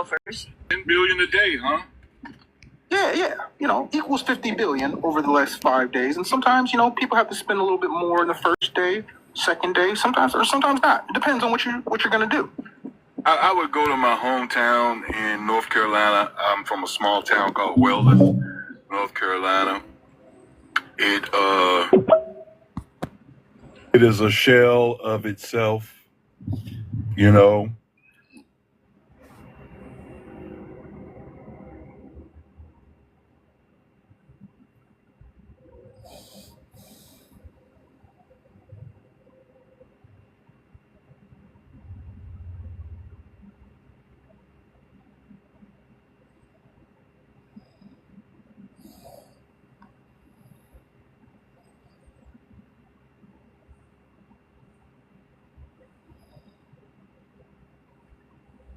10 billion a day, huh? Yeah. Equals 50 billion over the last 5 days. And sometimes, people have to spend a little bit more in the first day, second day, sometimes not. It depends on what you're gonna do. I would go to my hometown in North Carolina. I'm from a small town called Weldon, North Carolina. It is a shell of itself, you know.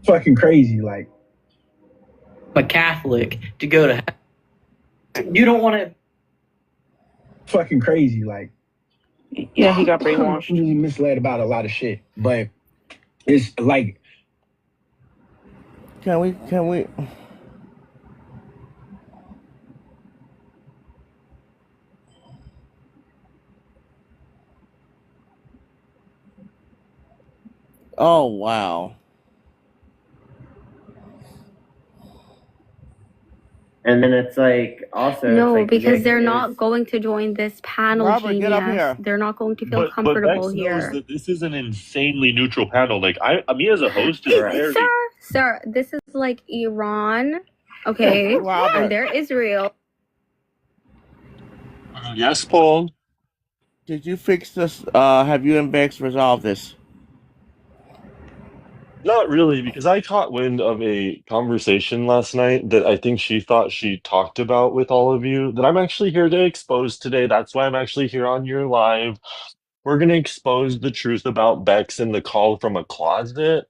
Fucking crazy, like a Catholic to go to heaven. You don't want to. Fucking crazy, like. Yeah, he got brainwashed. He's misled about a lot of shit, but it's like. Can we? Oh, wow. And then it's like also no, like because they're not going to join this panel. Robert, get up here. They're not going to feel comfortable Bex here. knows that this is an insanely neutral panel. Like me as a host is very... Sir, this is like Iran, okay, and they're Israel. Yes, Paul. Did you fix this? Have you and Bex resolved this? Not really, because I caught wind of a conversation last night that I think she thought she talked about with all of you that I'm actually here to expose today. That's why I'm actually here on your live. We're going to expose the truth about Bex and the call from a closet,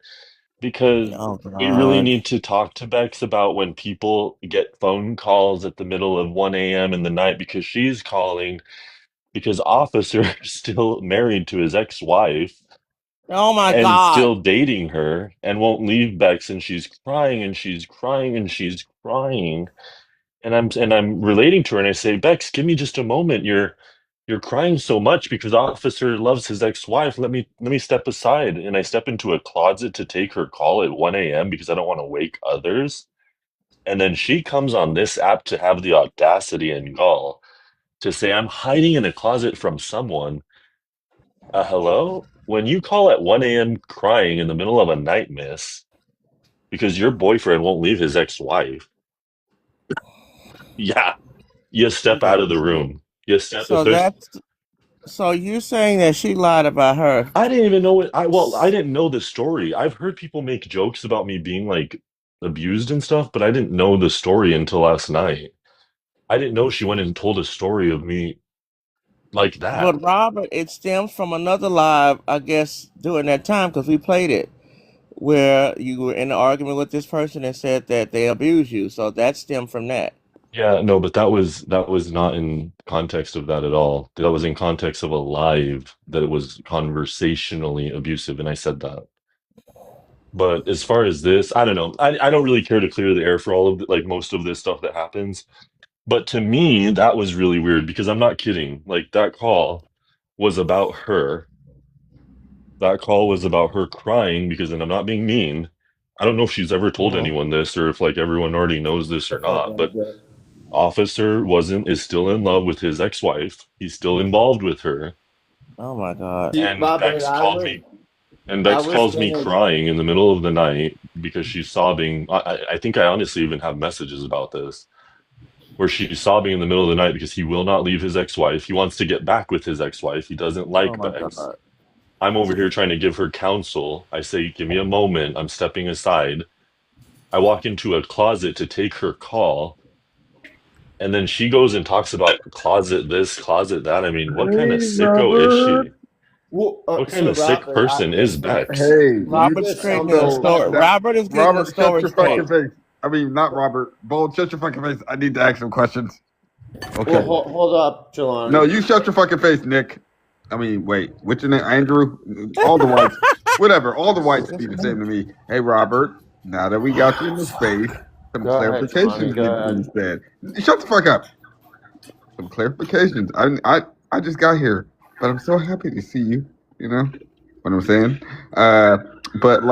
because we really need to talk to Bex about when people get phone calls at the middle of 1 a.m. in the night, because she's calling because Officer is still married to his ex-wife. Oh my and God. still dating her and won't leave Bex, and she's crying and she's crying and she's crying. And I'm relating to her, and I say, Bex, give me just a moment. You're crying so much because Officer loves his ex-wife. Let me step aside. And I step into a closet to take her call at 1 a.m. because I don't want to wake others. And then she comes on this app to have the audacity and gall to say, I'm hiding in a closet from someone. Hello? When you call at 1 a.m. crying in the middle of a night, miss, because your boyfriend won't leave his ex-wife, yeah, you step out of the room. You step. So you're saying that she lied about her? I didn't even know it. I didn't know the story. I've heard people make jokes about me being like abused and stuff, but I didn't know the story until last night. I didn't know she went and told a story of me like that. But Robert, it stems from another live, I guess, during that time, because we played it, where you were in an argument with this person and said that they abused you. So that stemmed from that. Yeah, no, but that was not in context of that at all. That was in context of a live that it was conversationally abusive, and I said that. But as far as this, I don't know. I don't really care to clear the air for all of like most of this stuff that happens. But to me, that was really weird, because I'm not kidding. Like, that call was about her. That call was about her crying because, and I'm not being mean, I don't know if she's ever told anyone this or if like everyone already knows this or not, but Officer is still in love with his ex-wife. He's still involved with her. Oh my God. And Bex called me. And Bex calls me crying in the middle of the night because she's sobbing. I think I honestly even have messages about this, where she's sobbing in the middle of the night because he will not leave his ex-wife. He wants to get back with his ex-wife. He doesn't like Bex. God. I'm over here trying to give her counsel. I say, give me a moment. I'm stepping aside. I walk into a closet to take her call. And then she goes and talks about closet this, closet that. I mean, what kind of sicko is she? What kind of sick person is Bex? Hey, Robert's creating a story. Robert is getting a story. Shut your fucking face. I mean, not Robert. Bold, shut your fucking face. I need to ask some questions. Okay. Well, hold up, Jelani. No, you shut your fucking face, Nick. I mean, wait. What's your name? Andrew? All the whites. Whatever. All the whites be the same to me. Hey, Robert. Now that we got you in the space, some Go ahead, Johnny. clarifications need to be said. Shut the fuck up. Some clarifications. I just got here, but I'm so happy to see you. You know what I'm saying? But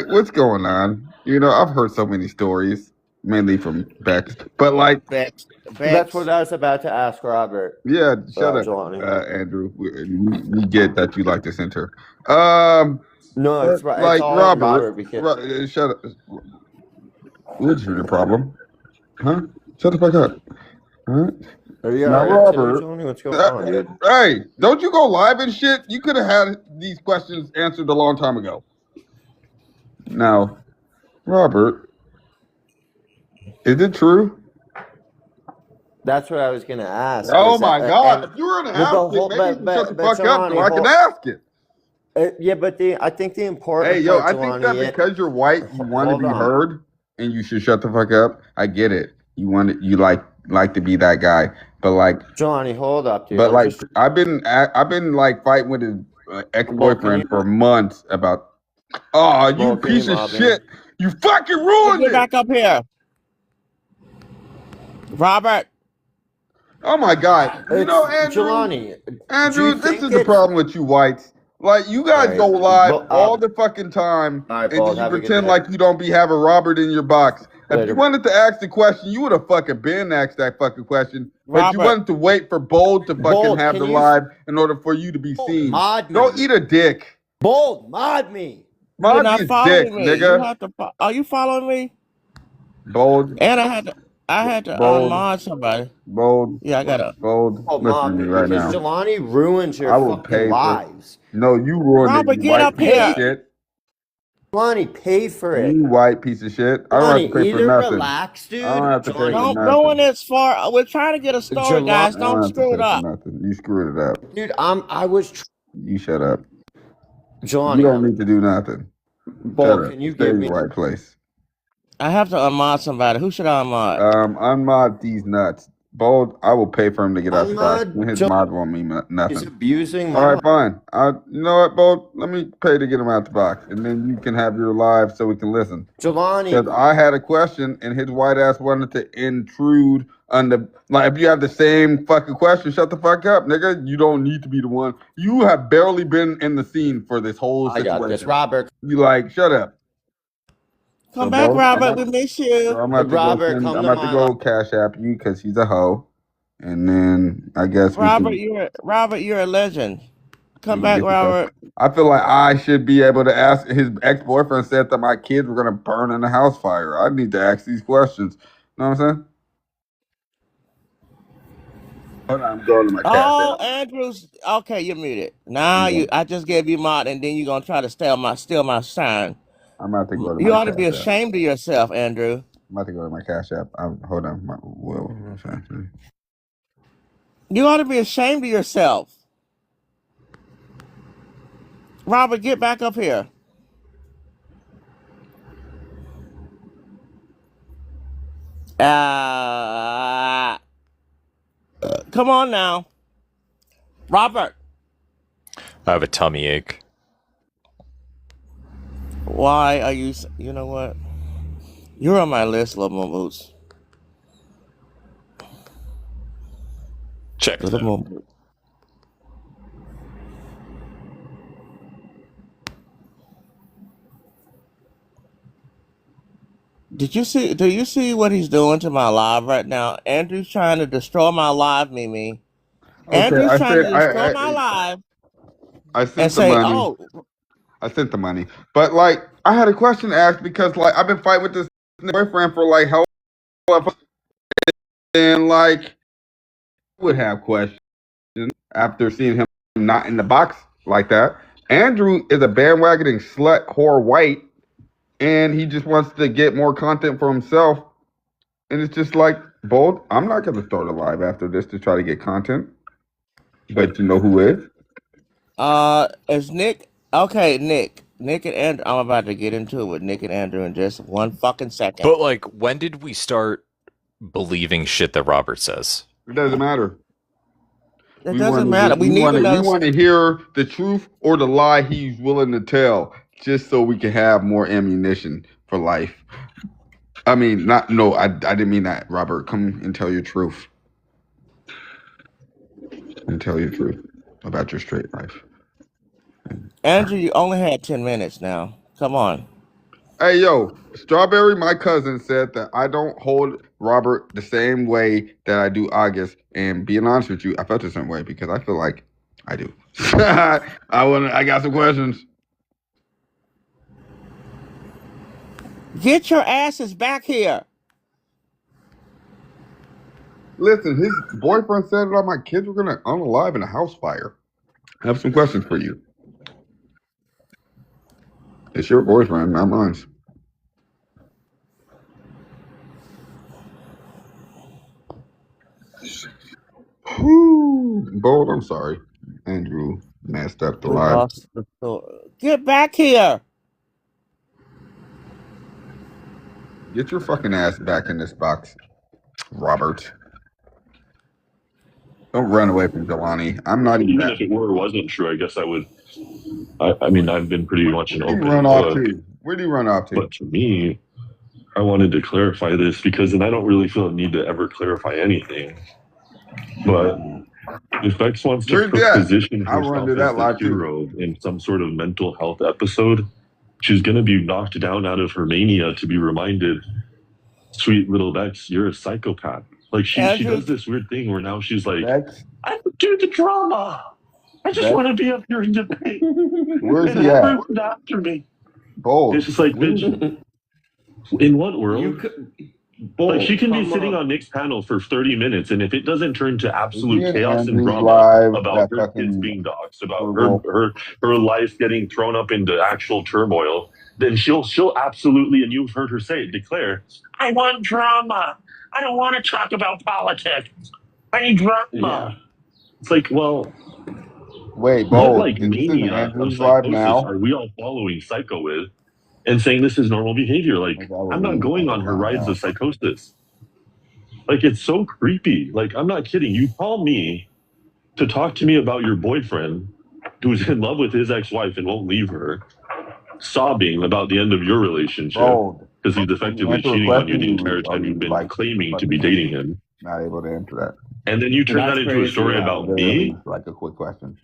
what's going on? You know, I've heard so many stories, mainly from Bex. But like, Bex. That's what I was about to ask Robert. yeah, shut up, Johnny. Andrew. We get that you like the center. No, it's right. Like It's all Robert. Robert because Shut up. What's your problem? Huh? Shut the fuck up. Huh? Are you Now, alright today, Robert. Johnny? What's going on, dude? Hey, don't you go live and shit? You could have had these questions answered a long time ago. Now, Robert, is it true? That's what I was gonna ask. Oh my God! If you were to ask but it, maybe you can shut the fuck up Johnny, so I can ask it. Yeah, but I think the important. Hey, yo, part, I think that because you're white, you want to be heard, and you should shut the fuck up. I get it. You like to be that guy, but like Johnny, hold up, dude. But like, I've been like fighting with his ex-boyfriend for months about. Oh, you piece of shit! You fucking ruined it. Get back up here, Robert. Oh my God! You know, Andrew. Andrew, this is the problem with you whites. Like, you guys go live all the fucking time, and then you pretend like you don't be having Robert in your box. If you wanted to ask the question, you would have fucking been asked that fucking question. But you wanted to wait for Bold to fucking have the live in order for you to be seen. Go eat a dick. Bold, mod me. You're not his following dick, me. nigga. You have to are you following me? Bold. And I had to unmod somebody. Bold. Yeah, I gotta. Bold. Listen to me right now. Jelani ruins your fucking lives. No, you ruined Robert, it. You get white up piece here. of shit. Jelani, pay for it. You white piece of shit. I don't have to pay for nothing. Relax, dude. I don't have to pay for nothing. Don't go in this far. We're trying to get a story, guys. Don't screw it up. You screwed it up. Dude, I was. You shut up. Jelani, you don't need to do nothing. Bold, can you Stay give in me the right place? I have to unmod somebody. Who should I unmod? Unmod these nuts. Bold, I will pay for him to get outside. His mod won't mean nothing. He's abusing All right, fine. You know what, Bold? Let me pay to get him out the box, and then you can have your live so we can listen. Jelani. Because I had a question, and his white ass wanted to intrude on the... Like, if you have the same fucking question, shut the fuck up, nigga. You don't need to be the one. You have barely been in the scene for this whole situation. I got this, Robert. You like, shut up. Come back, Robert. We miss you. So I'm about to go cash app you because he's a hoe, and then I guess Robert, you're a legend. Come back, Robert. I feel like I should be able to ask. His ex-boyfriend said that my kids were gonna burn in a house fire. I need to ask these questions. You know what I'm saying? Hold on, I'm going to my cash app. Andrews. Okay, you're muted. Now I just gave you mod, and then you're gonna try to steal my shine. I'm about to go to You my ought to be cash ashamed of yourself, Andrew. I'm about to go to my cash app. Hold on. You ought to be ashamed of yourself. Robert, get back up here. Come on now. Robert. I have a tummy ache. Why are you... You know what? You're on my list, Little Moose. Check. Little Moose. Do you see what he's doing to my live right now? Andrew's trying to destroy my live, Mimi. Andrew's trying to destroy my live. I sent the money. I sent the money. But like, I had a question asked because like I've been fighting with this boyfriend for like how long, and like would have questions after seeing him not in the box like that. Andrew is a bandwagoning slut whore white, and he just wants to get more content for himself. And it's just like, Bold, I'm not gonna start a live after this to try to get content. But you know who is? Is Nick? Okay, Nick and Andrew. I'm about to get into it with Nick and Andrew in just one fucking second. But like, when did we start believing shit that Robert says? It doesn't matter. It doesn't matter. We want to hear the truth or the lie he's willing to tell, just so we can have more ammunition for life. I mean, I didn't mean that, Robert. Come and tell your truth. And tell your truth about your straight life. Andrew, you only had 10 minutes now. Come on. Hey, yo, Strawberry, my cousin, said that I don't hold Robert the same way that I do August. And being honest with you, I felt the same way because I feel like I do. I got some questions. Get your asses back here. Listen, his boyfriend said that my kids were gonna unalive in a house fire. I have some questions for you. It's your boyfriend, not mine. Bold, I'm sorry. Andrew messed up the We live. lost the thought. Get back here. Get your fucking ass back in this box, Robert. Don't run away from Jelani. I'm not even if it were or wasn't true, I guess I would. I mean, I've been pretty much an open book. Where do you run off to? But for me, I wanted to clarify this because, and I don't really feel a need to ever clarify anything. But if Bex wants to position herself as the hero in some sort of mental health episode, she's going to be knocked down out of her mania to be reminded, sweet little Bex, you're a psychopath. Like she does this weird thing where now she's like, I don't do the drama. I just want to be up here in debate. Where's he at? Everyone's after me. Bold. It's just like, bitch, in what world? Like she can be sitting on Nick's panel for 30 minutes, and if it doesn't turn to absolute chaos and drama about her kids being doxxed, about her life getting thrown up into actual turmoil, then she'll absolutely, and you've heard her say it, declare, I want drama. I don't want to talk about politics. I need drama. Yeah. It's like, well, wait, Bold, what like mania of psychosis are we all following Psycho with and saying this is normal behavior? Like, I'm not going on her rides of psychosis. Like, it's so creepy. Like, I'm not kidding. You call me to talk to me about your boyfriend who's in love with his ex-wife and won't leave her, sobbing about the end of your relationship because he's effectively cheating on you the entire time you've been claiming to be dating him. Not able to answer that. And then you turn that into a story about me? Like a quick question.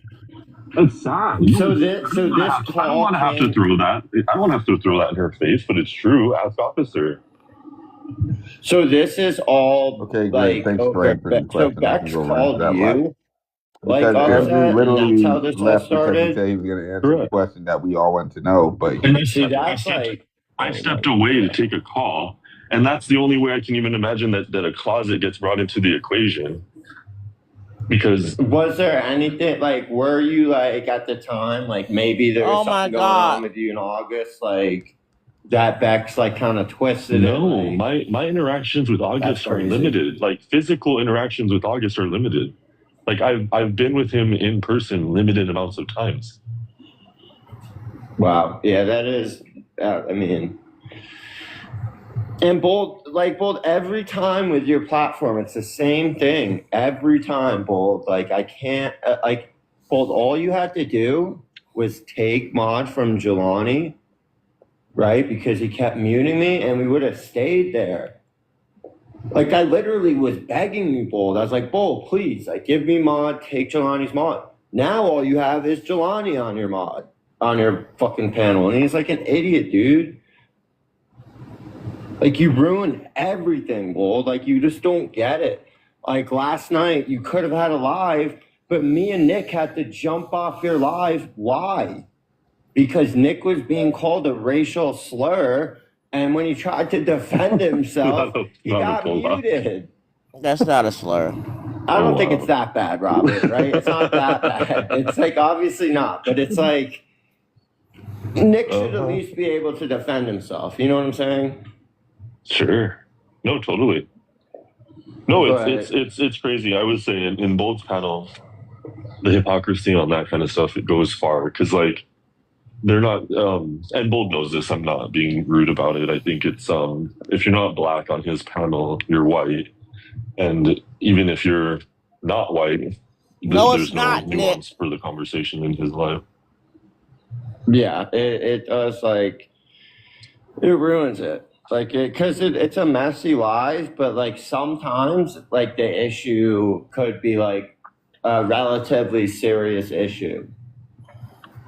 That's sad. I don't want to have to throw that. I don't have to throw that in her face, but it's true. Ask Officer. So this is all okay. Great. Thanks for answering the question. So Bex called you. Because Andrew literally left because he said he was going to answer the question that we all want to know. But I stepped away to take a call, and that's the only way I can even imagine that a closet gets brought into the equation. Because was there anything like, were you like at the time like maybe there was something going on with you in August, like that Bex like kind of twisted it? No, my interactions with August are limited. Like physical interactions with August are limited. Like I've been with him in person limited amounts of times. Wow. Yeah, that is. I mean, and Bold, every time with your platform, it's the same thing. Every time, Bold. Like I can't. Bold. All you had to do was take mod from Jelani, right? Because he kept muting me, and we would have stayed there. Like, I literally was begging you, Bold. I was like, Bold, please, like, give me mod, take Jelani's mod. Now all you have is Jelani on your mod, on your fucking panel. And he's like an idiot, dude. Like, you ruined everything, Bold. Like, you just don't get it. Like, last night, you could have had a live, but me and Nick had to jump off your live. Why? Because Nick was being called a racial slur. And when he tried to defend himself, he got muted. That's not a slur. I don't think it's that bad, Robert, right? It's not that bad. It's like, obviously not. But it's like, Nick should at least be able to defend himself. You know what I'm saying? Sure. No, totally. No, it's crazy. I would say in Bold's panel, the hypocrisy on that kind of stuff, it goes far. Because, like, they're not, and Bold knows this, I'm not being rude about it. I think it's, if you're not black on his panel, you're white. And even if you're not white, there's no nuance for the conversation in his life. Yeah, it does, like, It ruins it. Like, because it's a messy life, but like sometimes, like the issue could be like a relatively serious issue.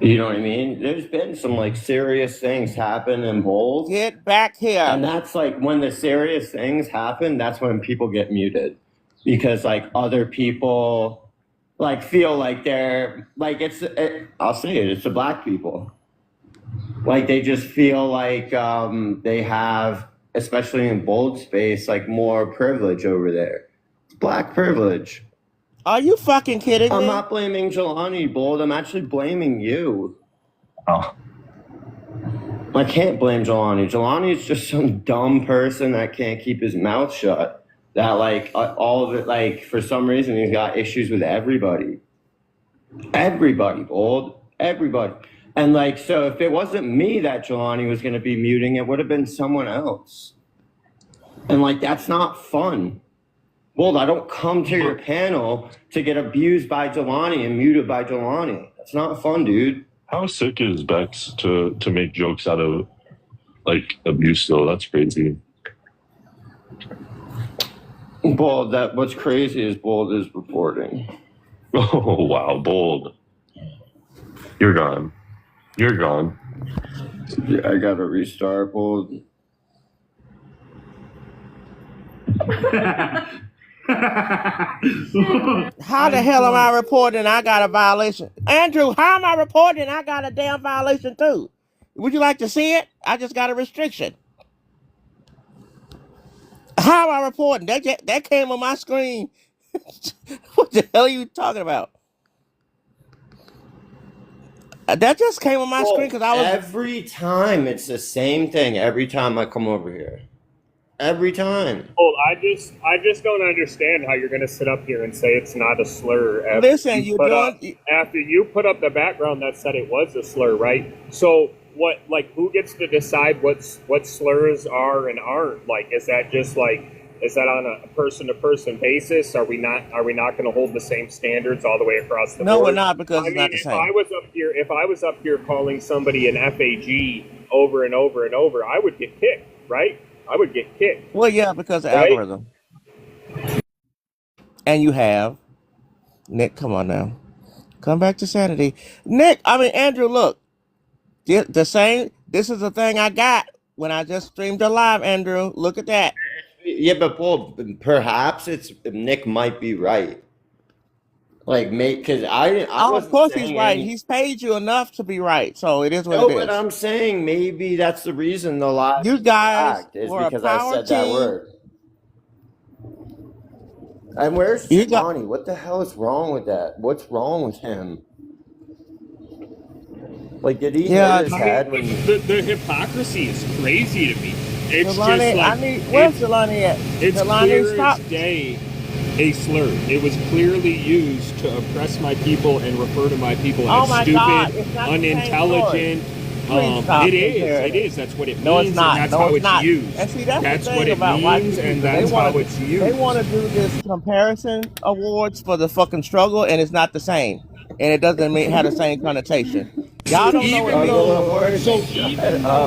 You know what I mean? There's been some like serious things happen in both. Get back here. And that's like when the serious things happen, that's when people get muted. Because like other people like feel like they're like I'll say it's the black people. Like they just feel like they have, especially in bold space, like more privilege over there. It's black privilege. Are you fucking kidding me? I'm not blaming Jelani, Bold. I'm actually blaming you. Oh. I can't blame Jelani. Jelani is just some dumb person that can't keep his mouth shut. That like all of it, like for some reason he's got issues with everybody. Everybody, Bold. Everybody. And like, so if it wasn't me that Jelani was going to be muting, it would have been someone else. And like, that's not fun. Bold, I don't come to your panel to get abused by Jelani and muted by Jelani. That's not fun, dude. How sick is Bex to make jokes out of like abuse though? That's crazy. Bold, what's crazy is Bold is reporting. Oh wow, Bold. You're gone. You're gone. Yeah, I gotta restart, Bold. How the hell am I reporting I got a violation? Andrew, how am I reporting I got a damn violation too? Would you like to see it? I just got a restriction. How am I reporting? That came on my screen. What the hell are you talking about? That just came on my screen because I was... Every time it's the same thing. Every time I come over here. Every time. Well, I just don't understand how you're going to sit up here and say it's not a slur. Listen, after you put up the background that said it was a slur, right? So what? Like, who gets to decide what slurs are and aren't? Like, is that just like? Is that on a person-to-person basis? Are we not going to hold the same standards all the way across the board? No, we're not, because it's not the same. If I was up here calling somebody an FAG over and over and over, I would get kicked, right? I would get kicked. Well, yeah, because of algorithm. And you have. Nick, come on now. Come back to sanity. Andrew, look. The same, this is the thing I got when I just streamed a live, Andrew. Look at that. Yeah, but Paul, perhaps Nick might be right. Like, because of course he's right. He's paid you enough to be right, so it is what it is. But I'm saying maybe that's the reason the live you guys is were because a power I said team. That word. And where's Johnny? What the hell is wrong with that? What's wrong with him? Like, did he hit his head when the hypocrisy is crazy to me. It's Jelani, just like where's Jelani at? It's Jelani, clear stop. as day a slur. It was clearly used to oppress my people and refer to my people as stupid, unintelligent. It is. That's what it means. No, it's not. And that's how it's used. And see, that's what it means, and that's how it's used. They want to do this comparison awards for the fucking struggle, and it's not the same. And it doesn't have the same connotation. Y'all don't know what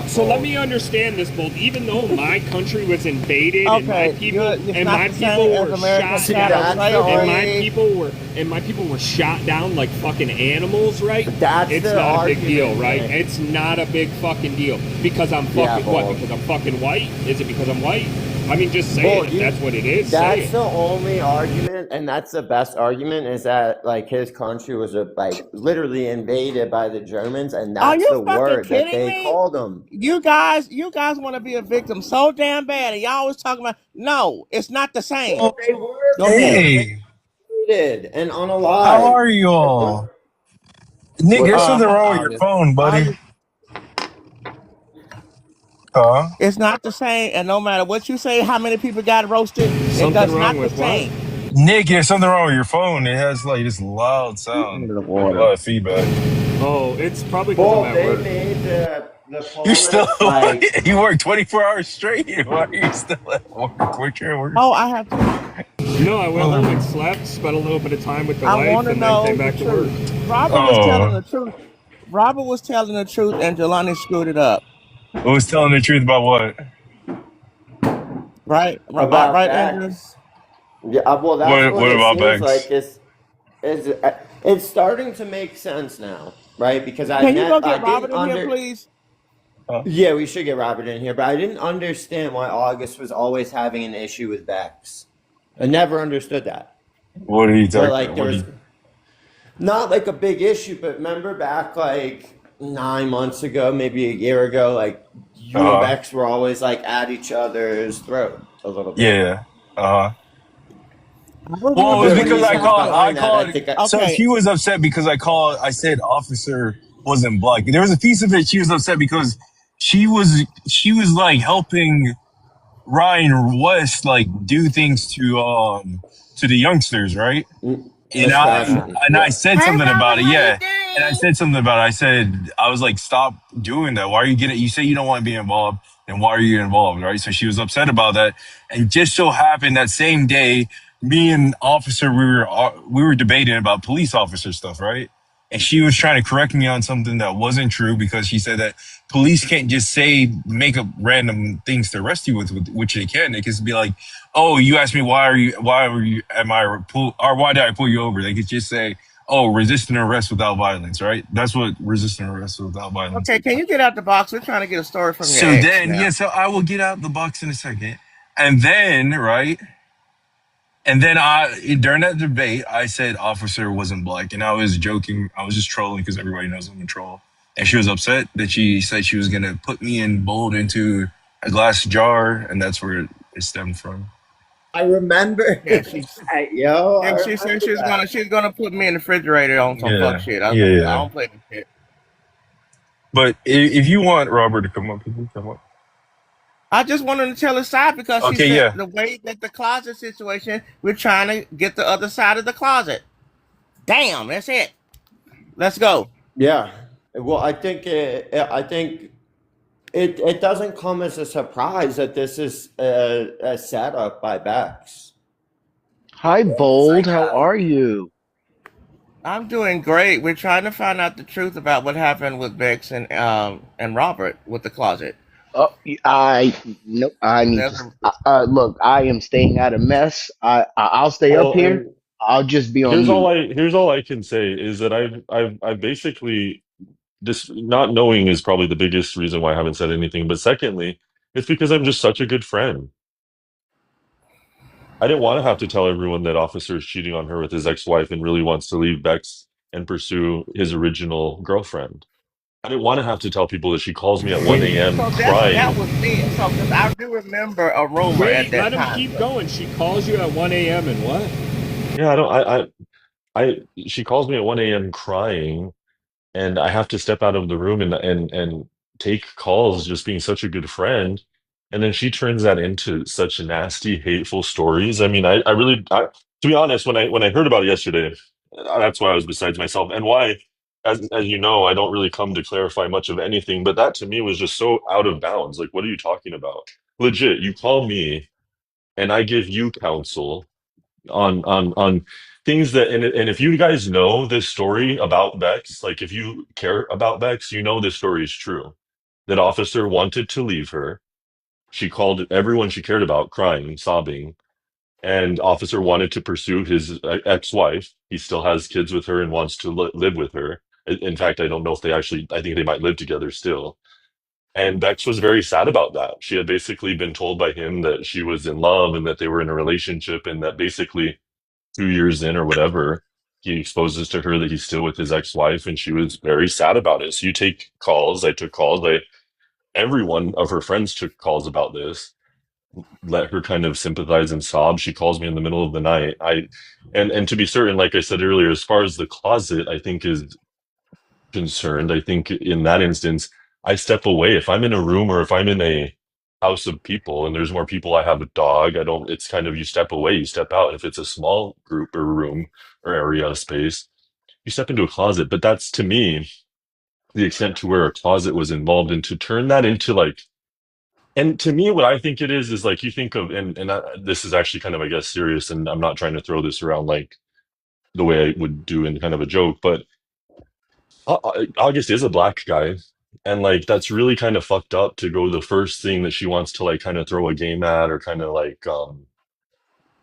So let me understand this, Bold. Even though my country was invaded and my people were shot down, and my people were shot down like fucking animals, right? It's not a big deal, right? It's not a big fucking deal because I'm fucking what? Because I'm fucking white? Is it because I'm white? I mean, just say it. That's what it is. That's the only argument, and that's the best argument, is that like his country was like literally invaded by the Germans, and that's the word that they called them. You guys want to be a victim so damn bad, and y'all always talking about no, it's not the same. Oh, they were and on a lie. How are you all? Nick, there's something wrong with your phone, buddy. It's not the same, and no matter what you say, how many people got roasted, it does not the same. Nick, there's something wrong with your phone. It has like this loud sound, like, a lot of feedback. Oh, it's probably because I'm at work. Made the You're still like, you work 24 hours straight. Why are you still at work? Where's your work? Oh, I have to. No, I went home and slept, spent a little bit of time with the wife, and then came back to work. Robert was telling the truth. Robert was telling the truth, and Jelani screwed it up. Who was telling the truth about what? About Andrew? Bex. Yeah, well, that's what What it about seems Bex? like. It's starting to make sense now, right? Because Can you go I get didn't Robert in here, please? Yeah, we should get Robert in here, but I didn't understand why August was always having an issue with Bex. I never understood that. What are you Where talking like about? there was not like a big issue, but remember back like 9 months ago, maybe a year ago, like you and Bex were always like at each other's throat a little bit. Yeah. Uh huh. Well, it The was because reasons I behind that, I called. think. So she was upset because I said officer wasn't black. There was a piece of it. She was upset because she was like helping Ryan West like do things to the youngsters, right? Especially, And I yeah. said something about it, yeah. And I said something about it. I was like, stop doing that. Why are you getting? You say you don't want to be involved, and why are you involved, right? So she was upset about that, and just so happened that same day, me and officer we were debating about police officer stuff, right? And she was trying to correct me on something that wasn't true because she said that police can't just make up random things to arrest you with which they can. They can just be like, oh, you asked me why did I pull you over? They could just say, oh, resisting arrest without violence, right? That's what resisting arrest without violence. Okay, can you get out the box? We're trying to get a story from your So ex then, now. yeah, so I will get out the box in a second. And then, right? And then during that debate, I said officer wasn't black. And I was joking. I was just trolling because everybody knows I'm a troll. And she was upset that she said she was going to put me in bold into a glass jar. And that's where it stemmed from. I remember. Yeah, she said she's gonna put me in the refrigerator on some fuck shit. I don't play this shit. But if you want Robert to come up, he can come up. I just wanted to tell his side because she Okay, said yeah. the way that the closet situation, we're trying to get the other side of the closet. Damn, that's it. Let's go. Yeah. Well, I think it doesn't come as a surprise that this is a setup by Bex. Hi, Bold. How are you? I'm doing great. We're trying to find out the truth about what happened with Bex and Robert with the closet. Oh, I no, I need to. Look, I am staying out of mess. I'll stay up Well, here. and I'll just be on mute. here's all I can say is that I've basically just not knowing is probably the biggest reason why I haven't said anything. But secondly, it's because I'm just such a good friend. I didn't want to have to tell everyone that Officer is cheating on her with his ex-wife and really wants to leave Bex and pursue his original girlfriend. I didn't want to have to tell people that she calls me at 1 a.m. So that crying. was me. So because I do remember a rumor at Wait, that let him time. keep going. She calls you at 1 a.m. and what? Yeah, I don't. She calls me at 1 a.m. crying, and I have to step out of the room and take calls, just being such a good friend. And then she turns that into such nasty, hateful stories. I mean, to be honest, when I heard about it yesterday, that's why I was besides myself, and why, as you know, I don't really come to clarify much of anything. But that to me was just so out of bounds. Like, what are you talking about? Legit, you call me and I give you counsel on things that and if you guys know this story about Bex, like if you care about Bex, you know this story is true. That officer wanted to leave her. She called everyone she cared about crying, sobbing, and officer wanted to pursue his ex-wife. He still has kids with her and wants to live with her. In fact, I don't know if they actually, I think they might live together still. And Bex was very sad about that. She had basically been told by him that she was in love and that they were in a relationship, and that basically 2 years in or whatever, he exposes to her that he's still with his ex-wife, and she was very sad about it. So you take calls. I took calls. Every one of her friends took calls about this. Let her kind of sympathize and sob. She calls me in the middle of the night. And to be certain, like I said earlier, as far as the closet, I think is concerned, I think in that instance, I step away. If I'm in a room or if I'm in a house of people and there's more people, I have a dog, I don't, it's kind of you step away, you step out. If it's a small group or room or area of space, you step into a closet. But that's to me the extent to where a closet was involved. And to turn that into like, and to me, what I think it is like you think of, this is actually kind of, I guess, serious, and I'm not trying to throw this around like the way I would do in kind of a joke, but August is a black guy. And like that's really kind of fucked up to go the first thing that she wants to like kind of throw a game at or kind of like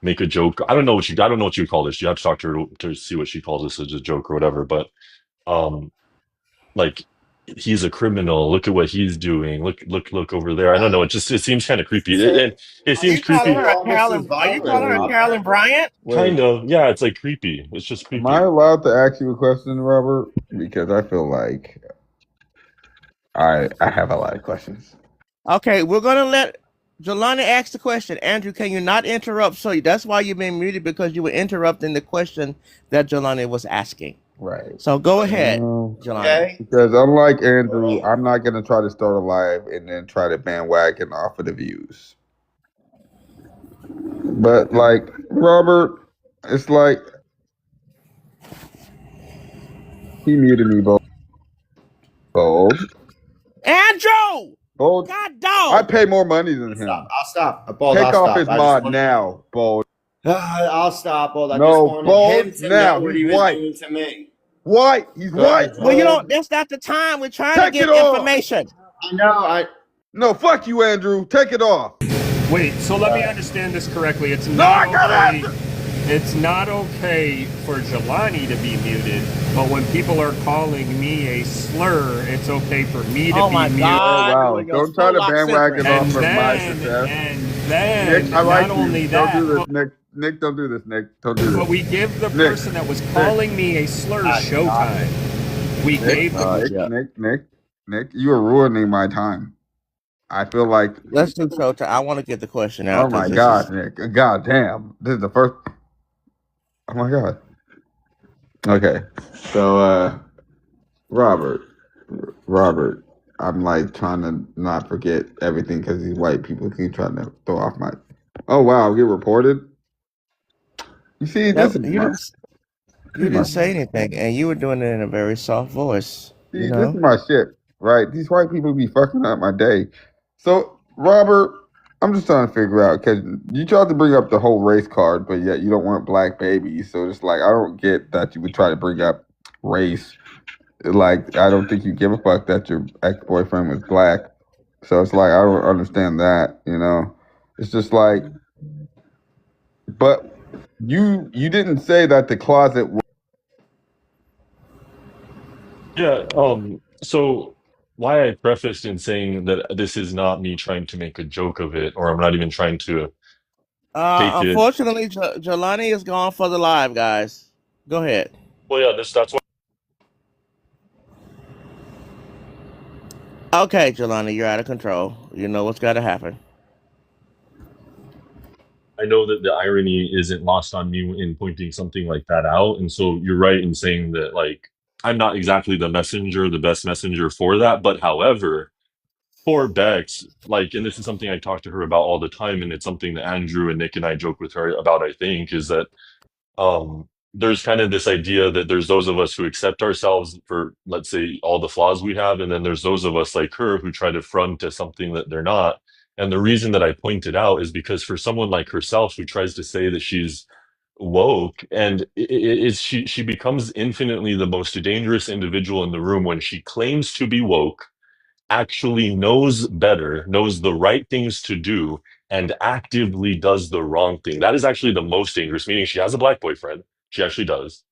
make a joke. I don't know what you call this. You have to talk to her to see what she calls this as a joke or whatever. But um like he's a criminal. Look at what he's doing. Look over there. I don't know. It seems kind of creepy. It Are you seems calling creepy. her a Carolyn? Are you calling her Carolyn Bryant? Wait, Kind of. Yeah, it's like creepy. It's just am I creepy. allowed to ask you a question, Robert? Because I feel like I have a lot of questions. Okay, we're gonna let Jelani ask the question. Andrew, can you not interrupt? So that's why you've been muted, because you were interrupting the question that Jelani was asking. Right. So go ahead, Jelani. Because unlike Andrew, I'm not gonna try to start a live and then try to bandwagon off of the views. But like Robert, it's like he muted me, bold. Andrew! Bold. God dog! I pay more money than him. I'll stop. Bold, Take I'll off stop. his I just mod wanted- now, Bold. I'll stop, Bold. I just No, wanted Bold him to now. know what he He's was white. doing to me. White. He's Go white. ahead, Well, you know, Bold. that's not the time. We're trying Take to get it off. information. I know. No, fuck you, Andrew. Take it off. Wait, so let me understand this correctly. It's No, not I got okay. It's not okay for Jelani to be muted, but when people are calling me a slur, it's okay for me to be muted. God. Oh, wow. Don't try to bandwagon off of my success. And then, Nick, I like not you. only that, Don't do this, Nick. Nick, don't do this, Nick. Don't do this. but we give the Nick, person that was calling me a slur showtime. We gave them. Nick, you are ruining my time. I feel like. Let's do showtime. I want to get the question out. Oh my God, Nick. God damn. This is the first. Oh my God. Okay. So, Robert, I'm like trying to not forget everything because these white people keep trying to throw off my. Oh wow, get reported. You see, this is you didn't say anything, and you were doing it in a very soft voice. See, this is my shit, right? These white people be fucking up my day. So, Robert, I'm just trying to figure out because you tried to bring up the whole race card, but yet you don't want black babies. So it's like I don't get that you would try to bring up race. Like I don't think you give a fuck that your ex-boyfriend was black. So it's like I don't understand that. You know, it's just like, but you didn't say that the closet. Yeah, so why I prefaced in saying that this is not me trying to make a joke of it, or I'm not even trying to take it. Unfortunately, Jelani is gone for the live, guys. Go ahead. Well, yeah, that's why. Okay, Jelani, you're out of control. You know what's got to happen. I know that the irony isn't lost on me in pointing something like that out. And so you're right in saying that, like, I'm not exactly the best messenger for that. But however, for Bex, like, and this is something I talk to her about all the time, and it's something that Andrew and Nick and I joke with her about, I think, is that there's kind of this idea that there's those of us who accept ourselves for, let's say, all the flaws we have, and then there's those of us like her who try to front as something that they're not. And the reason that I pointed out is because for someone like herself who tries to say that she's woke, and she becomes infinitely the most dangerous individual in the room when she claims to be woke, actually knows better, knows the right things to do, and actively does the wrong thing. That is actually the most dangerous, meaning she has a black boyfriend. She actually does.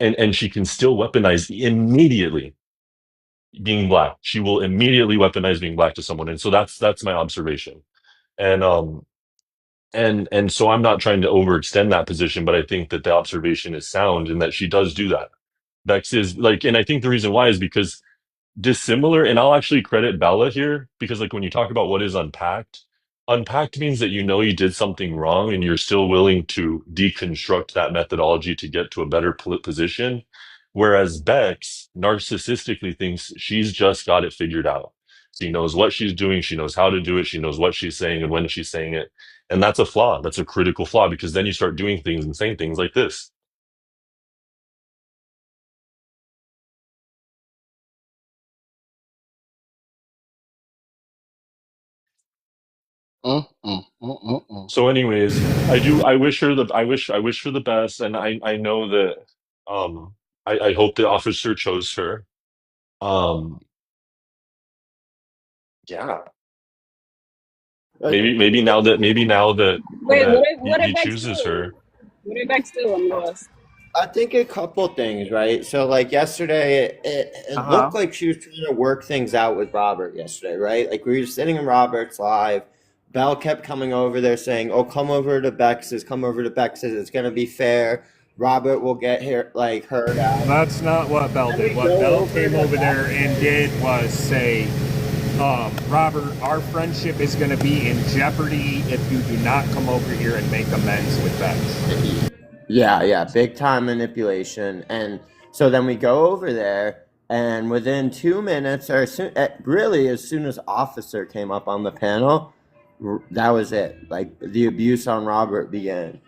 And she can still weaponize immediately being black. She will immediately weaponize being black to someone. And so that's my observation. And so I'm not trying to overextend that position, but I think that the observation is sound and that she does do that. Bex is like, and I think the reason why is because dissimilar, and I'll actually credit Bella here because like when you talk about what is unpacked means that you know you did something wrong and you're still willing to deconstruct that methodology to get to a better position. Whereas Bex narcissistically thinks she's just got it figured out. She knows what she's doing, she knows how to do it, she knows what she's saying and when she's saying it. And that's a flaw. That's a critical flaw because then you start doing things and saying things like this. So anyways, I wish her I wish her the best, and I know that I hope the officer chose her. Um Yeah. Maybe now that Wait, what he did Bex chooses do? her. What did Bex do? I'm lost. I think a couple things, right? So, like yesterday, it looked like she was trying to work things out with Robert yesterday, right? Like we were sitting in Robert's live. Belle kept coming over there saying, "Oh, come over to Bex's. Come over to Bex's. It's gonna be fair. Robert will get here, like heard out." That's not what Belle did. What Belle came over there and did was say, Robert, our friendship is going to be in jeopardy if you do not come over here and make amends with Bex. Yeah, big time manipulation. And so then we go over there, and within 2 minutes, or really as soon as Officer came up on the panel, that was it. Like the abuse on Robert began.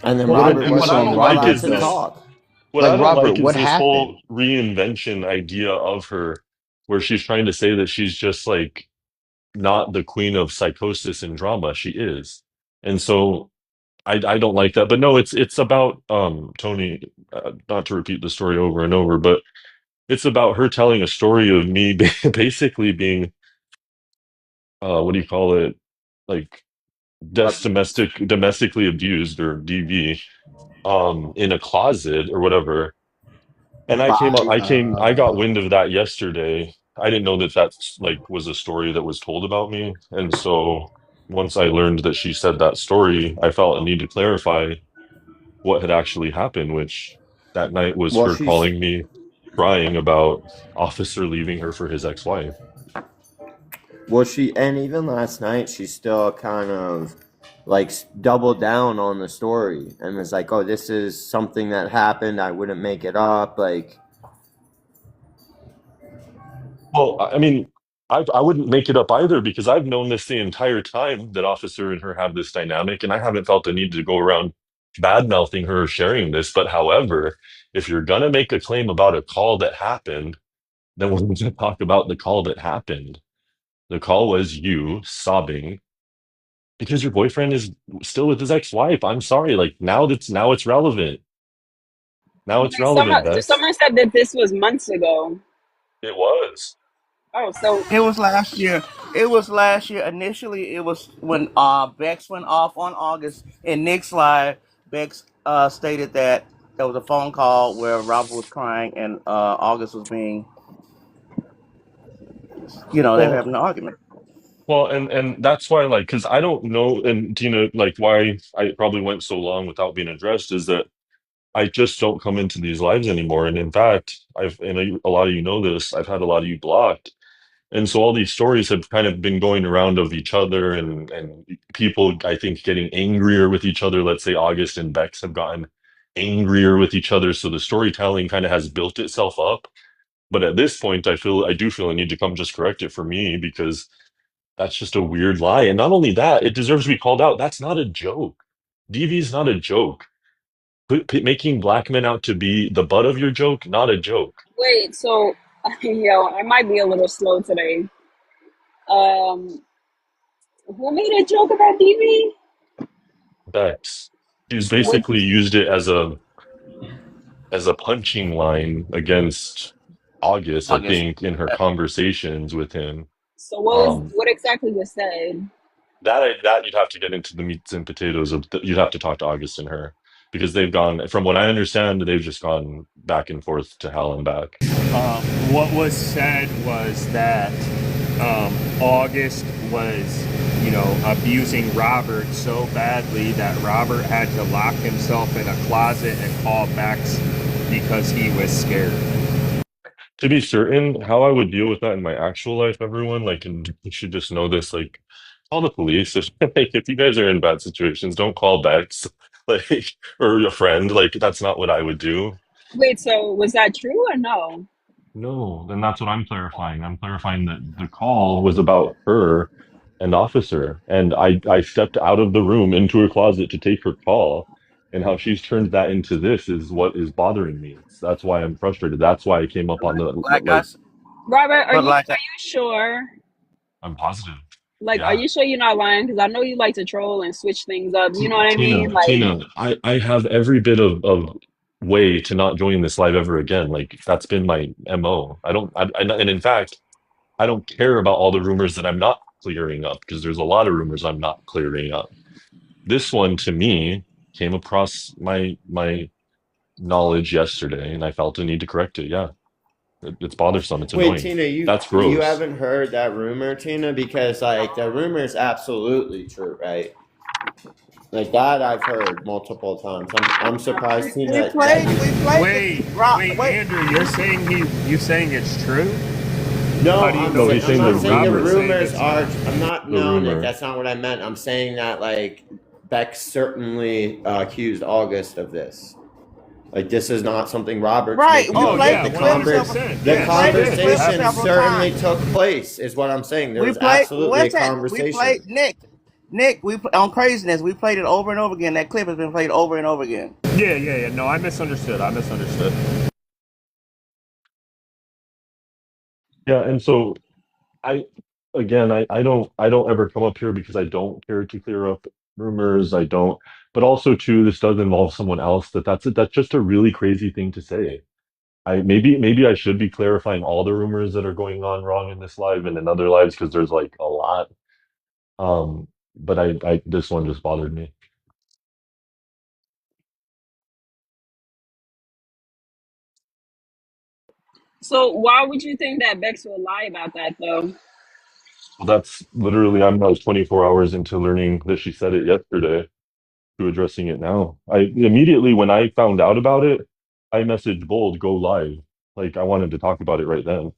And then Robert And what I wasn't don't even like allowed is to this. talk. What I Like don't Robert, like is what this whole happened? reinvention idea of her, where she's trying to say that she's just like not the queen of psychosis and drama. She is, and so I don't like that. But no, it's about Tony. Not to repeat the story over and over, but it's about her telling a story of me basically being what do you call it, like domestically abused or DV in a closet or whatever. And By I got wind of that yesterday. I didn't know that that's like was a story that was told about me. And so once I learned that she said that story, I felt a need to clarify what had actually happened, which that night was Well, her she's calling me crying about officer leaving her for his ex-wife. and even last night, she still kind of like doubled down on the story and was like, "Oh, this is something that happened. I wouldn't make it up." Like, Well, I mean, I wouldn't make it up either because I've known this the entire time that Officer and her have this dynamic, and I haven't felt the need to go around bad mouthing her or sharing this. But however, if you're gonna make a claim about a call that happened, then we're going to talk about the call that happened. The call was you sobbing because your boyfriend is still with his ex-wife. I'm sorry, like now it's relevant. Now it's Wait, relevant, Bex. someone said that this was months ago. It was. Oh, so It was last year. It was last year. Initially, it was when Bex went off on August. In Nick's live, Bex stated that there was a phone call where Robert was crying and August was being, they were Well, having an argument. Well, and that's why, like, because I don't know, and Tina, like, why I probably went so long without being addressed is that I just don't come into these lives anymore. And in fact, a lot of you know this, I've had a lot of you blocked. And so all these stories have kind of been going around of each other and people, I think, getting angrier with each other. Let's say August and Bex have gotten angrier with each other. So the storytelling kind of has built itself up. But at this point, I do feel a need to come just correct it for me because that's just a weird lie. And not only that, it deserves to be called out. That's not a joke. DV is not a joke. Making black men out to be the butt of your joke, not a joke. wait, so yo, I might be a little slow today. Um, who made a joke about DV? Bex. She's What? basically used it as a punching line against August, I August. think, in her conversations with him. So Um, what exactly was said? that you'd have to get into the meats and potatoes of you'd have to talk to August and her because they've gone, from what I understand, they've just gone back and forth to hell and back. What was said was that August was, abusing Robert so badly that Robert had to lock himself in a closet and call Bex because he was scared. To be certain, how I would deal with that in my actual life, everyone, like, and you should just know this, like, call the police. If, like, if you guys are in bad situations, don't call Bex, like, or a friend. Like, that's not what I would do. Wait, so was that true or no? No, then that's what I'm clarifying. I'm clarifying that the call was about her and Officer, and I stepped out of the room into her closet to take her call, and how she's turned that into this is what is bothering me. That's why I'm frustrated. That's why I came up on the Like I, like. s- Robert, but like are you sure? I'm positive. Like, are Yeah. you sure you're not lying? Because I know you like to troll and switch things up. You know what I mean? Like, Tina, I have every bit of way to not join this live ever again. Like that's been my MO. I don't, I, and in fact, I don't care about all the rumors that I'm not clearing up because there's a lot of rumors I'm not clearing up. This one to me came across my knowledge yesterday, and I felt a need to correct it. Yeah, it's bothersome. It's Wait, annoying. Tina, That's you gross. haven't heard that rumor, Tina? Because like the rumor is absolutely true, right? Like that I've heard multiple times. I'm surprised, Tina, that you. Wait, Andrew, you saying it's true? No, How do you know it's He's saying the true? I'm saying the Robert's rumor. saying rumors it's are. not. I'm not. The No, Nick, rumor. that's not what I meant. I'm saying that like Beck certainly accused August of this. Like this is not something Robert's making Oh up. Like yeah, the 100%. the Yes, it did. It conversation happened. certainly took place, is what I'm saying. There was absolutely a conversation. Yeah. No, I misunderstood. Yeah, and so I again I don't ever come up here because I don't care to clear up rumors. I don't, but also too, this does involve someone else. That's just a really crazy thing to say. I maybe I should be clarifying all the rumors that are going on wrong in this live and in other lives because there's like a lot. But I this one just bothered me. So why would you think that Bex will lie about that though? Well, that's literally I'm like 24 hours into learning that she said it yesterday to addressing it now. I immediately when I found out about it, I messaged Bold go live. Like I wanted to talk about it right then,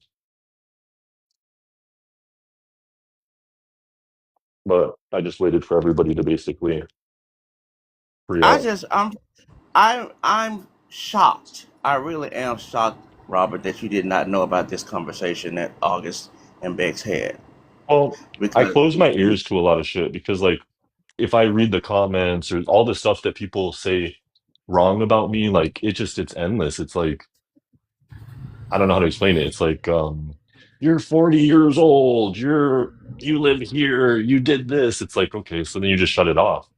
but I just waited for everybody to basically free up. Well, I close my ears to a lot of shit because like if I read the comments or all the stuff that people say wrong about me, like it's endless. It's like I don't know how to explain it. It's like you're 40 years old, you live here, you did this. It's like okay, so then you just shut it off.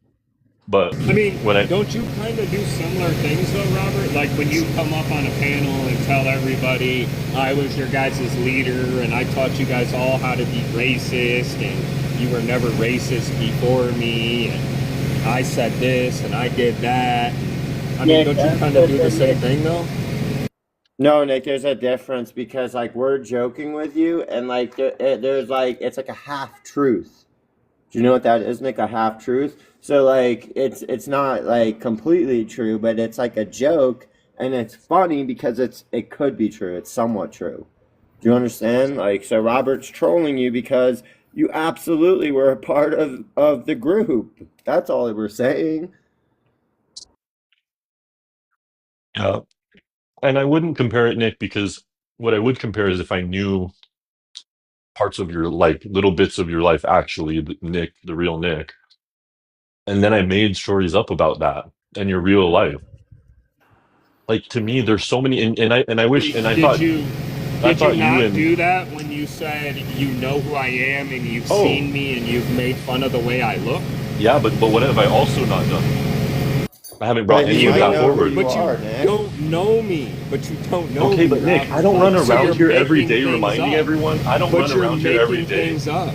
But I mean, when I don't you kind of do similar things though, Robert? Like when you come up on a panel and tell everybody I was your guys' leader and I taught you guys all how to be racist and you were never racist before me and I said this and I did that. I mean, don't you kind of do the same thing though? No, Nick, there's a difference because like we're joking with you, and like there's like it's like a half truth. Do you know what that is, Nick? A half truth. So like it's not like completely true, but it's like a joke, and it's funny because it could be true. It's somewhat true. Do you understand? Like so, Robert's trolling you because you absolutely were a part of the group. That's all we're saying. yeah, and I wouldn't compare it, Nick, because what I would compare is if I knew parts of your like little bits of your life actually, Nick, the real Nick, and then I made stories up about that and your real life. Like to me, there's so many, and I wish, and Did you I did you thought you not and do that when you said you know who I am and you've oh seen me and you've made fun of the way I look? yeah, but what have I also not done? I haven't brought But But he any you of might that don't know who forward. you but you are, Nick. don't know me. But you don't know Okay, me, but Nick, I Robert. don't run So around you're here every making day things reminding up. everyone. I don't But run you're around here every making day. things up.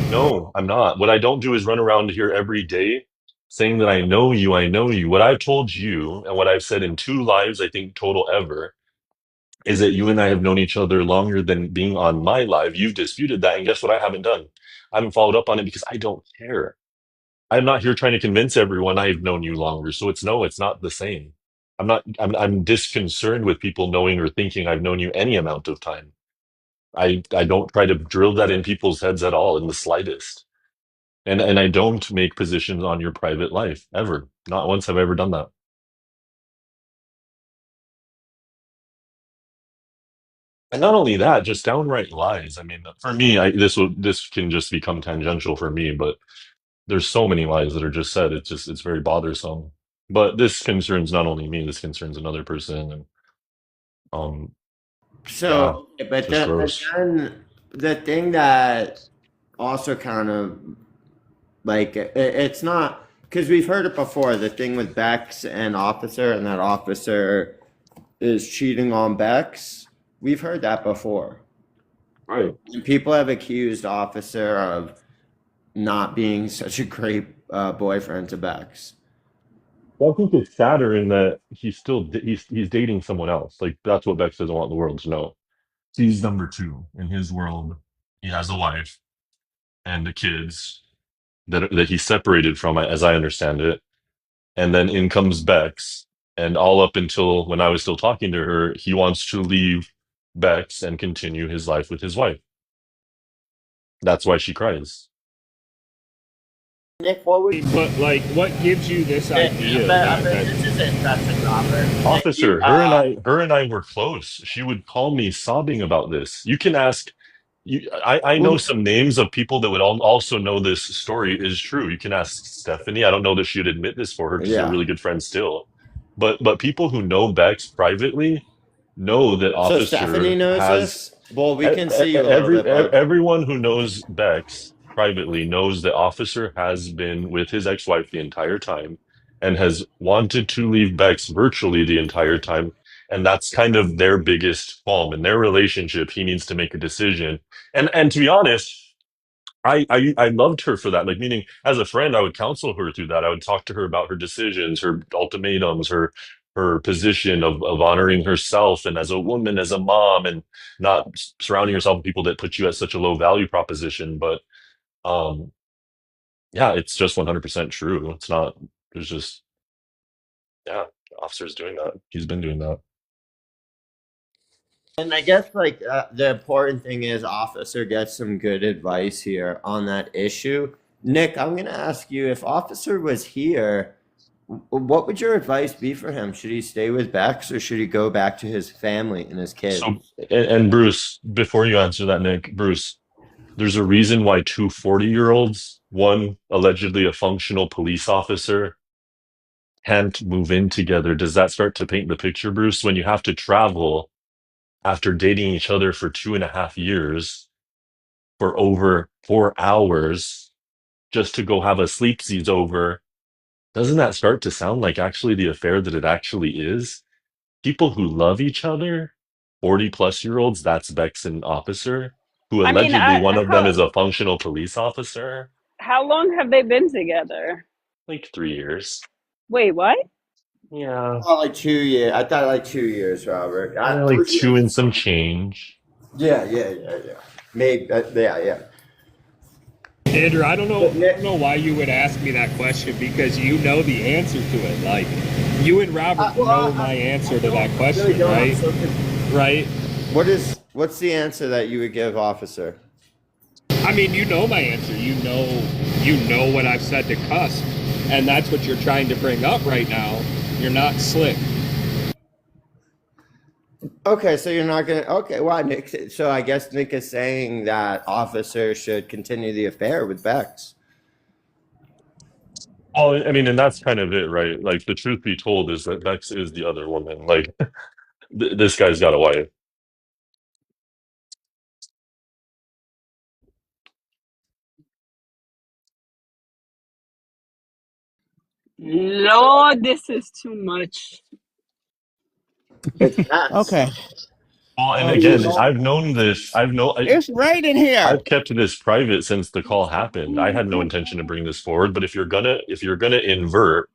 No, I'm not. What I don't do is run around here every day saying that I know you, I know you. What I've told you and what I've said in 2 lives, I think total ever, is that you and I have known each other longer than being on my live. You've disputed that, and guess what? I haven't done. I haven't followed up on it because I don't care. I'm not here trying to convince everyone I've known you longer. So it's no, it's not the same. I'm disconcerted with people knowing or thinking I've known you any amount of time. I don't try to drill that in people's heads at all in the slightest. And I don't make positions on your private life ever. Not once have I ever done that. And not only that, just downright lies. I mean, for me, this can just become tangential for me, but there's so many lies that are just said. It's very bothersome. But this concerns not only me, this concerns another person, and um, yeah, So, but just but gross. then the thing that also kind of like it's not because we've heard it before. The thing with Bex and Officer, and that Officer is cheating on Bex. We've heard that before. Right. And people have accused Officer of not being such a great boyfriend to Bex. Well, I think it's sadder in that he's dating someone else. Like that's what Bex doesn't want the world to know. He's number two in his world. He has a wife and the kids that he's separated from, as I understand it. And then in comes Bex, and all up until when I was still talking to her, he wants to leave Bex and continue his life with his wife. That's why she cries. Nick, what would? But like, what gives you this idea that this is interesting, Robert. Officer, her and I were close. She would call me sobbing about this. You can ask. I know some names of people that would also know this story is true. You can ask Stephanie. I don't know that she'd admit this for her because they're really good friends still. But people who know Bex privately know that So Stephanie Officer knows has this. Well, we can see you a little bit, bud. everyone who knows Bex privately knows that Officer has been with his ex-wife the entire time and has wanted to leave Bex virtually the entire time. And that's kind of their biggest qualm in their relationship. He needs to make a decision. And to be honest, I loved her for that. Like meaning as a friend, I would counsel her through that. I would talk to her about her decisions, her ultimatums, her position of honoring herself and as a woman, as a mom, and not surrounding yourself with people that put you at such a low value proposition. But um yeah, it's just 100% true. It's not, there's just, yeah, officer's doing that. He's been doing that. And I guess like the important thing is Officer gets some good advice here on that issue. Nick, I'm gonna ask you if Officer was here, what would your advice be for him? Should he stay with Bex or should he go back to his family and his kids? So, and Bruce, before you answer that, Nick, Bruce, there's a reason why two 40-year-olds, one allegedly a functional police officer, can't move in together. Does that start to paint the picture, Bruce? When you have to travel after dating each other for 2.5 years for over 4 hours just to go have a sleepsies over, doesn't that start to sound like actually the affair that it actually is? People who love each other, 40 plus year olds, that's Bex and Officer, who I mean, allegedly one of them is a functional police officer. how long have they been together? Like 3 years. Wait, what? Yeah. Oh, like 2 years. I thought like 2 years, Robert. Like 2 and some change. Yeah. Maybe, yeah. Andrew, I don't know why you would ask me that question because you know the answer to it. Like, you and Robert know my answer to that question, really right? Right? What's the answer that you would give Officer? I mean, you know my answer. You know what I've said to Cusp, and that's what you're trying to bring up right now. You're not slick. Okay, so you're not gonna. Okay, well, Nick. So I guess Nick is saying that Officer should continue the affair with Bex. Oh, I mean, and that's kind of it, right? Like the truth be told is that Bex is the other woman. Like this guy's got a wife. Lord, this is too much. Okay. Well, and again, I've known this. It's right in here. I've kept this private since the call happened. I had no intention to bring this forward, but if you're gonna invert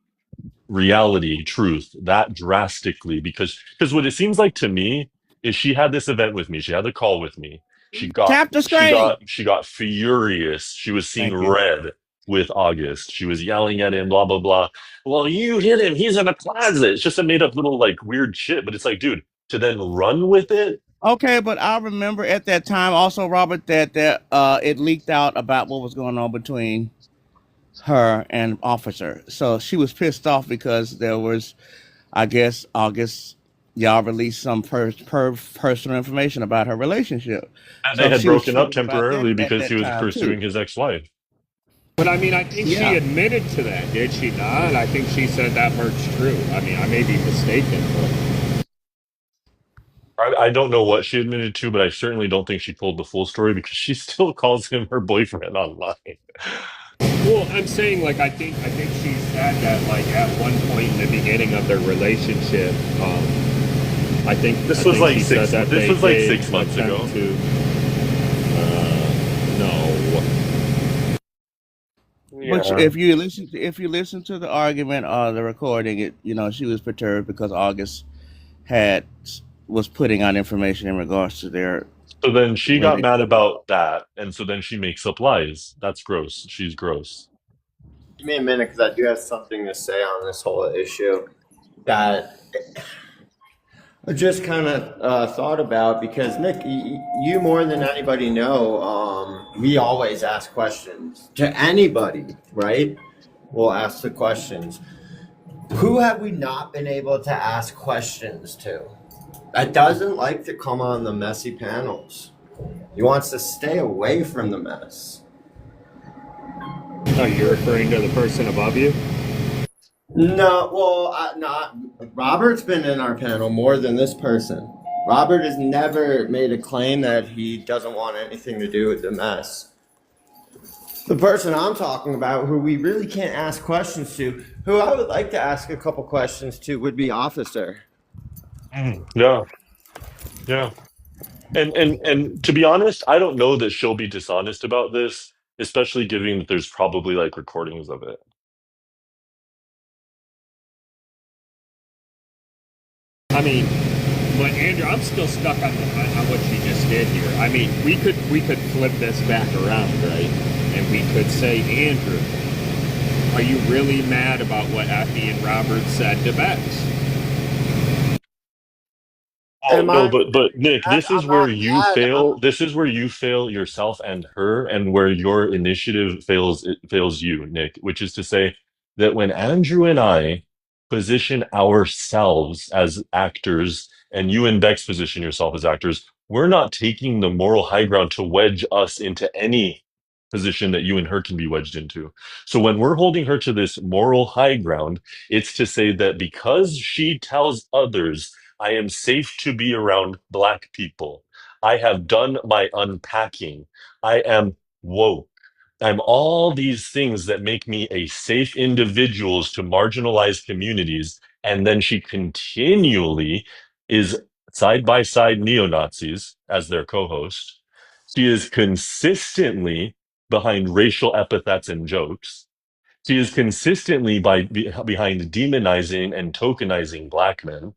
reality, truth that drastically, because what it seems like to me is she had this event with me. She had the call with me. Tap the screen. She got furious. She was seeing red with August. She was yelling at him, blah blah blah. Well, you hit him. He's in a closet. It's just a made up little like weird shit. But it's like, dude, to then run with it. Okay, but I remember at that time also, Robert, that it leaked out about what was going on between her and Officer. So she was pissed off because there was, I guess, August, y'all released some personal information about her relationship. And they had broken up temporarily because he was pursuing his ex-wife. But I mean, I think she admitted to that, did she not? I think she said that part's true. I mean, I may be mistaken, but I don't know what she admitted to, but I certainly don't think she told the full story because she still calls him her boyfriend online. Well, I'm saying, like, I think she said that, like, at one point in the beginning of their relationship, this was like 6 months ago. if you listen to the argument or the recording, she was perturbed because August had was putting out information in regards to their So then she got mad relationship. about that, and so then she makes up lies. That's gross. She's gross. Give me a minute because I do have something to say on this whole issue that I just kind of thought about because Nick, you more than anybody know, we always ask questions to anybody, right? We'll ask the questions. Who have we not been able to ask questions to? That doesn't like to come on the messy panels. He wants to stay away from the mess. Oh, you're referring to the person above you? No, well, not Robert's been in our panel more than this person. Robert has never made a claim that he doesn't want anything to do with the mess. The person I'm talking about, who we really can't ask questions to, who I would like to ask a couple questions to, would be Officer. Yeah. And to be honest, I don't know that she'll be dishonest about this, especially given that there's probably like recordings of it. I mean, but Andrew, I'm still stuck on what she just did here. I mean, we could flip this back around, right? And we could say, Andrew, are you really mad about what Effie and Robert said to Bex? Oh no, but Nick, this is I'm where not you mad. fail. This is where you fail yourself and her, and where your initiative fails. It fails you, Nick. Which is to say that when Andrew and I position ourselves as actors, and you and Bex position yourself as actors, we're not taking the moral high ground to wedge us into any position that you and her can be wedged into. So when we're holding her to this moral high ground, it's to say that because she tells others I am safe to be around Black people. I have done my unpacking. I am woke. I'm all these things that make me a safe individuals to marginalized communities. And then she continually is side by side neo-Nazis as their co-host. She is consistently behind racial epithets and jokes. She is consistently behind demonizing and tokenizing Black men.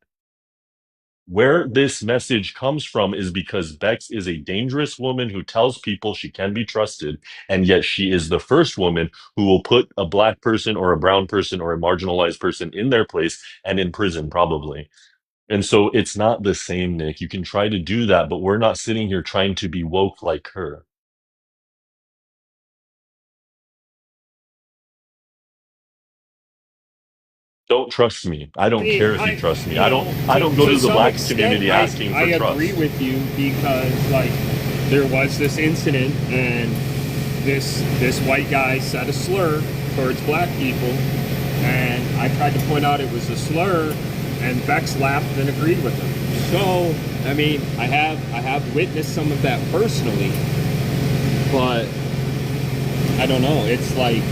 Where this message comes from is because Bex is a dangerous woman who tells people she can be trusted, and yet she is the first woman who will put a Black person or a brown person or a marginalized person in their place and in prison, probably. And so it's not the same, Nick. You can try to do that, but we're not sitting here trying to be woke like her. Don't trust me. I don't care if you trust me. I don't go to the Black community asking for I trust. agree with you because like there was this incident and this white guy said a slur towards Black people, and I tried to point out it was a slur, and Bex laughed and agreed with him. So I mean, I have witnessed some of that personally, but I don't know. It's like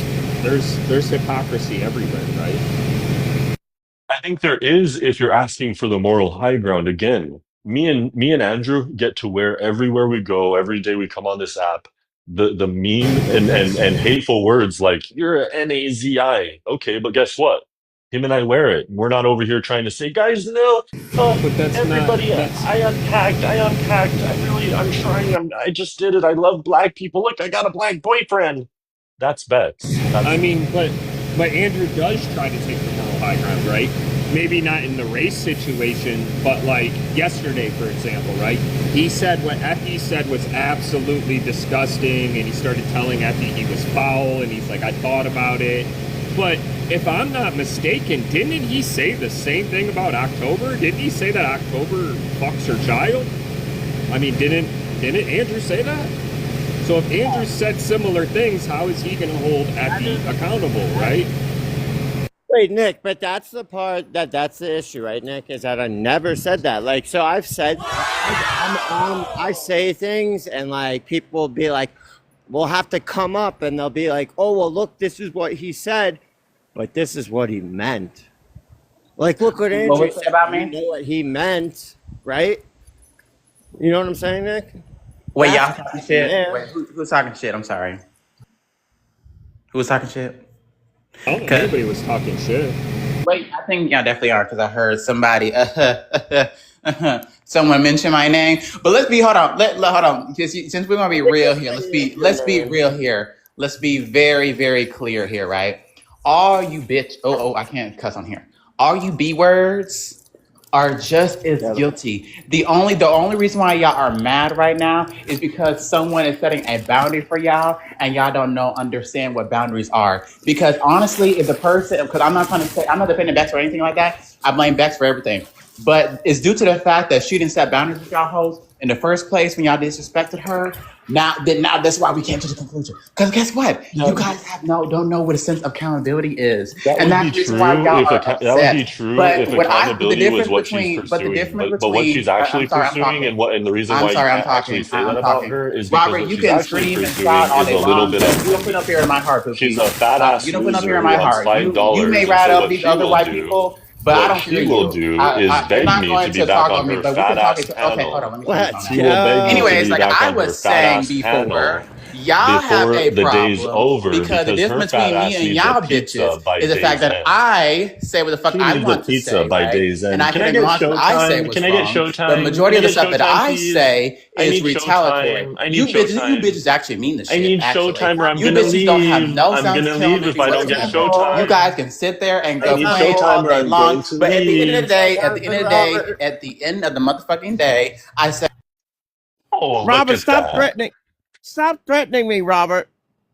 there's hypocrisy everywhere, right? I think there is if you're asking for the moral high ground. Again, me and Andrew get to wear everywhere we go, every day we come on this app, the mean and hateful words like you're an NAZI. Okay, but guess what? Him and I wear it. We're not over here trying to say, guys, no, But that's everybody, I unpacked. I'm trying. I just did it. I love Black people. Look, I got a Black boyfriend. That's Bex. I mean, but Andrew does try to take the moral high ground, right? Maybe not in the race situation, but like yesterday, for example, right? He said what Effie said was absolutely disgusting, and he started telling Effie he was foul, and he's like, I thought about it. But if I'm not mistaken, didn't he say the same thing about October? Didn't he say that October fucks her child? I mean, didn't Andrew say that? So if Andrew said similar things, how is he going to hold Effie accountable, right? Wait, Nick, but that's the part that's the issue, right, Nick? Is that I never said that. Like, so I've said, I say things, and like people will be like, we'll have to come up, and they'll be like, oh, well, look, this is what he said, but this is what he meant. Like, look what Andrew said about me. You know what he meant, right? You know what I'm saying, Nick? Wait, y'all talking shit? Wait, who's talking shit? I'm sorry. Who was talking shit? I don't think anybody was talking shit. Wait, I think y'all definitely are, because I heard somebody, someone mention my name. But let's be, hold on, hold on. Since we're gonna be real here, let's be real here. Let's be very, very clear here, right? All you bitch, I can't cuss on here. All you B words are just as guilty. The only reason why y'all are mad right now is because someone is setting a boundary for y'all and y'all don't understand what boundaries are. Because honestly, if the person, because I'm not defending Bex or anything like that. I blame Bex for everything. But it's due to the fact that she didn't set boundaries with y'all hoes in the first place when y'all disrespected her. Now that's why we came to the conclusion. Because guess what? You guys don't know what a sense of accountability is. That And would that's be the reason why true y'all if are that would be upset. true But if accountability was what she's pursuing. But what she's actually pursuing and the reason why you I'm can't actually talking. say that I'm about talking. her is because Robert, what you she's can actually scream and shout pursuing all is day a little long, bit but of you don't put money. up here in my heart, She's Pookie. a fat ass You don't put up here loser in who my wants heart. You may $5, and rat so up what these she other will white do, people, but I don't fear you. is You're beg not me going to be to back talk on on me, her but we can fat talk. ass Okay, hold on. panel. Let me finish on She that. will beg me to Anyways, be like back I on her was fat saying ass before, panel y'all have before a the day's problem over because the because her difference fat between me ass and needs a y'all bitches pizza by is the fact day's that end. I say what the fuck She I needs a want to pizza say, by right? day's And end. I Can can I get acknowledge what I say showtime? Can was I get wrong. But showtime? majority Can I of the get stuff that showtime, I please? say I is need retaliatory. showtime. I need showtime. You bitches actually mean the I shit. need Actually, showtime or I'm you gonna bitches don't have leave. no I'm sense gonna leave if I don't get whatsoever. You showtime. guys can sit there and I need complain showtime all or day I'm long, going to but at the end of the leave. day, at the end of the motherfucking day, I say, Oh, look Robert, at stop that. threatening. Stop threatening me, Robert.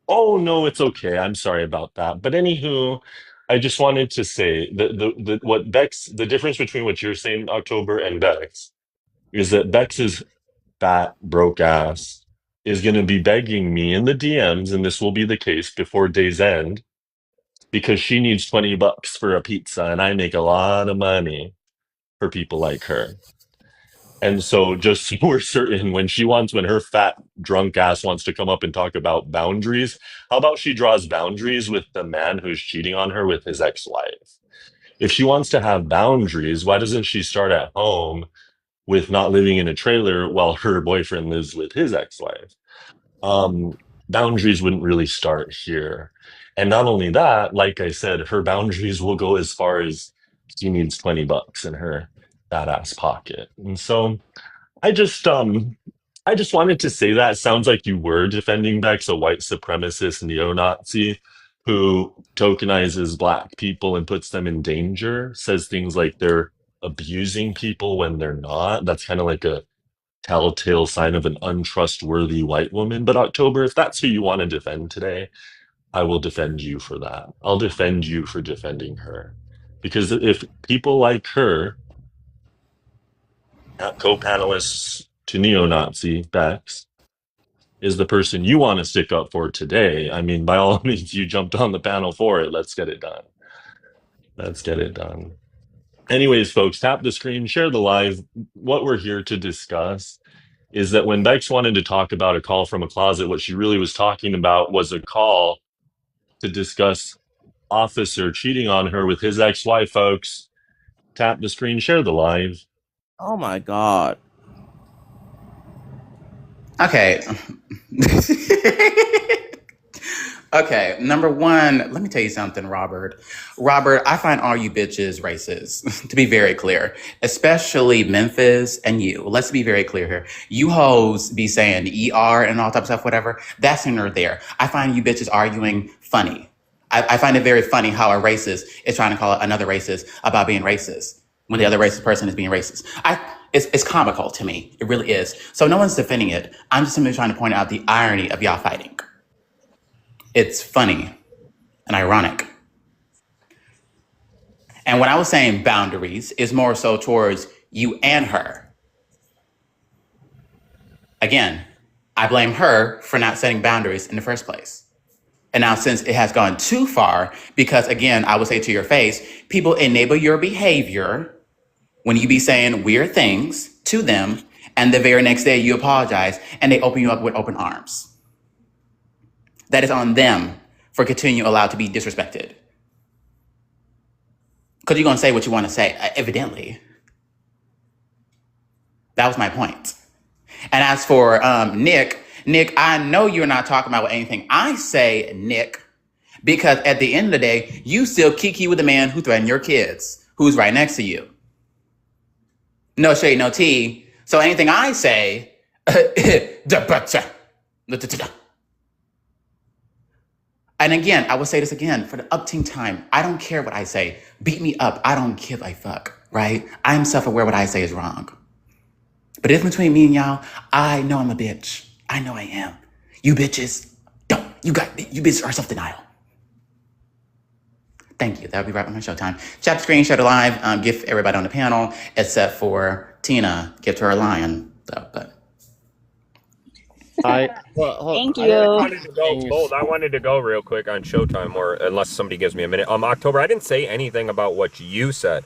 Oh no, it's okay. I'm sorry about that. But anywho, I just wanted to say that the difference between what you're saying, October, and Bex is that Bex's fat broke ass is going to be begging me in the DMs, and this will be the case before day's end, because she needs $20 for a pizza, and I make a lot of money for people like her. And so, just so we're certain, when her fat drunk ass wants to come up and talk about boundaries, how about she draws boundaries with the man who's cheating on her with his ex-wife? If she wants to have boundaries, why doesn't she start at home with not living in a trailer while her boyfriend lives with his ex-wife? Um, Boundaries wouldn't really start here. And not only that, like I said, her boundaries will go as far as she needs $20 in her badass pocket. And so I just wanted to say that. Sounds like you were defending Bex, a white supremacist neo-Nazi who tokenizes black people and puts them in danger, says things like they're abusing people when they're not. That's kind of like a telltale sign of an untrustworthy white woman. But October, if that's who you want to defend today, I will defend you for that. I'll defend you for defending her. Because if people like her, co-panelists to neo-Nazi Bex, is the person you want to stick up for today, I mean, by all means, you jumped on the panel for it. Let's get it done. Let's get it done. Anyways, folks, tap the screen, share the live. What we're here to discuss is that when Bex wanted to talk about a call from a closet, what she really was talking about was a call to discuss officer cheating on her with his ex-wife, folks. Tap the screen, share the live. Oh my God. okay. Okay, number one, let me tell you something, Robert. Robert, I find all you bitches racist, to be very clear, especially Memphis and you. Let's be very clear here. You hoes be saying ER and all type of stuff, whatever. That's neither there. I find you bitches arguing funny. I find it very funny how a racist is trying to call another racist about being racist when the other racist person is being racist. It's comical to me. It really is. So no one's defending it. I'm just simply trying to point out the irony of y'all fighting. It's funny and ironic. And when I was saying boundaries, is more so towards you and her. Again, I blame her for not setting boundaries in the first place. And now since it has gone too far, because again, I would say to your face, people enable your behavior when you be saying weird things to them, and the very next day you apologize and they open you up with open arms. That is on them for continuing allowed to be disrespected. Because you're going to say what you want to say, evidently. That was my point. And as for Nick, I know you're not talking about anything I say, Nick, Because at the end of the day, you still kiki with the man who threatened your kids, who's right next to you. No shade, no tea. So anything I say, and again, I will say this again for the upteen time. I don't care what I say. Beat me up. I don't give a fuck, right? I'm self-aware what I say is wrong. But if between me and y'all, I know I'm a bitch. I know I am. You bitches don't. You bitches are self-denial. Thank you. That'll be right on my showtime. Chat the screen, share the live, give everybody on the panel, except for Tina, give her a lion. So, but Thank you. I wanted to go real quick on Showtime, or unless somebody gives me a minute. October, I didn't say anything about what you said.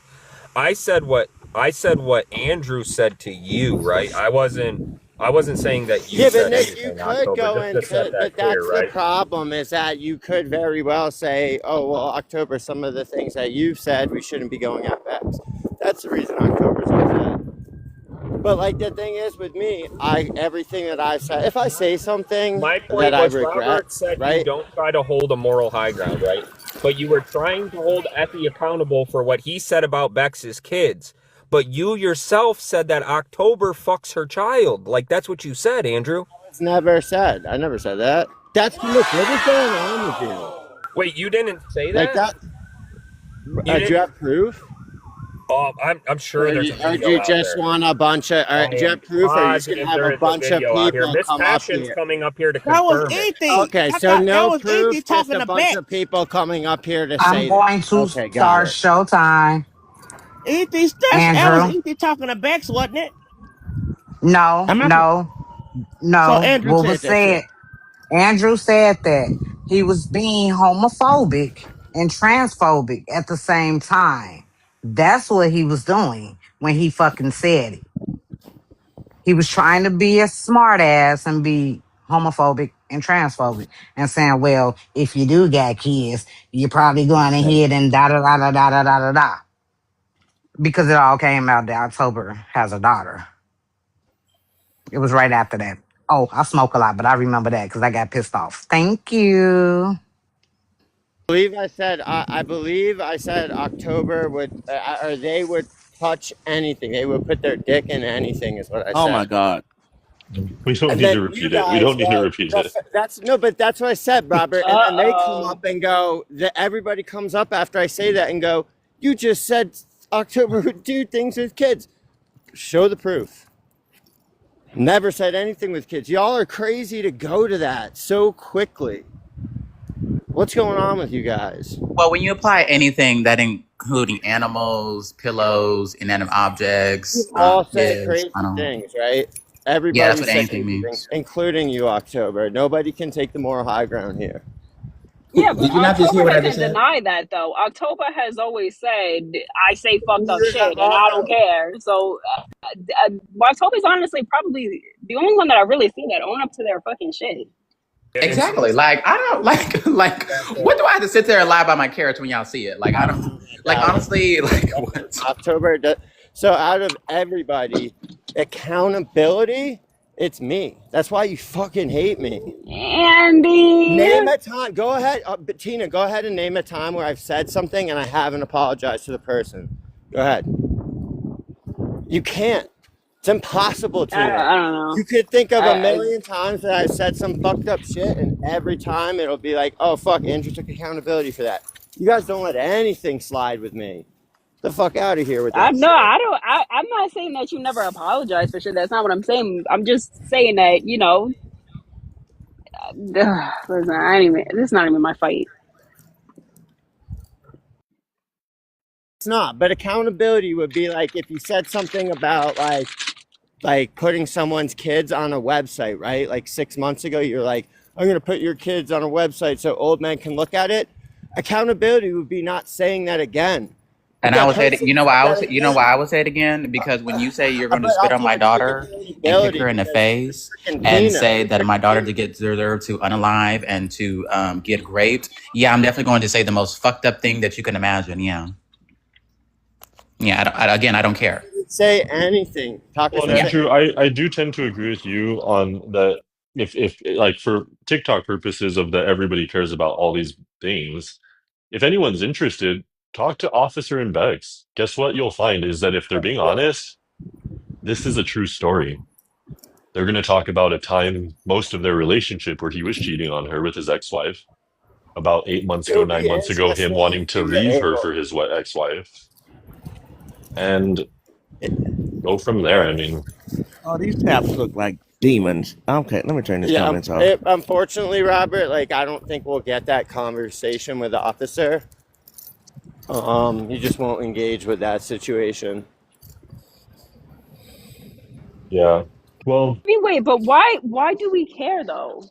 I said what Andrew said to you, right? I wasn't saying that you said Nick, anything. you could October, go just to set into, that but clear, that's right? the problem is that you could very well say, oh, well, October, some of the things that you've said, we shouldn't be going at Bex. That's the reason October's upset. But like the thing is with me, everything that I've said, if I say something My point that I was, regret, Robert said you right? don't try to hold a moral high ground, right? But you were trying to hold Effie accountable for what he said about Bex's kids. But you yourself said that October fucks her child. Like, that's what you said, Andrew. It's never said. I never said that. That's what is going on with you? Wait, you didn't say Like that? do you have proof? Oh, I'm sure there's a video or do you out just there. want a bunch of, do you have proof, or are you just going to have a bunch of people Miss come up Passion's here? coming up here to That was confirm it. E.T. Okay, so no proof, just a bunch of people coming up here to say I'm going to okay, start got it. Showtime. E.T. That was Andrew. E.T. talking to Bex, wasn't it? No. So Andrew What said was that shit. said? Andrew said that he was being homophobic and transphobic at the same time. That's what he was doing when he fucking said it. He was trying to be a smart ass and be homophobic and transphobic and saying, well, if you do got kids, you're probably going ahead and da da da da da da da da da. Because it all came out that October has a daughter. It was right after that. Oh, I smoke a lot, but I remember that because I got pissed off. Thank you. I believe I said October would, or they would touch anything. They would put their dick in anything, is what I said. Oh my God. We don't And need to then repeat it. We don't need to repeat it. but that's what I said, Robert. And then they come up and go, everybody comes up after I say that and go, you just said October would do things with kids. Show the proof. Never said anything with kids. Y'all are crazy to go to that so quickly. What's going on with you guys? Well, when you apply anything that including animals, pillows, inanimate objects, all say crazy things, right? Everybody that's what says anything crazy means. things, including you, October. Nobody can take the moral high ground here. Yeah, but Did you not just hear October what I hasn't just said? denied that though. October has always said, "I say fucked up shit and I don't care." So October's honestly probably the only one that I really see that own up to their fucking shit. Exactly. Like I don't like what do I have to sit there and lie about my character when y'all see it? Like I don't like honestly like what? October. So out of everybody, accountability, it's me. That's why you fucking hate me. Andy, name a time. Go ahead, Bettina. Go ahead and name a time where I've said something and I haven't apologized to the person. Go ahead. You can't. It's impossible to. I don't know. You could think of a million times that I said some fucked up shit, and every time it'll be like, oh, fuck, Andrew took accountability for that. You guys don't let anything slide with me. The fuck out of here with that. No, I don't. I'm not saying that you never apologize for shit. That's not what I'm saying. I'm just saying that, you know, listen, this is not even my fight. It's not, but accountability would be like if you said something about like putting someone's kids on a website, right? Like 6 months ago, you're like, I'm going to put your kids on a website so old men can look at it. Accountability would be not saying that again. And I would say it, you know why I would say it again? Because when you say you're going to spit on my daughter and kick her in the face and say that my daughter deserves to unalive and to get raped, yeah, I'm definitely going to say the most fucked up thing that you can imagine. Yeah. Yeah, I don't care. Say anything. Andrew, I do tend to agree with you on that. if like for TikTok purposes of the everybody cares about all these things, if anyone's interested, talk to Officer and Bex. Guess what you'll find is that if they're being honest, this is a true story. They're going to talk about a time, most of their relationship, where he was cheating on her with his ex-wife. About 8 months ago, It'll 9 months be ago, him interesting wanting to to see the leave her angle. for his ex-wife, and go from there. I mean, oh, these taps look like demons. Okay, let me turn these Yeah, comments off. unfortunately, Robert, like I don't think we'll get that conversation with the officer. He just won't engage with that situation. yeah. Well, I mean, wait, but why do we care though?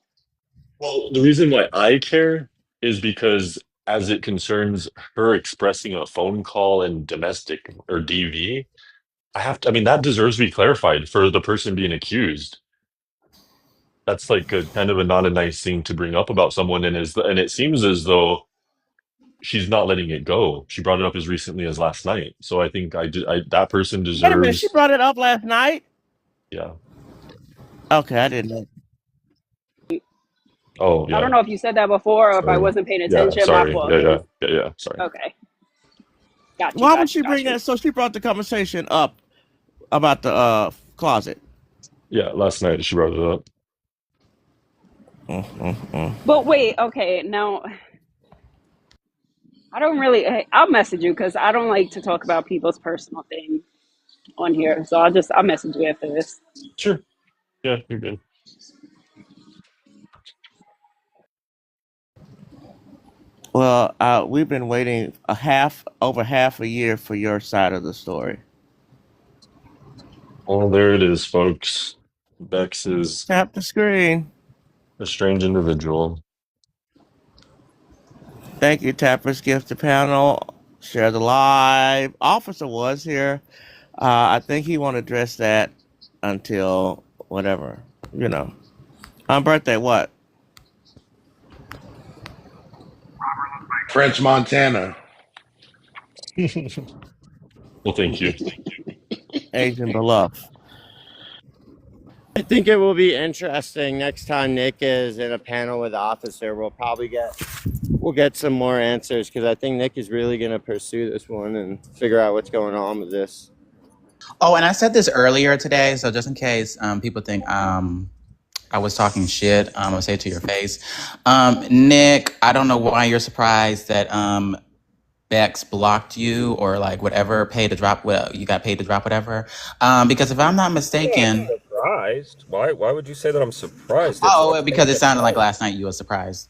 well, the reason why I care is because as it concerns her expressing a phone call and domestic or DV, I have to, I mean, that deserves to be clarified for the person being accused. That's like a kind of a not a nice thing to bring up about someone, and it seems as though she's not letting it go. She brought it up as recently as last night. So I think that person Wait a minute, she deserves, brought it up last night? yeah. Okay, I didn't know. Oh, I don't yeah. know if you said that before or if I Sorry. wasn't paying Yeah, attention. My sorry. fault, Yeah, yeah, Hayes. yeah, yeah. Sorry. Okay. Got you, Why would got you, she got bring you. that? So she brought the conversation up about the closet. Yeah, last night she brought it up. But wait, okay, now I don't really. I'll message you because I don't like to talk about people's personal things on here. So I'll message you after this. Sure. Yeah, you're good. Well, we've been waiting over half a year for your side of the story. Well, there it is, folks. Bex is Tap the screen. a strange individual. Thank you, Tappers Gift to panel. Share the live. Officer was here. I think he won't address that until whatever, you know. On birthday, what? French Montana. Well, thank you. Asian Beluff. I think it will be interesting next time Nick is in a panel with the officer. We'll get some more answers because I think Nick is really going to pursue this one and figure out what's going on with this. Oh, and I said this earlier today, so just in case people think I was talking shit, I'll say it to your face. Nick, I don't know why you're surprised that Bex blocked you or like whatever, you got paid to drop whatever. Because if I'm not mistaken, surprised. Why would you say that I'm surprised? Because it sounded like last night you were surprised.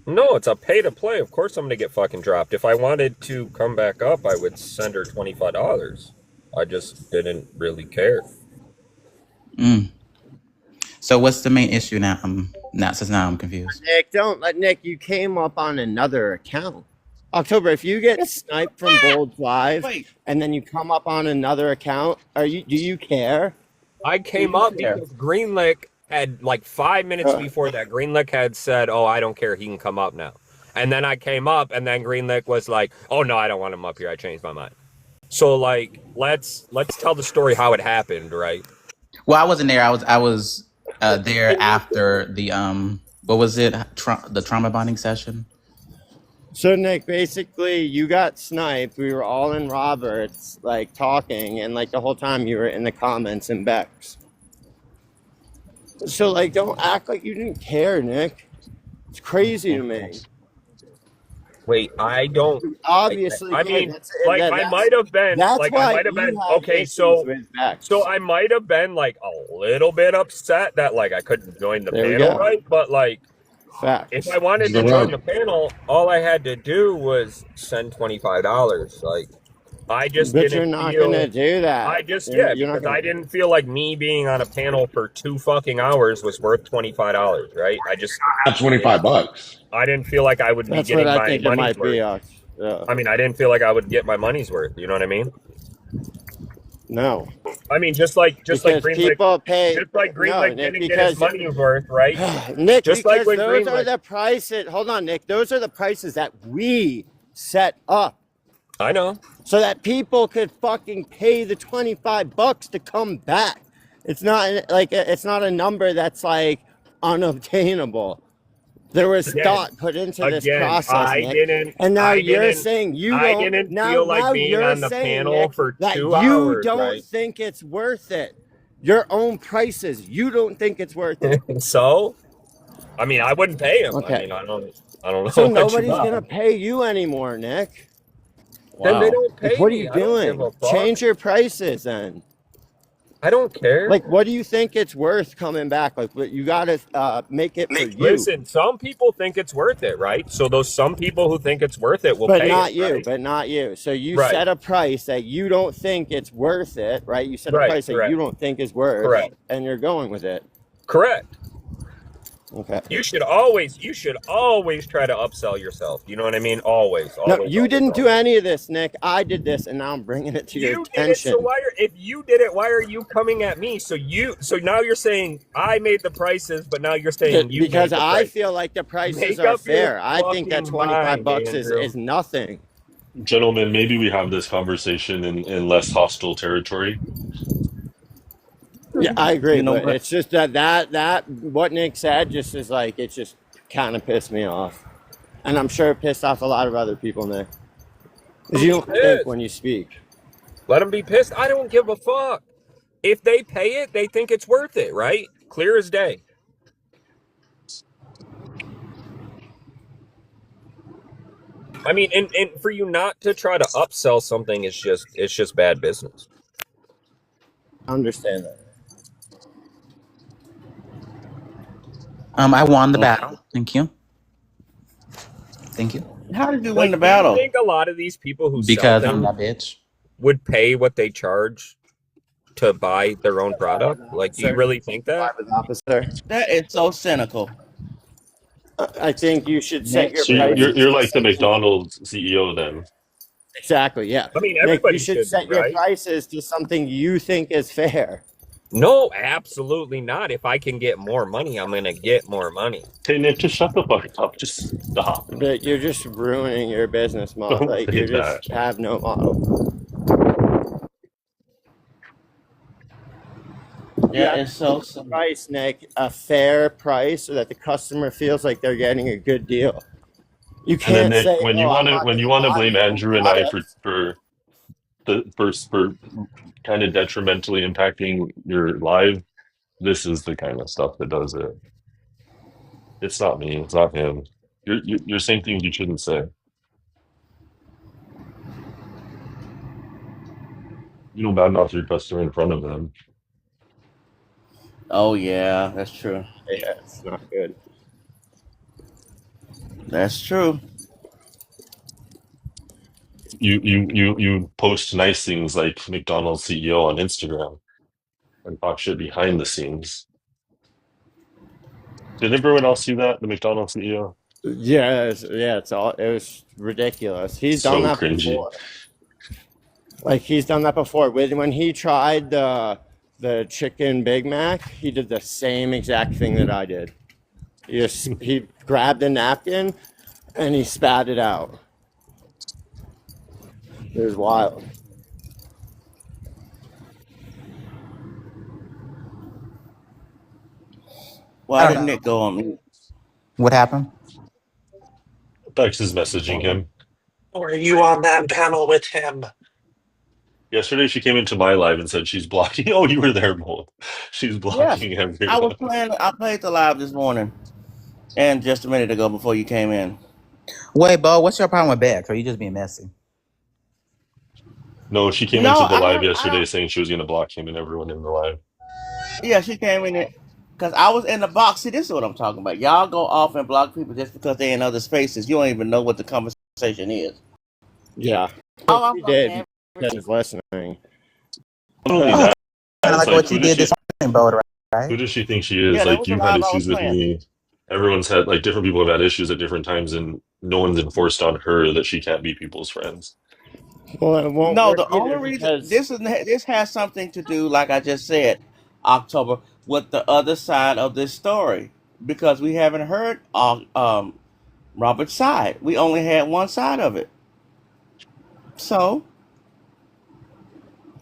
No, it's a pay to play. Of course I'm gonna get fucking dropped. If I wanted to come back up, I would send her $25. I just didn't really care. So what's the main issue now? Since now I'm confused. Nick, you came up on another account. October, if you get sniped from Gold Live and then you come up on another account, do you care? I came up because Greenlick had like 5 minutes before that. Greenlick had said, "Oh, I don't care. He can come up now." And then I came up, and then Greenlick was like, "Oh no, I don't want him up here. I changed my mind." So like, let's tell the story how it happened, right? Well, I wasn't there. I was there after the what was it? The trauma bonding session. So Nick, basically, you got sniped. We were all in Roberts, like talking, and like the whole time you were in the comments in Bex. So like, don't act like you didn't care, Nick. It's crazy to me. Wait, I don't. Obviously, I mean, I might have been. That's why I might have been. Okay, issues so with Bex. I might have been like a little bit upset that like I couldn't join the There we panel, go. right? But like, Facts. if I wanted to join the panel, all I had to do was send $25. Like, I just But didn't. you're not feel, gonna do that. I just You're because not gonna- I didn't feel like me being on a panel for 2 fucking hours was worth $25, right? I just Not $25. I didn't feel like I would be That's getting what I my think it money's might be. worth. Yeah. I mean, I didn't feel like I would get my money's worth. You know what I mean? No. I mean, just like Greenlick, people pay. just like Greenlick Nick, didn't get his money's worth, right? Nick, just because like when those are Greenlick. the prices. Hold on, Nick. Those are the prices that we set up. I know. So that people could fucking pay the $25 to come back. It's not like it's not a number that's like unobtainable. There was thought put into this process, Nick. And now you're saying you I don't. didn't Now, feel like now being you're on the saying, panel Nick, for that 2 you hours, don't right? think it's worth it. Your own prices, you don't think it's worth it. So, I mean, I wouldn't pay him. Okay. I mean, I don't know. So what you nobody's got. gonna pay you anymore, Nick. Then they Wow. don't pay What are me. you I don't give doing? a fuck. Change your prices then. I don't care. Like, what do you think it's worth coming back? Like, you gotta make it for you. Listen, some people think it's worth it, right? So those some people who think it's worth it will But pay not it, you. right? But not you. So you Right. set a price that you don't think it's worth it, right? You set a Right, price that correct. you don't think is worth, Correct. and you're going with it. Correct. Okay. You should always try to upsell yourself. You know what I mean? Always. No, you didn't do any of this, Nick. I did this, and now I'm bringing it to your attention. Did it, so if you did it, why are you coming at me? So now you're saying I made the prices, but now you're saying you because made the I prices. feel like the prices Make are up your fair. I think that fucking 25 bucks mind, Andrew. is nothing. Gentlemen, maybe we have this conversation in less hostile territory. Yeah, I agree, You know but what? it's just that what Nick said just is like it just kind of pissed me off, and I'm sure it pissed off a lot of other people, Nick. Because you don't think when you speak. Let them be pissed. I don't give a fuck. If they pay it, they think it's worth it, right? Clear as day. I mean, and for you not to try to upsell something is just bad business. I understand that. I won the battle. Thank you. Thank you. How did you win the battle? Do you think a lot of these people who Because sell I'm them that bitch. would pay what they charge to buy their own product? Like, do you really think that? Officer. That is so cynical. I think you should set your So prices. you're like the McDonald's CEO then. Exactly, yeah. I mean, Nick, everybody you should should set be, your right? prices to something you think is fair. No, absolutely not. If I can get more money, I'm gonna get more money. Hey Nick, just shut the fuck up. Just stop. But you're just ruining your business model. Don't Like say you that. just have no model. Yeah, it's so price, Nick, a fair price so that the customer feels like they're getting a good deal. You And then can't Nick, say, when you want to blame Andrew and I for kind of detrimentally impacting your live, this is the kind of stuff that does it. It's not me. It's not him. You're saying things you shouldn't say. You don't badmouth your customer in front of them. Oh yeah, that's true. Yeah, it's not good. That's true. You post nice things like McDonald's CEO on Instagram and talk shit behind the scenes. Did everyone else see that? The McDonald's CEO? Yeah, it was ridiculous. He's So done that cringy. before. Like he's done that before. When he tried the chicken Big Mac, he did the same exact thing that I did. He grabbed a napkin and he spat it out. It was wild. Why didn't it go on me? What happened? Bex is messaging him. Or are you on that panel with him? Yesterday she came into my live and said she's blocking. Oh, you were there, Mo. She's blocking everyone. I played the live this morning, and just a minute ago before you came in. Wait, Bo, what's your problem with Bex? Or are you just being messy? No, she came into the live yesterday saying she was going to block him and everyone in the live. Yeah, she came in it because I was in the box. See, this is what I'm talking about. Y'all go off and block people just because they're in other spaces. You don't even know what the conversation is. Yeah. Oh, he did because he's listening. Not only that, Kind of like what you did this morning, Bo, right? who does she think she is? Yeah, that like, was you've the had live I issues was with playing. me. Everyone's had, like, different people have had issues at different times, and no one's enforced on her that she can't be people's friends. Well, it won't No, work the only either reason because this has something to do, like I just said, October, with the other side of this story, because we haven't heard Robert's side. We only had one side of it, so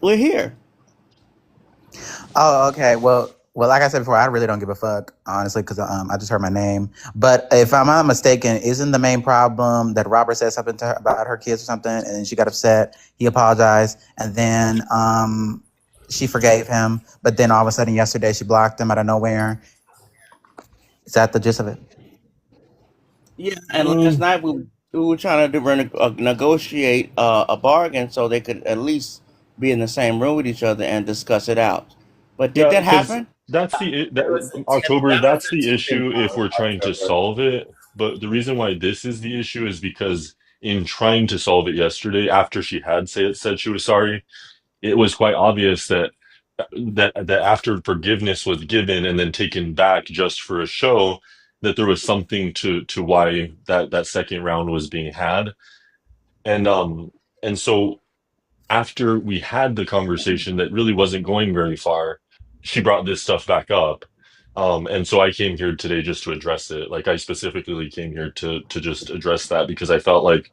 we're here. Oh, okay. Well, Well, like I said before, I really don't give a fuck, honestly, because I just heard my name. But if I'm not mistaken, isn't the main problem that Robert said something to her about her kids or something, and then she got upset, he apologized, and then she forgave him, but then all of a sudden yesterday she blocked him out of nowhere. Is that the gist of it? Yeah, and last night we were trying to negotiate a bargain so they could at least be in the same room with each other and discuss it out. But did Yeah, that because happen? October. That was That's the the tipping issue if point, we're trying to October. solve it. But the reason why this is the issue is because in trying to solve it yesterday, after she had said she was sorry, it was quite obvious that after forgiveness was given and then taken back just for a show, that there was something to why that second round was being had. And so after we had the conversation that really wasn't going very far, she brought this stuff back up. And so I came here today just to address it. Like I specifically came here to just address that because I felt like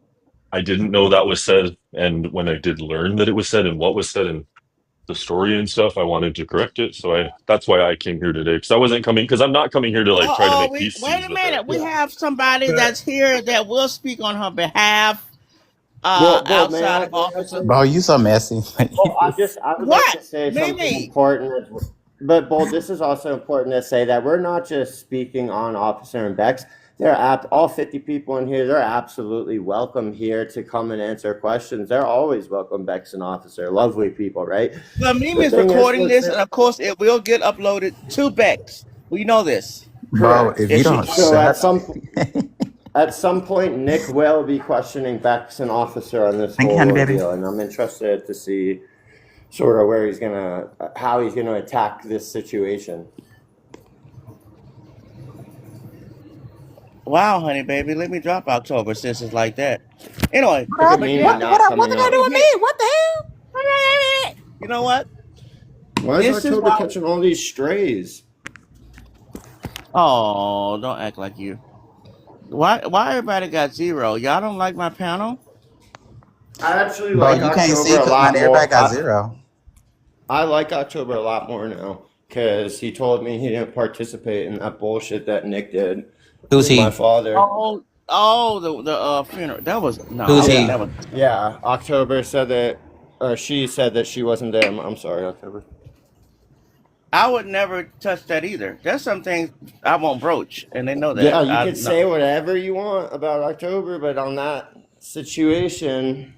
I didn't know that was said, and when I did learn that it was said and what was said and the story and stuff, I wanted to correct it. So I that's why I came here today because I wasn't coming because I'm not coming here to like try to make We peace wait scenes a with her. minute. We have somebody But that's here that will speak on her behalf. Well, Outside of may I officer. say Bro, you so messy. Well, I would like What? to say something Mimi? important, but Bull, this is also important to say that we're not just speaking on Officer and Bex. All 50 people in here. They're absolutely welcome here to come and answer questions. They're always welcome, Bex and Officer. Lovely people, right? Well, Mimi The is thing is, recording this, and of course, it will get uploaded to Bex. We know this. Bro, correct. if you don't So shut at some point, Nick will be questioning Bex and Officer on this Thank you, whole honey baby. ordeal, and I'm interested to see sort of how he's gonna attack this situation. Wow, honey, baby, let me drop October since it's like that. Anyway, Look at but Mimi yeah, not what coming did I do up. with me? What the hell? You know what? Why is This is October why. catching all these strays? Oh, don't act like you. Why everybody got zero? Y'all don't like my panel? I actually Bro, like you can't see October a because not lot everybody more. got zero. I like October a lot more now because he told me he didn't participate in that bullshit that Nick did Who's with my he? father. The funeral. That was no. Who's I he? would never. Yeah, October said that, or she said that she wasn't there. I'm sorry, October. I would never touch that either. There's some things I won't broach, and they know Yeah, that. you I could no. say whatever you want about October, but on that situation,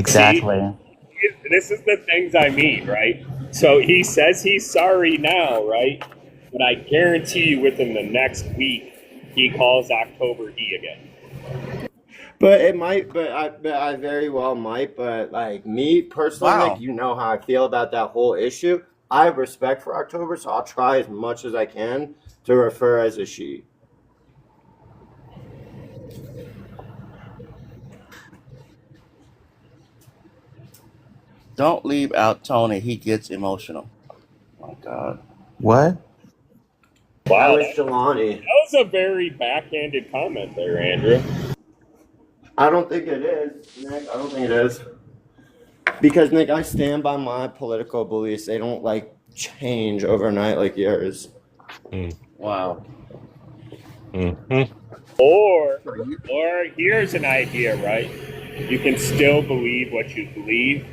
See, Exactly. this is the things I mean, right? So he says he's sorry now, right? But I guarantee you within the next week, he calls October he again. but it might, but I very well might. But like me personally, Nick, Wow. you know how I feel about that whole issue. I have respect for October, so I'll try as much as I can to refer as a she. Don't leave out Tony. He gets emotional. Oh my God. What? That Wow, was that Jelani. was a very backhanded comment there, Andrew. I don't think it is, Nick. I don't think it is. Because Nick, I stand by my political beliefs. They don't like change overnight like yours. Wow. Mm-hmm. Or here's an idea, right? You can still believe what you believe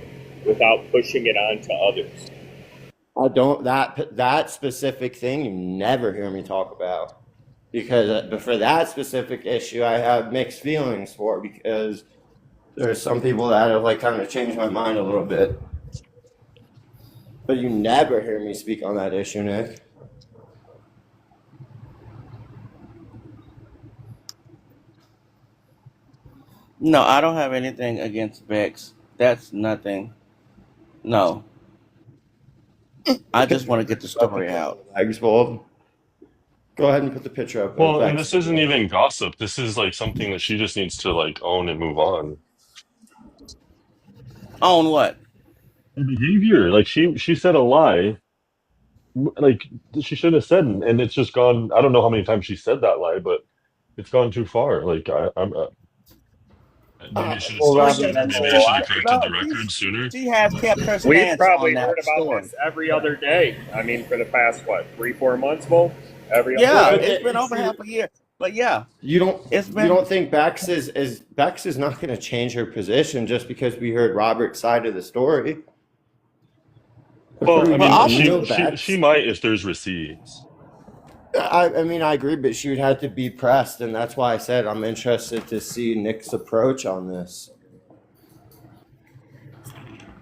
without pushing it on to others. I don't that specific thing you never hear me talk about because but for that specific issue I have mixed feelings for because there's some people that have like kind of changed my mind a little bit. But you never hear me speak on that issue, Nick. No, I don't have anything against Bex. That's nothing. No. I just want to get the story out. Legs bold. Go ahead and put the picture up. Well, and this isn't even gossip. This is like something that she just needs to like own and move on. Own what? Her behavior. Like she said a lie. Like she shouldn't have said, and it's just gone. I don't know how many times she said that lie, but it's gone too far. Like Maybe should Well, have corrected the record sooner. She has kept her We've stance on probably heard that about story. this every other day. I mean, for the past, what, 3-4 months, Mo? Every other Yeah, day? it's been over half a year. But yeah, You it's been. don't think Bex is not going to change her position just because we heard Robert's side of the story? Well, I mean, Bex. she might if there's receipts. I mean, I agree, but she would have to be pressed, and that's why I said I'm interested to see Nick's approach on this.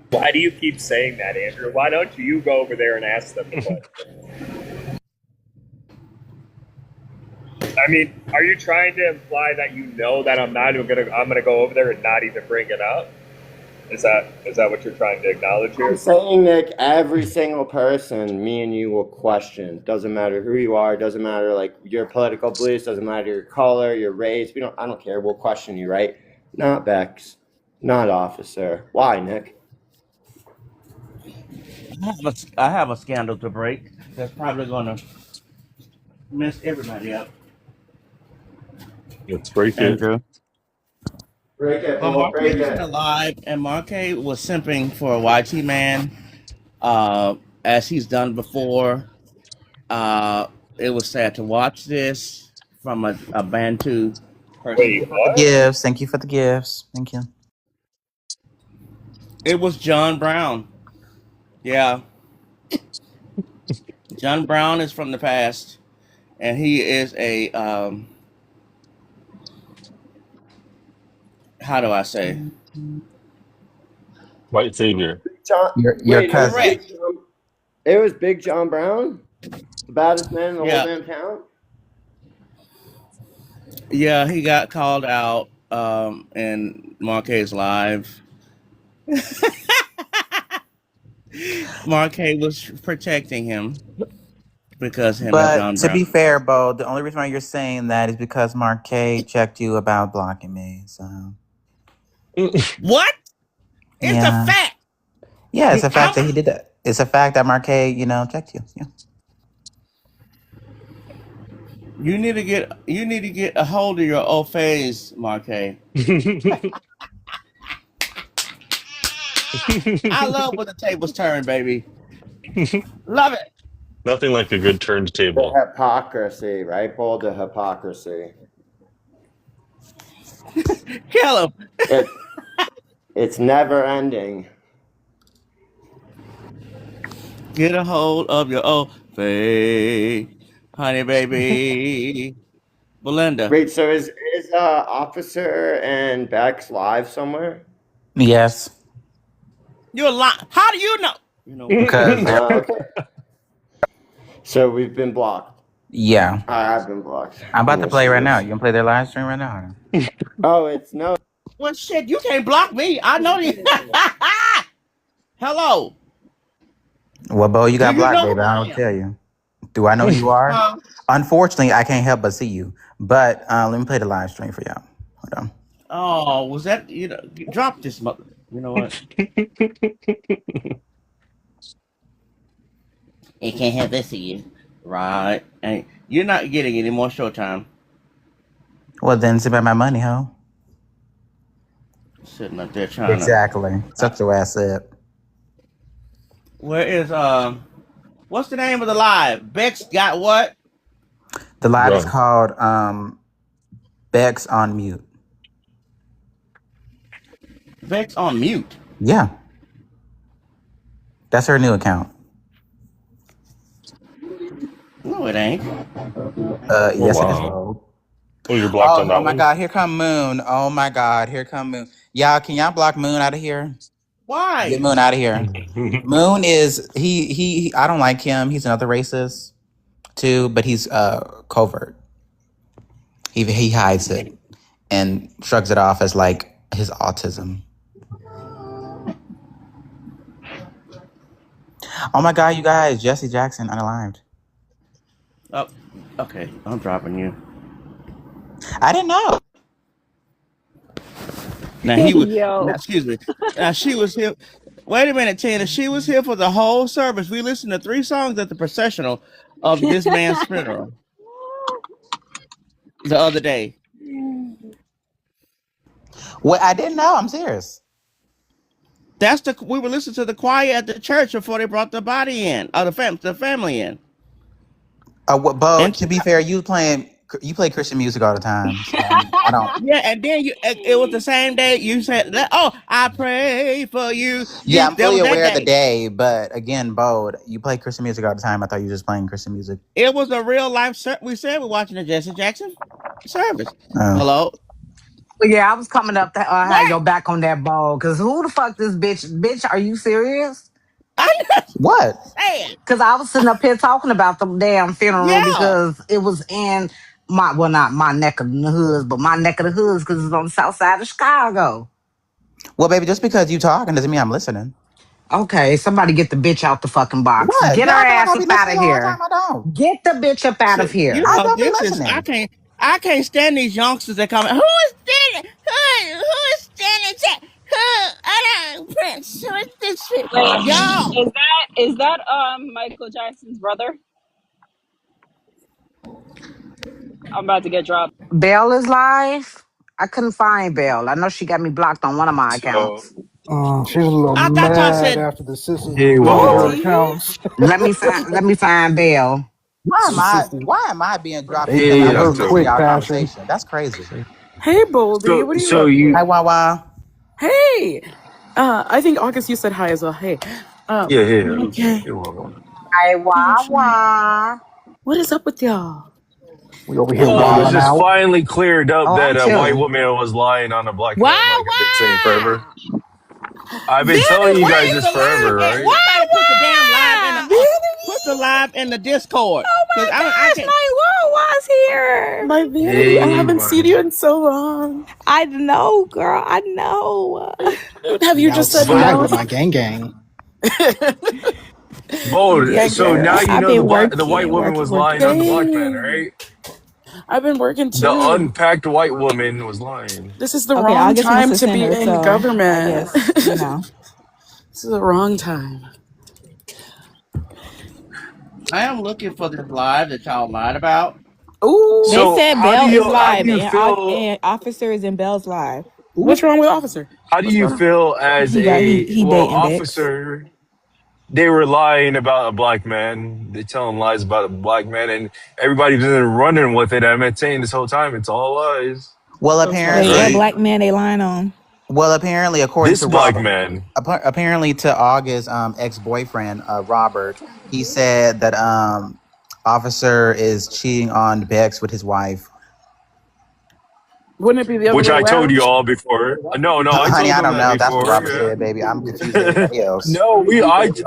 Why do you keep saying that, Andrew? Why don't you go over there and ask them the question? I mean, are you trying to imply that you know that I'm gonna go over there and not even bring it up? Is that what you're trying to acknowledge here? I'm saying, Nick, every single person me and you will question. Doesn't matter who you are, doesn't matter like your political beliefs, doesn't matter your color, your race. I don't care. We'll question you, right? Not Bex, not Officer. Why, Nick? I have a scandal to break that's probably going to mess everybody up. Let's break Andrew. it. Break it, Well, Paul, break Marquez it. is alive, and Marquez was simping for YT Man, as he's done before. It was sad to watch this from a Bantu person. Wait, what? Gifts. Thank you for the gifts. Thank you. It was John Brown. Yeah. John Brown is from the past, and he is a how do I say? White savior. Your cousin. It was Big John Brown, the baddest man in the whole damn town. Yeah, he got called out in Marquez Live. Marquez was protecting him because him and John But to Brown. be fair, Bo, the only reason why you're saying that is because Marquez checked you about blocking me. So what? It's a fact. Yeah, it's a fact that he did that. It's a fact that Marquez, checked you. Yeah. You need to get a hold of your old phase, Marquez. I love when the tables turn, baby. Love it. Nothing like a good turned table. The hypocrisy, right, Paul? The hypocrisy. Kill him. It's never ending. Get a hold of your old face, honey, baby. Belinda. Wait, so is Officer and Bex live somewhere? Yes. You're lying. How do you know? You know Because okay. So we've been blocked. Yeah. I have been blocked. I'm about to play right now. You can play their live stream right now. Oh, it's no. Well, shit, you can't block me. I know you. Hello. Well, Bo, you got Do you blocked, know baby. who I I don't am? tell you. Do I know who you are? Unfortunately, I can't help but see you. But let me play the live stream for y'all. Hold on. Oh, was that drop this mother? You know what? It can't have this again. Right. And you're not getting any more showtime. Well, then it's about my money, ho. Sitting up there trying Exactly. Such your ass up. Where is what's the name of the live? Bex got what? The live is called Bex on Mute. Bex on Mute? Yeah. That's her new account. No, it ain't. Yes, wow. it is. Bo. Oh, you're blocked on that one? Oh my one? God, here come Moon. Oh my God, here come Moon. Y'all, can y'all block Moon out of here? Why? Get Moon out of here. Moon is he I don't like him. He's another racist too, but he's covert. He hides it and shrugs it off as like his autism. Oh my God, you guys, Jesse Jackson unalived. Oh, okay. I'm dropping you. I didn't know. Now he was. Yo. Now, excuse me. Now she was here. Wait a minute, Tina. She was here for the whole service. We listened to 3 songs at the processional of this man's funeral the other day. Well, I didn't know. I'm serious. We were listening to the choir at the church before they brought the body in, or the family in. Bo, to be fair, you play Christian music all the time, so I don't. Yeah, and then it was the same day you said that. Oh, I pray for you. Yeah, I'm That fully was that aware of the day. day, but again, Bo, you play Christian music all the time. I thought you were just playing Christian music. It was a real life. We said we're watching the Jesse Jackson service. Hello. Yeah, I was coming up to have your back on that ball. Cause who the fuck this bitch? Bitch, are you serious? What? Cause I was sitting up here talking about the damn funeral because it was in not my neck of the hoods, but my neck of the hoods because it's on the south side of Chicago. Well, baby, just because you talking doesn't mean I'm listening. Okay, somebody get the bitch out the fucking box. What? Get Y'all her think I ass don't be up out listening of all the time? here. I don't. Get the bitch up out of here. I don't be This is listening. I can't stand these youngsters that come. Who is standing? Who is standing? Who? I don't Prince. Who is this shit? Wait, Y'all. is that Michael Jackson's brother? I'm about to get dropped. Belle is live. I couldn't find Belle. I know she got me blocked on one of my So, accounts. She was a little I thought y'all mad said. after the sisters hey, deleted her Wawa. accounts. Let me find Belle. The sisters, Why am I being dropped they because I Hey, did her wasn't listening to October. quick y'all fashion. conversation? That's crazy. Hey, Boldy, what are you So up you, Hi, to? Wawa. Hey, I think August, you said hi as well. Hey, yeah. okay. Hey, Wawa. Hi, Oh, sure. Wawa. What is up with y'all? We over here It was wilding just out. finally cleared up Oh, that I'm a white chilling. woman was lying on a black man, Wow, like I've been saying forever. I've been telling Vinny, you where guys is this the live forever, at? right? Somebody put the damn live in the put the Vanity! live in the Discord. oh Cause my I gosh, can't. my Wawa's here. My Vanity, I Hey, haven't seen man. you in so long. I know, girl. I know. Have Be you just said outside no? with my gang. Bo, Yeah, so now girl. you I've know been the white working, woman was lying on the black man, Same. right? I've been working The too. unpacked white woman was lying. This is the Okay, wrong August wants time to to send be her, in so I government. guess, you know. This is the wrong time. I am looking for this live that y'all lied about. They Ooh, So said how do Bell is you live feel? and Officer is in Bell's live. what's wrong with Officer? How do What's you going on? feel as He dating Bex. officer? They were lying about a black man. They telling lies about a black man, and everybody's been running with it. I'm saying this whole time it's all lies, Well, Those lies Wait, are what right? black man they lying on? Well, apparently, according This to black Robert, man, apparently to August ex-boyfriend Robert, he said that officer is cheating on Bex with his wife. Wouldn't it be the other which way I told you around? all before. No, I Honey, told I them don't that know. That's what before. Robert said, baby. I'm confused as Yeah. everybody else. No,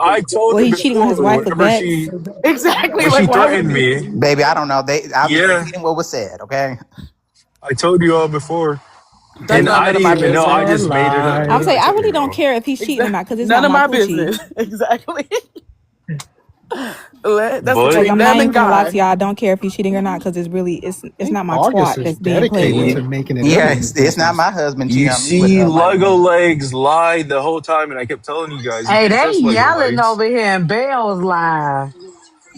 I told Well, them he cheating on his before. wife with Whenever Bex. Exactly. when Like, she why would threatened he? me, Baby, I don't know. I'm just yeah, repeating what was said, okay? I told you all before, That's and not I none of didn't my even know. I business. just made it up. I'm saying I I told really you don't all. care if he's cheating or Exactly. not because it's None not of my my coochie. business. Exactly. That's Like But between I'm not them even and gonna lie to God. y'all. I don't care if he's cheating or not because I it's think not my August twat is that's being played dedicated with. to making it Yeah, everyone's it's not business. my husband cheating you on me with see, my Lego man. legs lied the whole time, and I kept telling you guys you Hey, can't they trust Lego yelling legs. over here and Bell's live.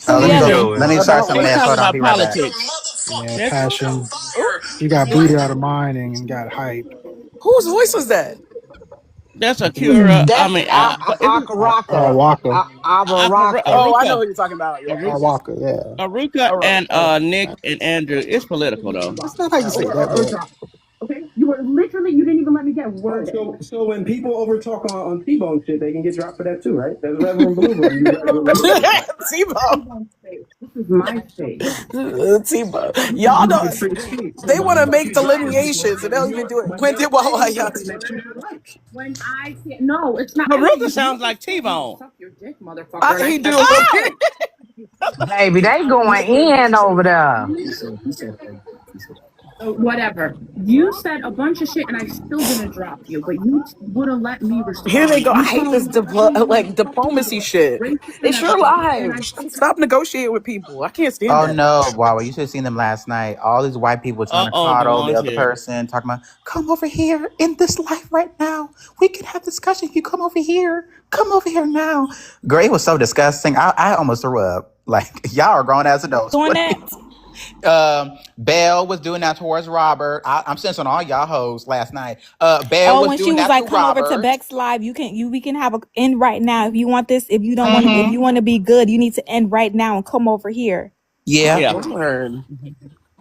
Who Let me Who's go. yelling? Let yelling? me start some They mess. talking Hold on, I'll about be right back. politics. Yeah, That's passion. Ooh, She got booted out of mine and got hyped. whose voice was that? Akira. I That's mean, what is it? Carl Akaraka. Walker. Oh, I Aruka. know what you're talking about. Yeah. Carl Walker, yeah. Aruka All right. and Nick and Andrew. It's political though. That's not how you say that, man. Okay, you didn't even let me get word. So when people over talk on T-Bone shit, they can get dropped for that too, right? That's everyone believes on you. Tebow. This is my space. Tebow. Y'all You get don't. free speech. They want to But make you drop people delineations, and they'll when even do it. when When they're did Wawa saying something Yati? that you don't like. When I say no, it's not. I mean, Aruka you sounds can like tell me to T-Bone. suck your dick, motherfucker, and I He can. do a little bit. Baby, they going in over there. Whatever. You said a bunch of shit, and I still didn't drop you, but you wouldn't let me Here they respond. go. I You hate called this me every diplomacy shit. racist and It's your everything, and I lives. Stop negotiating with people. I can't stand Oh that. no, wow, you should have seen them last night. All these white people trying to The coddle the ones other here. person, talking about, come over here in this life right now. We can have discussion. You come over here. Come over here now. Girl, it was so disgusting. I almost threw up. Like, y'all are grown as adults. Doing What? that? Belle was doing that towards Robert. I'm censoring all y'all hoes last night. Belle was when she doing was that to like, "Come over to Robert. Beck's live. We can have a end right now if you want this. If you don't want to, if you want to be good, you need to end right now and come over here." Yeah. Yeah. Lord.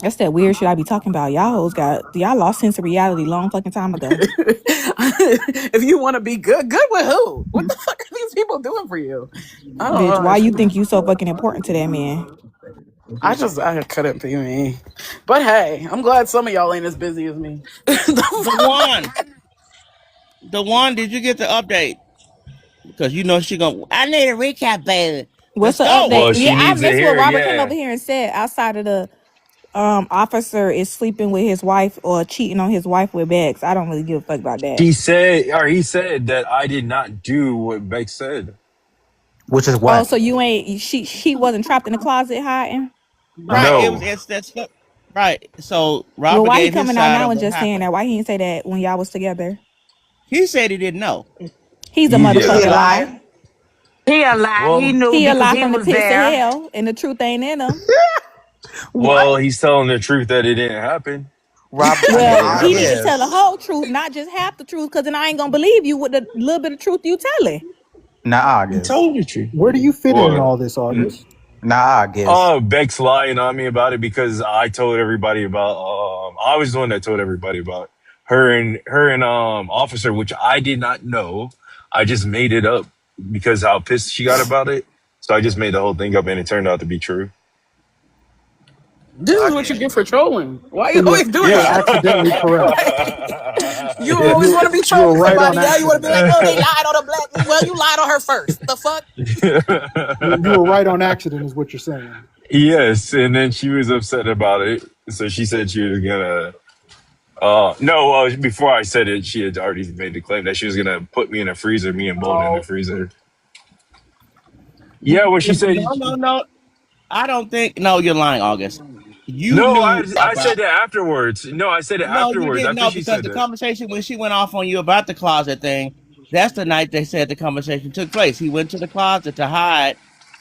That's that weird shit I be talking about. Y'all lost sense of reality long fucking time ago. If you want to be good with who? What the fuck are these people doing for you? I don't Bitch, know. why you think you so fucking important to that man? I couldn't be me. But hey, I'm glad some of y'all ain't as busy as me. The one, did you get the update? Because you know she gonna, I need a recap, baby. What's Let's the go. update? Well, Yeah, she I needs to missed what hear. Robert came over Yeah. here and said outside of the officer is sleeping with his wife or cheating on his wife with Bex. I don't really give a fuck about that. He said that I did not do what Beck said. Which is Oh, what? so you ain't she wasn't trapped in the closet hiding? Right. No. That's right. So Well, Robert why he gave his coming out side now of and what just saying happened. that? Why he didn't say that when y'all was together? He said he didn't know. He's a He a motherfucking Yeah. lie. liar. He a lie. He Well, knew He a because lie he from the was pits of there. hell, and the truth ain't in him. What? he's telling the truth that it didn't happen. Robert, I mean, Well, So he need to tell the August. whole truth, not just half the truth, because then I ain't gonna believe you with the little bit of truth you telling. Not he August. told the truth. Where do you fit in What? all this, August? Not August. Beck's lying on me about it because I told everybody about. I was the one that told everybody about her and officer, which I did not know. I just made it up because how pissed she got about it. So I just made the whole thing up, and it turned out to be true. This is what you get for trolling. Why So you always you doing were Yeah. that? accidentally correct. You You always you want to be you were trolling right on somebody. Now you want to be like, accident. oh, they lied on a black. Well, you lied on her first. The fuck? You were right on accident, is what you're saying. Yes, and then she was upset about it. So she said she was gonna. No, before I said it, she had already made the claim that she was gonna put me in a freezer, me and Bolden in the Oh freezer. Yeah, when she said no. I don't think. No, you're lying, August. You no, knew I said about. that afterwards. No, I said it No, you afterwards didn't after know she because said the that. conversation when she went off on you about the closet thing, that's the night they said the conversation took place. He went to the closet to hide,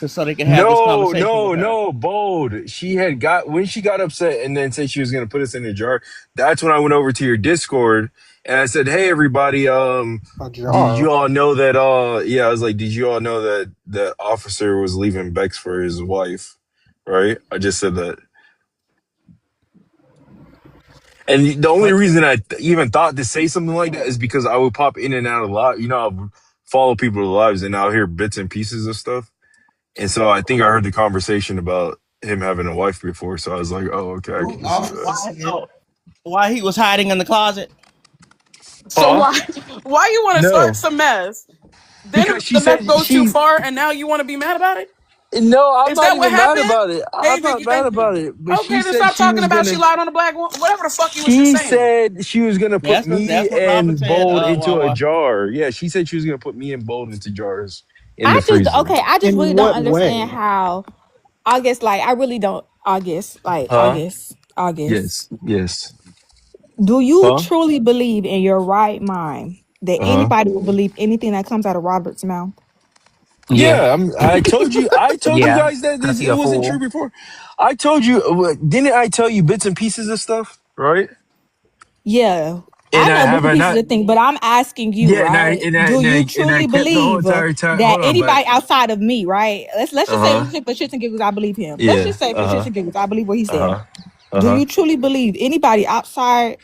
so they could have this No, conversation with no, her. no, Bold. She had got when she got upset and then said she was gonna put us in a jar. That's when I went over to your Discord and I said, "Hey, everybody, A did you jar. all know that? Yeah, I was like, did you all know that the officer was leaving Bex for his wife? Right? I just said that, and the only But reason I even thought to say something like that is because I would pop in and out of live. You know, I would follow people's lives and I'll hear bits and pieces of stuff. And so I think I heard the conversation about him having a wife before. So I was like, oh, okay, I can see that. why he was hiding in the closet? So Huh? why you want to start No. some mess? Then Because she the mess said goes too she. far, and now you want to be mad about it? No, I'm Is not that what even mad happened? about it. Hey, I'm not mad about it. But she okay, then said stop she talking was about gonna. she lied on a black woman. Whatever the fuck you was just She saying. said she was gonna put me That's what Robert and said. Bold into a Wawa. jar. Yeah, she said she was gonna put me and Bold into jars in the I just freezer. I just In really don't what understand way? how August, like I really don't Huh? August. Yes. Yes. Do you Huh? truly believe in your right mind that Uh huh. anybody will believe anything that comes out of Robert's mouth? Yeah. Yeah, I told you. I told you Yeah. guys that Cause he it a wasn't true fool. before. I told you. Didn't I tell you bits and pieces of stuff? Right? Yeah. I And I know bits have and I pieces not. of things, but I'm asking you, Yeah, and I right? and I Do and you I, and I truly kept the whole believe entire time. that Hold on, but anybody outside of me, right? Let's uh just say huh. for shits and giggles, I believe him. Let's Yeah. just say for Uh shits huh. and giggles, I believe what he's Uh saying. huh. Uh Do huh. you truly believe anybody outside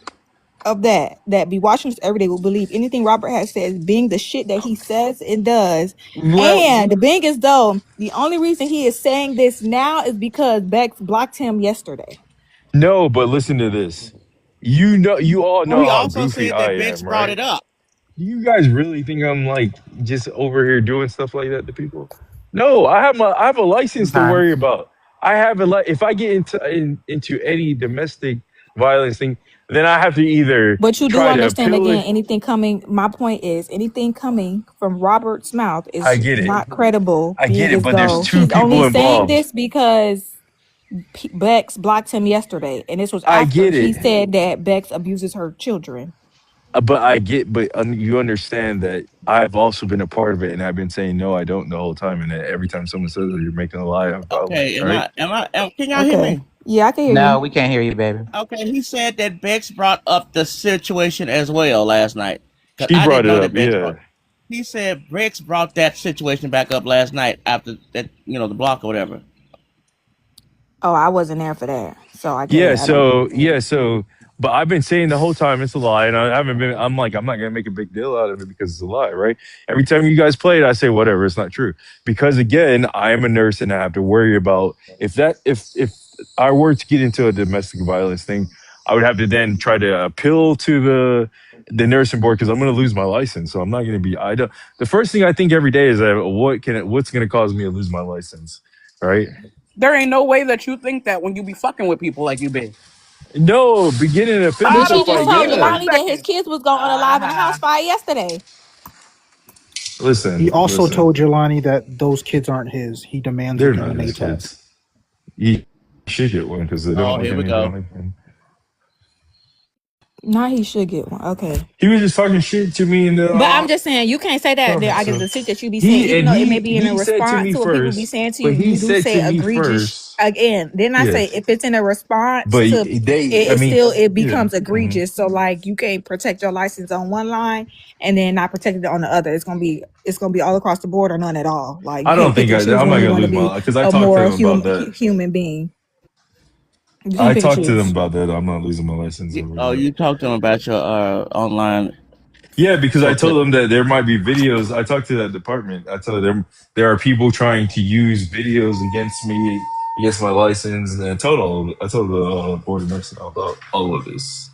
of that be watching this every day will believe anything Robert has said, being the shit that he says and does? Well, And the being as though the only reason he is saying this now is because Bex blocked him yesterday. no, but listen to this. You all Well, know he how also goofy said I that Bix am, brought right? it up. Do you guys really think I'm like just over here doing stuff like that to people? No, I have a license to Sometimes. worry about. I have a if I get into any domestic violence thing, then I have to either But you do try to understand appeal again, it. anything coming, my point is anything coming from Robert's mouth I is get it. not credible, I get being it, as but there's though two he's only people saying involved. this because Bex blocked him yesterday. And this was I after get he it. said that Bex abuses her children. But you understand that I've also been a part of it, and I've been saying no, I don't the whole time, and that every time someone says that you're making a lie, I'm following, Okay, right? can y'all hear Okay. me? Yeah, I can hear No, you. we can't hear you, baby. Okay, he said that Bex brought up the situation as well last night. Cause She I brought didn't it know up, that Bex yeah. brought. He said Bex brought that situation back up last night after that, the block or whatever. Oh, I wasn't there for that, so I Yeah, can't. I don't. so but I've been saying the whole time it's a lie, and I haven't been. I'm like, I'm not gonna make a big deal out of it because it's a lie, right? Every time you guys play it, I say whatever, it's not true. Because again, I am a nurse and I have to worry about if I were to get into a domestic violence thing, I would have to then try to appeal to the nursing board because I'm gonna lose my license. So I'm not gonna be I don't the first thing I think every day is that what's gonna cause me to lose my license, right? There ain't no way that you think that when you be fucking with people like you be. No, beginning of But finish How a the she just fight, fuck told you yeah. for Jelani that his seconds? kids was going unalive in a house fire yesterday. He Listen, also listen. told Jelani that those kids aren't his. He demands a They're not DNA his test. kids. You should get one because they don't Oh, like here we him. They don't go. like him. Now he should get one. Okay. He was just talking shit to me in the But I'm just saying, you can't say that. I guess so the shit that you be saying, he even and though it may be in a he said to response me to what people be first, saying to but you, he you do said say to me egregious. first, Again, didn't I yeah. say if it's in a response But to they, I it mean, still it yeah. becomes egregious. So like you can't protect your license on one line and then not protect it on the other. It's gonna be all across the board or none at all. Like you I can't don't pick think and choose I'm when not you gonna want to lose be my because I a talked to more them about that. human being. You I can't pick and talked to them choose. about that. I'm not losing my license over Oh, that. you talked to him about your online Yeah, because I told forklift. them that there might be videos. I talked to that department. I told them there are people trying to use videos against me, against my license, and I told the board of nursing about all of this.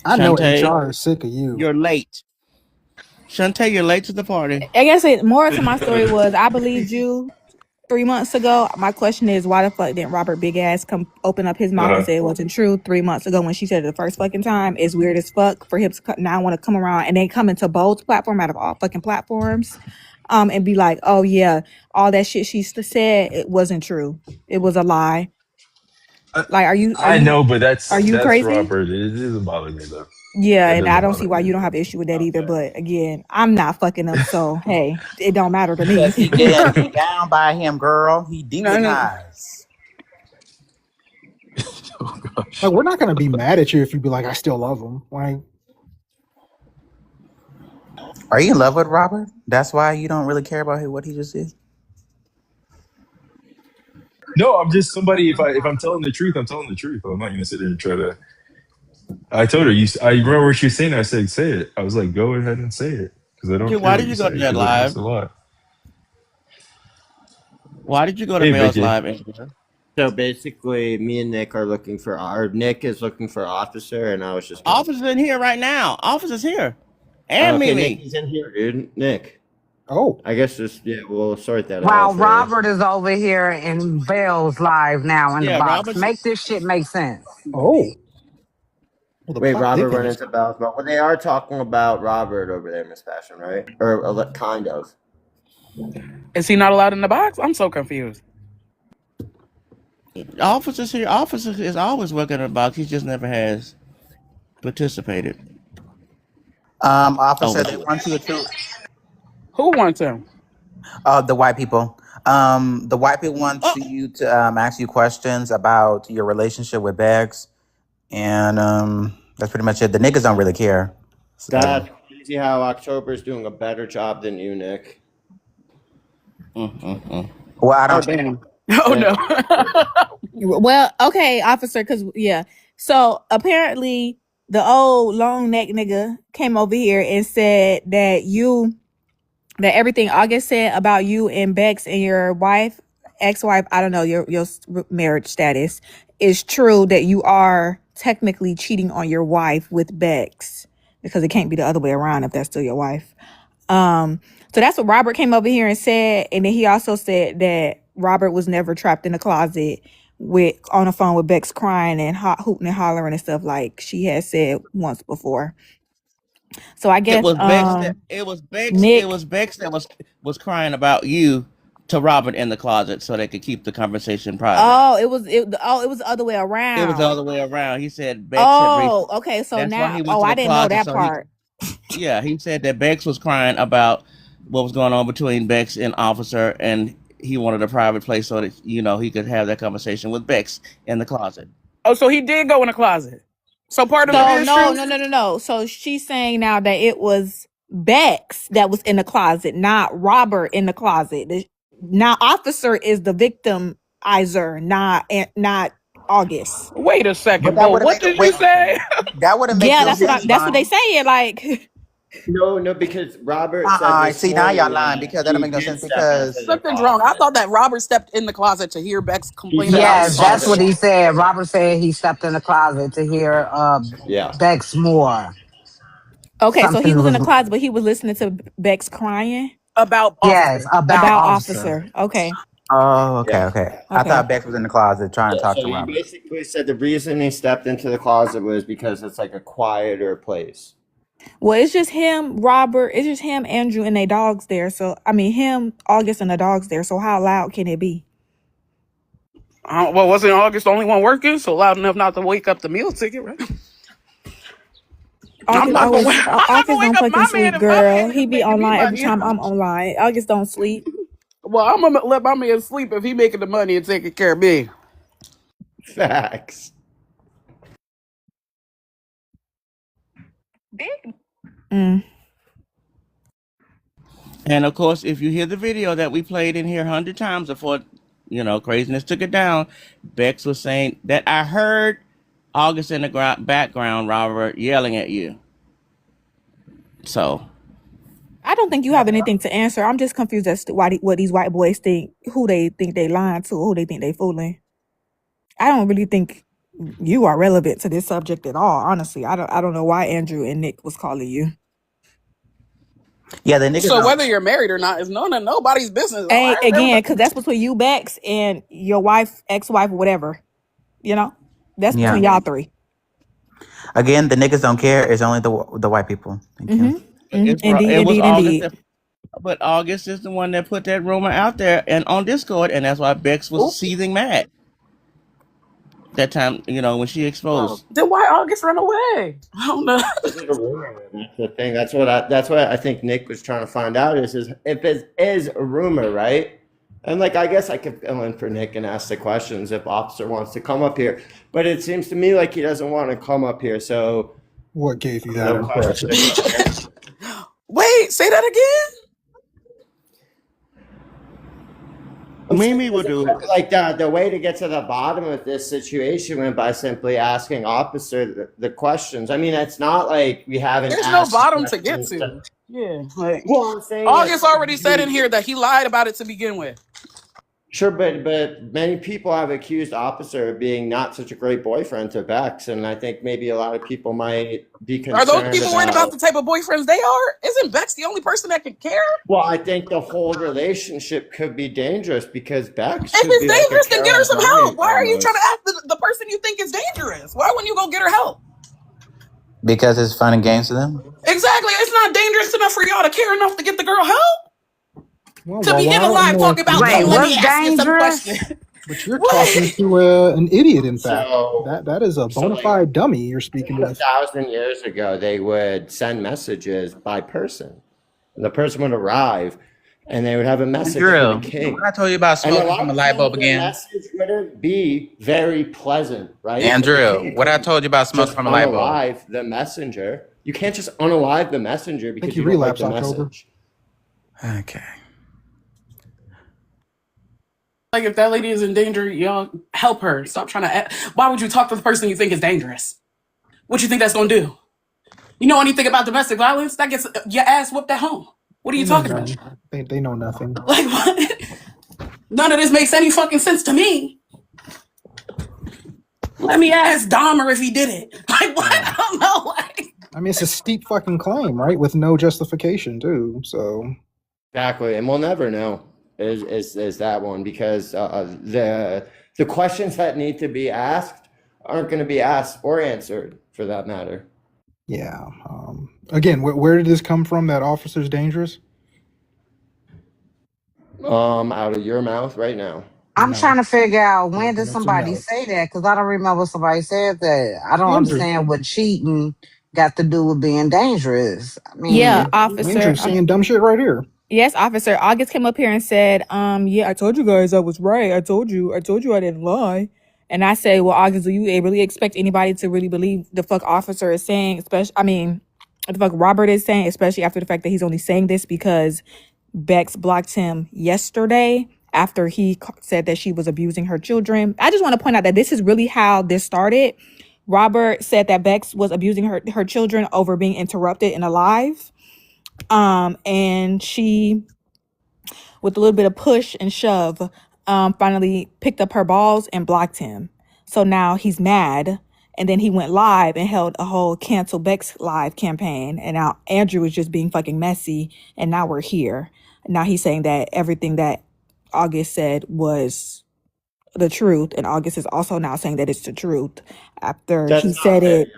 I know Shantae, HR is sick of you. you're late. Shantae, you're late to the party. I guess more to my story was I believed you 3 months ago. My question is, why the fuck didn't Robert Big Ass come open up his mouth and Uh-huh. say it wasn't true 3 months ago when she said it the first fucking time? It's weird as fuck for him to now want to come around and then come into Bold's platform out of all fucking platforms, and be like, oh yeah, all that shit she said it wasn't true. It was a lie. Like, are you are I you know, but are you that's crazy? Robert. It doesn't bother me though. Yeah, That and I doesn't don't see bother why me. you don't have an issue with that either. But again, I'm not fucking them, so hey, it don't matter to me. Because he getting beat down by him, girl. He No, no. demonized. Oh gosh. Like, we're not gonna be mad at you if you be like, I still love him. Like, Are you in love with Robert? That's why you don't really care about what he just did? No, I'm just somebody. If I'm telling the truth, I'm telling the truth. I'm not gonna sit there and try to. I told her. I remember what she was saying. I said, "Say it." I was like, "Go ahead and say it," because I don't care Why what did you you go say to that because like that's live? a lie. Why did you go to Hey, Mel's Vicky. live? Andrea? So basically, me and Nick are looking for, or Nick is looking for officer, and I was just going. Officer's in here right now. Officer's here, and Okay, Mimi. Nick, he's in here, dude. Nick. oh, I guess just we'll sort that out While for. Robert is over here in Bell's live now in the Yeah, box. Robert's. Make this shit make sense. oh. Well, the Wait, plot Robert run thickens. into Bell's, but well, they are talking about Robert over there, Miss Passion, right? Or kind of. Is he not allowed in the box? I'm so confused. Officer's here. Officer is always working in the box. He just never has participated. Officer, Oh, they want you to. Who wants him? The white people. The white people want you to ask you questions about your relationship with Bags, and that's pretty much it. The niggas don't really care. So. That's crazy how October's doing a better job than you, Nick. Well, I Oh don't. damn. Oh no. Well, okay, officer, because yeah. So apparently the old long neck nigga came over here and said that everything August said about you and Bex and your wife, ex-wife, I don't know, your marriage status is true, that you are technically cheating on your wife with Bex, because it can't be the other way around if that's still your wife. So that's what Robert came over here and said. And then he also said that Robert was never trapped in a closet on the phone with Bex crying and hooting and hollering and stuff like she had said once before. So I it guess was Bex. It was Bex. It Nick. was Bex that was crying about you to Robert in the closet so they could keep the conversation private. Oh, it was the other way It around. was the other way around. He said Bex Oh, okay. So that's why now, he went to I the didn't know closet. that So part. he said that Bex was crying about what was going on between Bex and Officer, and he wanted a private place so that he could have that conversation with Bex in the closet. Oh, so he did go in the closet. So part of it is true. No. So she's saying now that it was Bex that was in the closet, not Robert in the closet. Now Officer is the victimizer, not August. Wait a second, Bo. What did you say? That wouldn't make Yeah, no that's what they saying. Like, no, because Robert said this see, now y'all morning lying because that don't make no sense because something's wrong. I thought that Robert stepped in the closet to hear Bex complain about Yes, that's what Officer. he said. Robert said he stepped in the closet to hear Bex more. Okay, so he Something was in was the closet, but he was listening to Bex crying about yes, Officer. about Officer. Okay. Oh, okay. I thought Bex was in the closet trying to talk so to he Robert. basically said the reason he stepped into the closet was because it's like a quieter place. Well, it's just him, Robert. It's just him, Andrew, and their dogs there. So, I mean, him, August, and the dogs there. So, how loud can it be? Well, wasn't August the only one working? So loud enough not to wake up the meal ticket, right? August don't fucking sleep, girl. He be online every time I'm online. August don't sleep. Well, I'm gonna let my man sleep if he making the money and taking care of me. Facts. And of course, if you hear the video that we played in here 100 times before, craziness took it down, Bex was saying that I heard August in the background, Robert, yelling at you. So I don't think you have anything to answer. I'm just confused as to what these white boys think, who they think they lying to, who they think they fooling. I don't really think you are relevant to this subject at all. Honestly, I don't know why Andrew and Nick was calling you. Yeah, the niggas. So whether you're married or not is none of nobody's business. Hey, again, because that's between you, Bex, and your wife, ex-wife, whatever. That's between y'all three. Again, the niggas don't care. It's only the white people. Thank you. Indeed. But August is the one that put that rumor out there and on Discord, and that's why Bex was seething mad. That time, when she exposed. Then why August run away? I don't know. That's the thing. That's what I think Nick was trying to find out is if it is a rumor, right? And I guess I could fill in for Nick and ask the questions if Officer wants to come up here. But it seems to me like he doesn't want to come up here. So what gave you that impression? Wait, say that again. Mimi will do the way to get to the bottom of this situation went by simply asking Officer the questions. I mean, it's not like we haven't. There's no bottom to get to. Yeah, well, I'm saying August already said in here that he lied about it to begin with. Sure, but many people have accused Officer of being not such a great boyfriend to Bex, and I think maybe a lot of people might be concerned. Are those people worried about the type of boyfriends they are? Isn't Bex the only person that can care? Well, I think the whole relationship could be dangerous because Bex. If it's dangerous, then get her some help. Why are you trying to ask the person you think is dangerous? Why wouldn't you go get her help? Because it's fun and games to them. Exactly. It's not dangerous enough for y'all to care enough to get the girl help. Well, to be in a live talk about let me ask you some questions. But you're talking to an idiot, in fact. That is a bona fide dummy you're speaking with. 1,000 years ago, they would send messages by person. And the person would arrive, and they would have a message from the king. When I told you about smoking from a light bulb again. The message wouldn't be very pleasant, right? Andrew, what I told you about smoking from a light bulb. Unalive the messenger. You can't just unalive the messenger because you don't like the message. Okay. Like, if that lady is in danger, y'all help her. Stop trying to. Why would you talk to the person you think is dangerous? What you think that's gonna do? You know anything about domestic violence? That gets your ass whooped at home. What are you talking about? They know nothing. Like, what? None of this makes any fucking sense to me. Let me ask Dahmer if he did it. Like, what? I don't know. I mean, it's a steep fucking claim, right? With no justification, too. So exactly, and we'll never know. Is that one because the questions that need to be asked aren't going to be asked or answered for that matter. Yeah. Again, where did this come from? That officer's dangerous? Out of your mouth right now. I'm trying to figure out when did somebody say that because I don't remember somebody said that. I don't understand what cheating got to do with being dangerous. I mean, yeah, Officer. Andrew's saying dumb shit right here. Yes, officer. August came up here and said, yeah, I told you guys I was right. I told you I didn't lie. And I say, well, August, do you really expect anybody to really believe the fuck officer is saying, especially, I mean, what the fuck Robert is saying, especially after the fact that he's only saying this because Bex blocked him yesterday after he said that she was abusing her children. I just want to point out that this is really how this started. Robert said that Bex was abusing her children over being interrupted in a live. And she, with a little bit of push and shove, finally picked up her balls and blocked him. So now he's mad. And then he went live and held a whole cancel Bex live campaign. And now Andrew is just being fucking messy. And now we're here. Now he's saying that everything that August said was the truth. And August is also now saying that it's the truth. After he said it,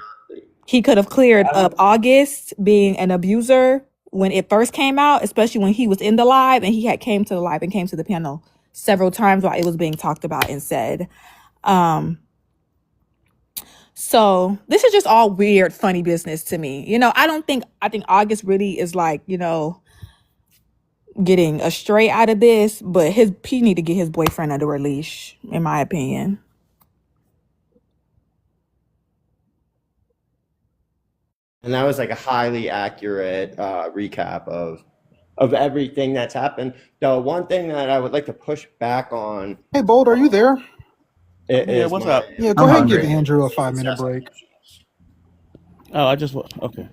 he could have cleared up August being an abuser when it first came out, especially when he was in the live and he had came to the live and came to the panel several times while it was being talked about and said. So this is just all weird, funny business to me. You know, I think August really is like, you know, getting a stray out of this, but he need to get his boyfriend under a leash, in my opinion. And that was like a highly accurate recap of everything that's happened. The one thing that I would like to push back on. Hey, Bold, are you there? Yeah, what's up? Yeah, go ahead and give Andrew a 5-minute break. Oh, I just okay.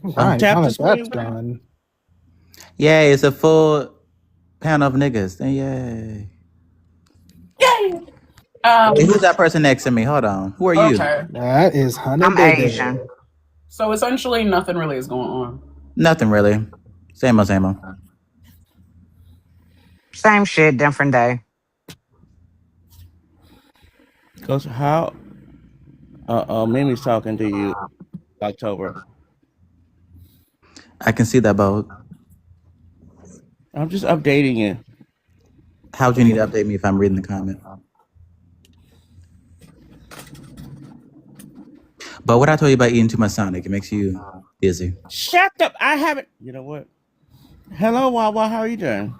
Right, now that that's done. Yay, it's a full panel of niggas. Yay. Yay! Hey, who's that person next to me? Hold on. Who are you? Okay. That is Honey I'm Baby. Asian. So essentially, nothing really is going on. Nothing really. Same old, same old. Same shit, different day. Cause how? Mimi's talking to you, October. I can see that, Bold. I'm just updating you. How would you need to update me if I'm reading the comment? But what I told you about eating too much Sonic, it makes you dizzy. Shut up! I haven't. You know what? Hello, Wawa. How are you doing?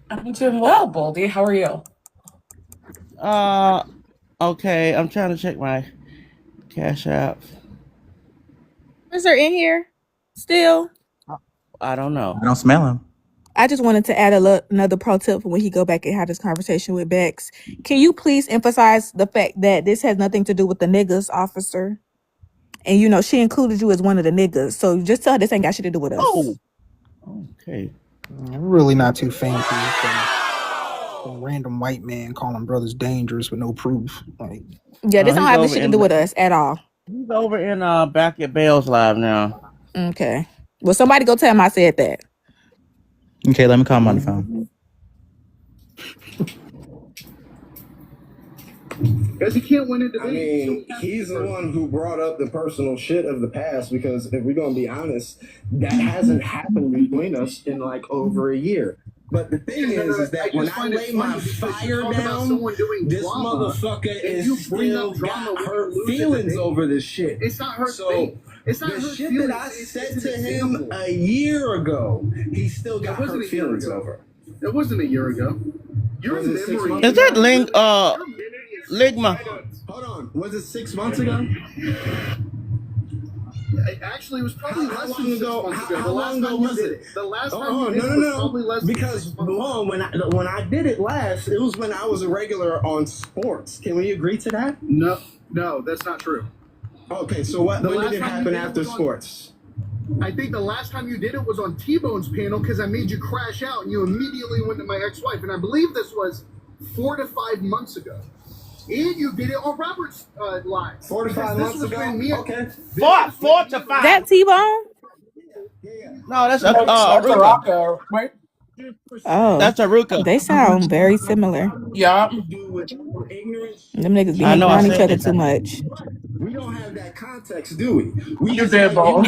I'm doing well, Boldy. How are you? Okay. I'm trying to check my Cash App. Is there in here still? I don't know. I don't smell him. I just wanted to add another pro tip for when he go back and have this conversation with Bex. Can you please emphasize the fact that this has nothing to do with the niggas, officer? And, you know, she included you as one of the niggas. So just tell her this ain't got shit to do with us. Oh, okay. I'm really not too fancy. Some random white man calling brothers dangerous with no proof. Like, yeah, this don't have this shit to do with us at all. He's over in back at Bell's live now. Okay. Well, somebody go tell him I said that. Okay, let me call him on the phone. Because he can't win it. I mean, he's the one who brought up the personal shit of the past, because if we're going to be honest, that hasn't happened between us in like over a year. But the thing is that when I lay my fire down, this motherfucker is still got hurt feelings over this shit. It's not her thing. It's not the shit that I said to him a year ago. He still got hurt feelings over. It wasn't a year ago. Your memory is that Ligma? Hold on. Was it 6 months ago? Actually, it was probably less than 6 months ago. How long ago was it? The last time you did it was probably less than 6 months ago. Because when I did it last, it was when I was a regular on sports. Can we agree to that? No, that's not true. Okay, so when did it happen after sports? I think the last time you did it was on T-Bone's panel, because I made you crash out and you immediately went to my ex-wife. And I believe this was 4 to 5 months ago. And you did it on Robert's live. 4 to 5 months ago? Okay. 4 to 5. That T-Bone? No, that's that's Aruka. Rocco, right? Oh, that's Aruka. They sound very similar. Yeah. Them niggas be hanging around each other too much. We don't have that context, do we? You did, Bo.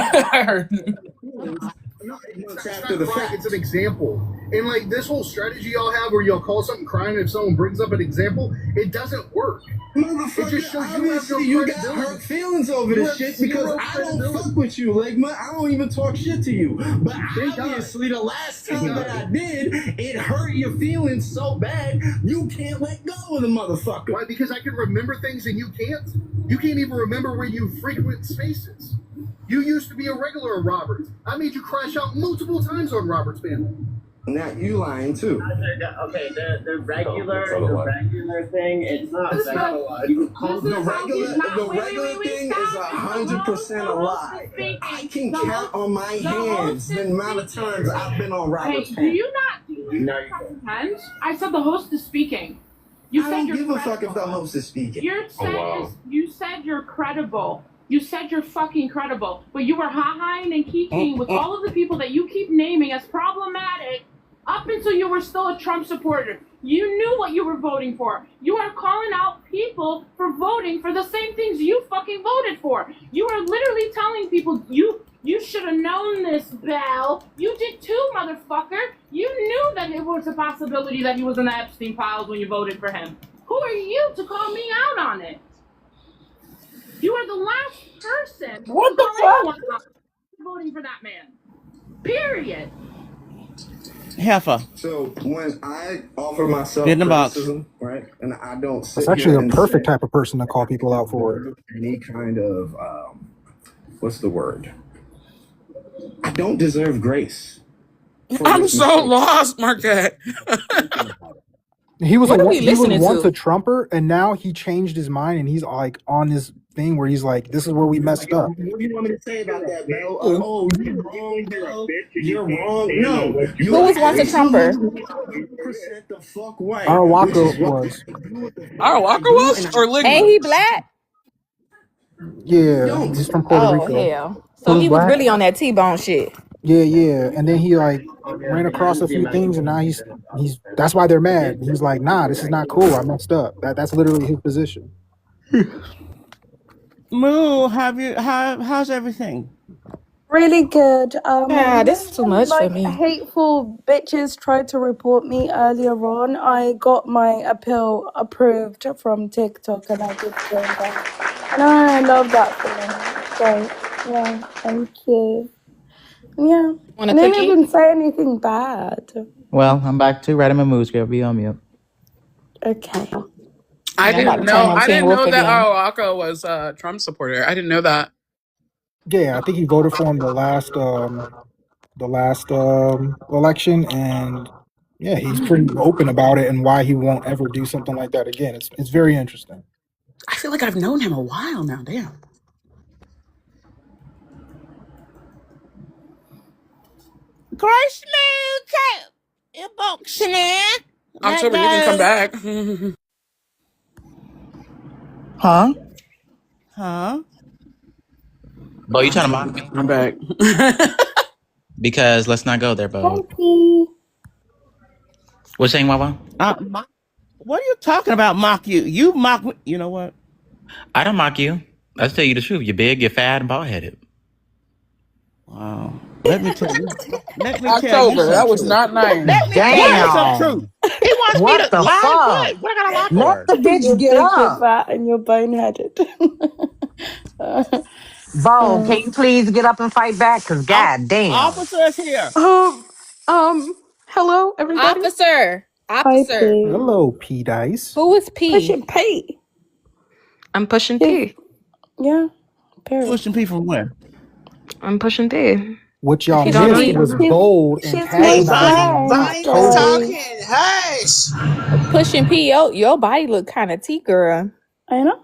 Months after the fact. It's an example. And like this whole strategy y'all have where y'all call something crime if someone brings up an example, it doesn't work. Motherfucker, it just shows you got hurt feelings over this shit because I don't fuck with you, Ligma. I don't even talk shit to you. But obviously the last time that I did, it hurt your feelings so bad you can't let go of the motherfucker. Why? Because I can remember things and you can't? You can't even remember where you frequent spaces. You used to be a regular of Robert. I made you crash out multiple times on Robert's panel. Now you lying too. Okay, the regular thing, it's not a lie. The regular thing is 100% a lie. I can count on my hands the amount of times I've been on Robert's panel. Do you not pretend? I said the host is speaking. I don't give a fuck if the host is speaking. You said you're credible. You said you're fucking credible, but you were ha-haing and kikiing with all of the people that you keep naming as problematic up until you were still a Trump supporter. You knew what you were voting for. You are calling out people for voting for the same things you fucking voted for. You are literally telling people you should have known this, Belle. You did too, motherfucker. You knew that it was a possibility that he was in the Epstein files when you voted for him. Who are you to call me out on it? You are the last person What the fuck? voting for that man. Period. Heifer. So when I offer myself criticism, right, and I don't sit That's actually here a and perfect say type of person to call people out for it. any kind of what's the word? I don't deserve grace. I'm so lost, Marquette. He was What are we he was listening once to? a Trumper, and now he changed his mind, and he's like on this thing where he's like, "This is where we messed up." What do you want me to say about that, Bell? Oh, you're wrong, Bell. You're wrong. No, Who was once a Trumper? 100% the fuck right. Our Which Walker is what was. Our Walker was or Ain't Ligma? he black? Yeah, he's from Puerto Oh Rico. hell. He So was he was black. really on that T-bone shit. Yeah, and then he like ran across a few things, and now he's that's why they're mad. He's like, "Nah, this is not cool. I messed up." That's literally his position. Moo, how's everything? Really good. This is too much for Like me. hateful bitches tried to report me earlier on. I got my appeal approved from TikTok and I did go back. And I love that feeling. So yeah, thank you. Yeah. Want I a didn't cookie? even say anything bad. Well, I'm back to writing my moves, girl. Be on mute. Okay. I Yeah, I'm about didn't to turn know. on I Teen didn't Wolf know that again. our Walker was a Trump supporter. I didn't know that. Yeah, I think he voted for him the last election, and yeah, he's pretty open about it and why he won't ever do something like that again. It's very interesting. I feel like I've known him a while now. Damn. Grace Moo, boxing in. October, you can come back. Huh? Huh? Bo, you trying to mock me? I'm back. Because let's not go there, Bo. Happy. What's saying, Wawa? What are you talking about? Mock you? You mock me. You know what? I don't mock you. I'll tell you the truth. You're big, you're fat, and bald headed. Wow. Let me tell you. October, that was not nice. Let me tell you some truth. He wants What me to the lie. fuck? What I got to lie Let for? the bitch You're get big, you're up. fat, and you're boneheaded. Bo, can you please get up and fight back? Cause goddamn. Officer's here. Hello, everybody. Officer. Hi, P. Hello, P Dice. Who is P? Pushing P. I'm pushing P. Yeah. Period. Pushing P from where? I'm pushing P. What y'all If you don't know, missed was bold and She's my patronizing friend. October. Sorry. Pushing P, your body look kind of T, girl. I know.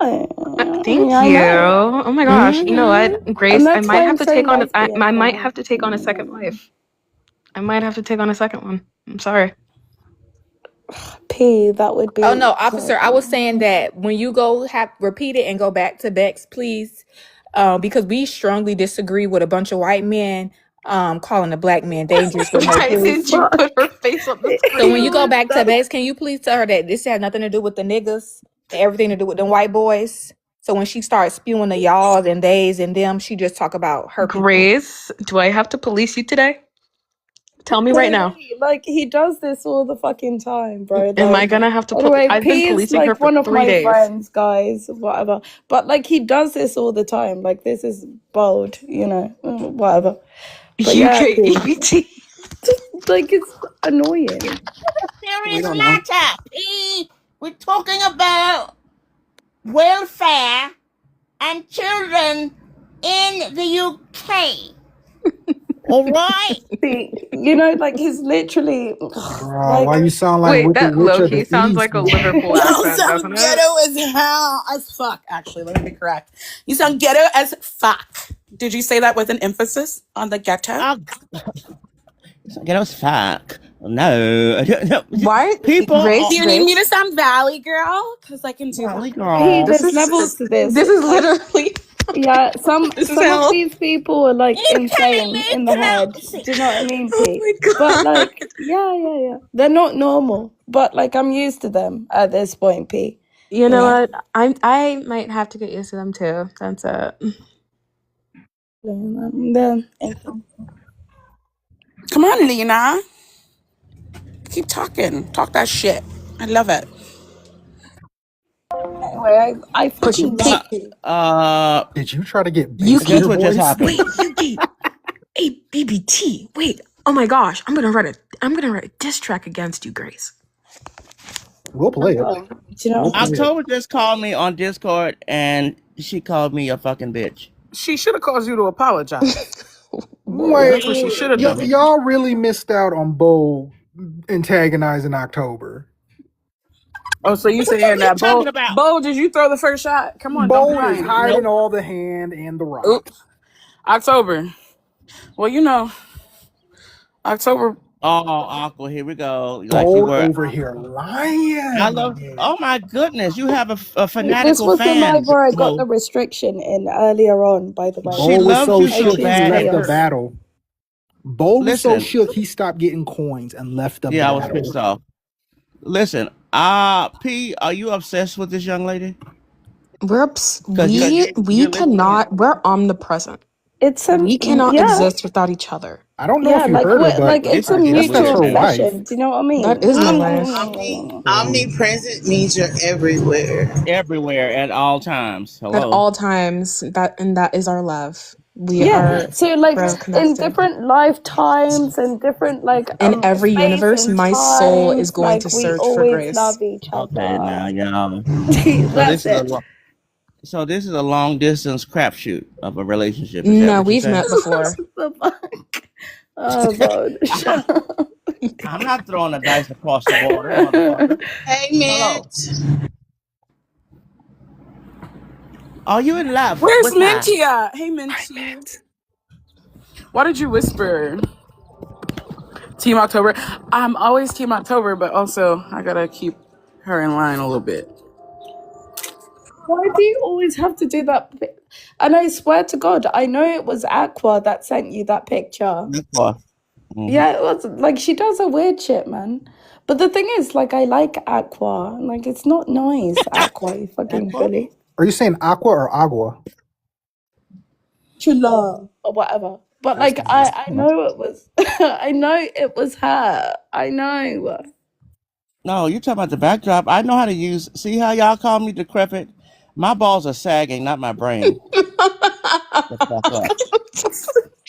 Thank I you. know. Oh my gosh. You know what, Grace? And I that's might why have I'm to so take on. lesbian I might now. have to take on a second wife. I might have to take on a second one. I'm sorry. P, that would be. Oh no, officer, I was saying that when you go repeat it and go back to Bex, please, because we strongly disagree with a bunch of white men calling a black man dangerous with no Why proof. did you put her face on the screen? So when you go back to Bex, can you please tell her that this has nothing to do with the niggas and everything to do with them white boys? So when she starts spewing the y'alls and theys and them, she just talk about her people. Grace, do I have to police you today? Tell me right now. Like, he does this all the fucking time, bro. Am I Like, gonna have to anyway, I've been P is policing her like for one of 3 my days. friends, guys, whatever. But like, he does this all the time. Like, this is bold, you know, whatever. But yeah, UK P. EBT. Like, it's annoying. Serious matter, P. We're talking about welfare and children in the UK. All right. See, you know, like, he's literally Bro, why you sound like Wait, Wicked that Witch low of key the sounds East, like a man? Liverpool You accent, sound doesn't it? ghetto as hell as fuck. Actually, let me be correct. You sound ghetto as fuck. Did you say that with an emphasis on the ghetto? Ghetto as fuck. No. Why? People Grace, Do you need me to sound Valley girl? Because I can do Valley that. girl. There's levels to this. This is Like, literally yeah, some this is of hell. these people are like insane in the head. Do you know what I mean, P? But like, yeah. They're not normal. But like, I'm used to them at this point, P. You know what? I might have to get used to them too. That's it. Come on, Lena. Keep talking. Talk that shit. I love it. Anyway, I fucking love you. Did you try to get You bass in your what just voice? happened? Wait, hey, BBT. Wait. Oh my gosh, I'm gonna write a diss track against you, Grace. We'll play it. Do you know? October just called me on Discord and she called me a fucking bitch. She should have caused you to apologize. Wait, That's what she should have done. y'all really missed out on Bo antagonizing October. Oh, so you saying that Bo, did you throw the first shot? Come on, don't Bo be is lying. hiding all the hand and the rock. Oops. October. Well, you know, October. Oh, Aqua, here we go. Like you were over here lying. I love. Oh my goodness, you have a This fanatical was the fan. night where I got the restriction in earlier on, by the way. She Bo was loves so you so shook he bad. left the battle. Bo was so Listen. shook he stopped getting coins and left the Yeah, battle. I was pissed off. Listen, P, are you obsessed with this young lady? We're omnipresent. We cannot exist without each other. I don't know if you heard her, but like it's a I guess that's mutual her wife. obsession. Do you know what I mean? That is my wife. Omnipresent means you're everywhere. Everywhere at all times. Hello. At all times. That is our love. We are so like forever in connected. different lifetimes and different like In every space universe, and my soul is times, going like to we search for always Grace. love each other. Okay, now y'all. That's it. So this is a long distance crapshoot of a relationship. Is that No, what you're we've saying? met before. Oh God. Shut up. I'm not throwing the dice across the water, motherfucker. Hey, Mint. Are you in love? Where's with her? Minty at? Hey, Minty. Why did you whisper? Team October. I'm always Team October, but also I gotta keep her in line a little bit. Why do you always have to do that? And I swear to God, I know it was Aqua that sent you that picture. Aqua. Mm-hmm. Yeah, it was like she does a weird shit, man. But the thing is, like, I like Aqua. Like, it's not nice, Aqua, you fucking bully. Are you saying aqua or agua? Chula or whatever. But like, I know it was. I know it was her. I know. No, you're talking about the backdrop. I know how to use. See how y'all call me decrepit? My balls are sagging, not my brain.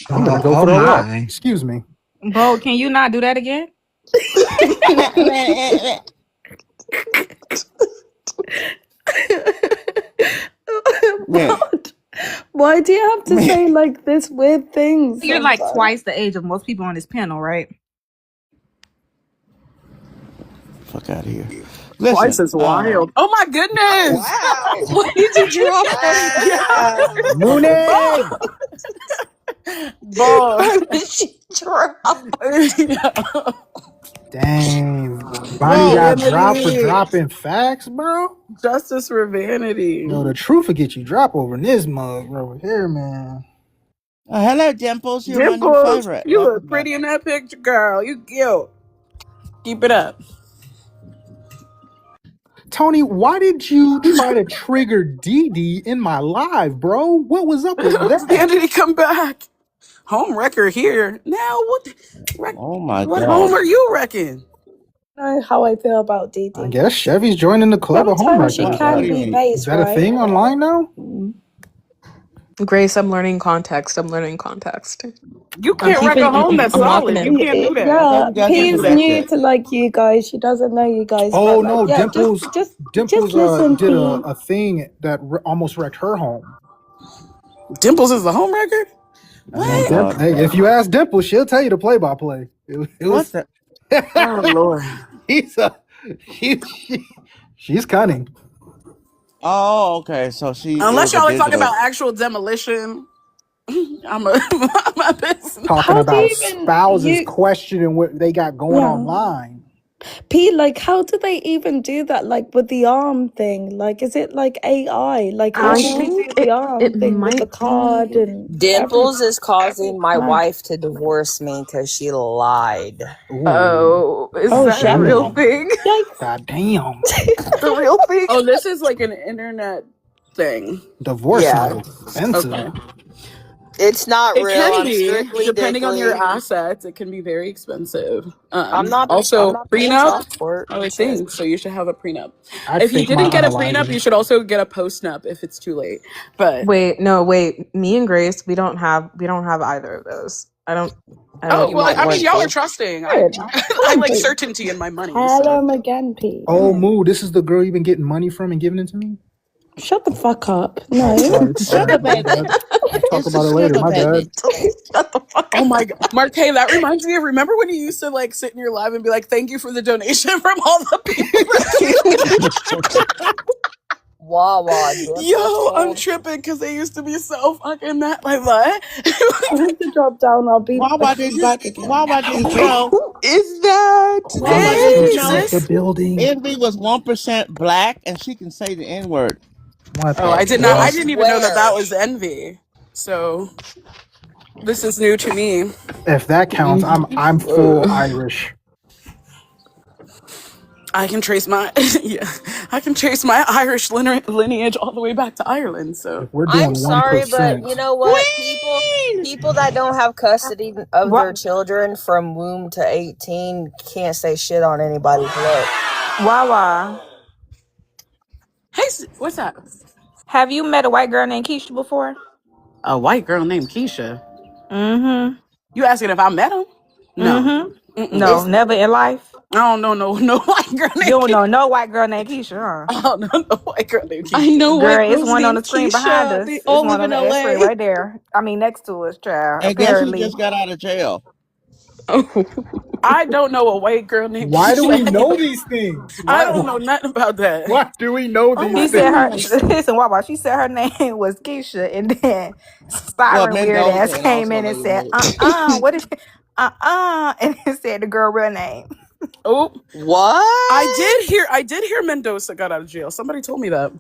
I'm gonna go throw up. Excuse me. Bo, can you not do that again? What? Why do you have to say like this weird things? You're like twice the age of most people on this panel, right? Fuck out of here. Twice is wild. Oh my goodness! Wow. Why did you drop that? Mooney! Bo. Why did she drop? Dang. Bonnie got dropped for dropping facts, bro. Justice for vanity. Yo, the truth will get you dropped over in this mug over here, man. Hello, Dimples. You're my new Dimples, favorite. you look pretty in that picture, girl. You cute. Keep it up. Tony, why did you try to trigger Dee Dee in my live, bro? What was up with that? When did he come back? Home wrecker here. Now Oh my what home god. are you wrecking? Know how I feel about Dee I Dee. guess Chevy's joining the club of Sometimes she homewreckers. What can do you be mean? Is base, that a right? thing online now? Grace, I'm learning context. I'm learning context. You I'm can't wreck a keeping. home that's I'm locking solid. You in. can't do that. I thought Yeah, you guys You were can't P do is that. new connected. to like you guys. She doesn't know you guys, Oh but like, no, yeah, Dimples just listen, did P. a thing that almost wrecked her home. Dimples is the home wrecker? I mean, What? Oh hey, if god. you ask Dimples, she'll tell you the play by play. It What was the? Oh Lord. he's a she's cunning. Oh, okay. So it Unless was a y'all are talking digital. about actual demolition, I'm a business. Talking How do about you even spouses you? questioning what they got going Yeah, online. P. Like, how do they even do that? Like with the arm thing? Like, is it like AI? Like, how I do they think do the arm it thing with the might card be. and Dimples is causing my mad? wife to divorce me because she lied. Ooh, Oh, is Oh that a shit! real ooh, thing? Yikes! god damn. The real thing? Oh, this is like an internet thing. Divorce is Yeah, expensive. Okay. it's not It real. can I'm be, strictly depending on your dickly. assets, it can be very expensive. I'm Also not paying prenup, child support. I would Shit. think. So you should have a prenup. I'd If you fake my didn't get a prenup, you unaliving. should also get a postnup if it's too late. But Wait, no, wait. Me and Grace, we don't have either of those. I oh don't well, I mean, y'all are what trusting. I Good. I Come on, like P. certainty in my money. Tell So them again, P. Oh, Moo, this is the girl you've been getting money from and giving it to me? Shut the fuck up. Oh, No. sorry. All Sugar right, my baby. bad. We'll talk It's a about it later. sugar My baby. bad. oh my god, Mark, hey, that reminds me of remember when you used to like sit in your live and be like, "Thank you for the donation from all the people." Wawa Dimples Yo, I'm told. tripping because they used to be so fucking mad. Like what? I have to drop down. I'll be Wawa didn't. back again. Wawa didn't know. Who is that? Wawa Hey, didn't Envy know. left the sis. building. Envy was 1% black, and she can say the N word. What Oh, the I did not. I fuck? didn't even know that that Swear. was envy. So this is new to me. If that counts, I'm full Irish. I can trace my yeah, I can trace my Irish lineage all the way back to Ireland. So If we're I'm doing sorry, but you 1%, know what? People that don't have custody of What? their children from womb to 18 can't say shit on anybody's look. Wawa, hey, what's that? have you met a white girl named Keisha before? A white girl named Keisha. Mm-hmm. You asking if I met him? No. Mm-hmm. Mm-mm. No, It's never in life. I don't know no white girl You named don't Keisha. know no white girl named Keisha, I don't know no white girl named I Keisha. know white Girl, it's girls one on the named screen behind Keisha. They us. It's all one live on in the X-ray LA. right there. I mean, next to us, child. And guess who Apparently. just got out of jail? Oh, I don't know a white girl named why do Keisha. we know these things? I don't know nothing about that. Why do we know Oh these my She said her, things? goodness. listen, Wawa, she said her name was Keisha, and then Well, Siren weird ass Mendoza and came also in and Lady said, Moon. what is, and it said the girl real name. Oh, what? I did hear Mendoza got out of jail. Somebody told me that.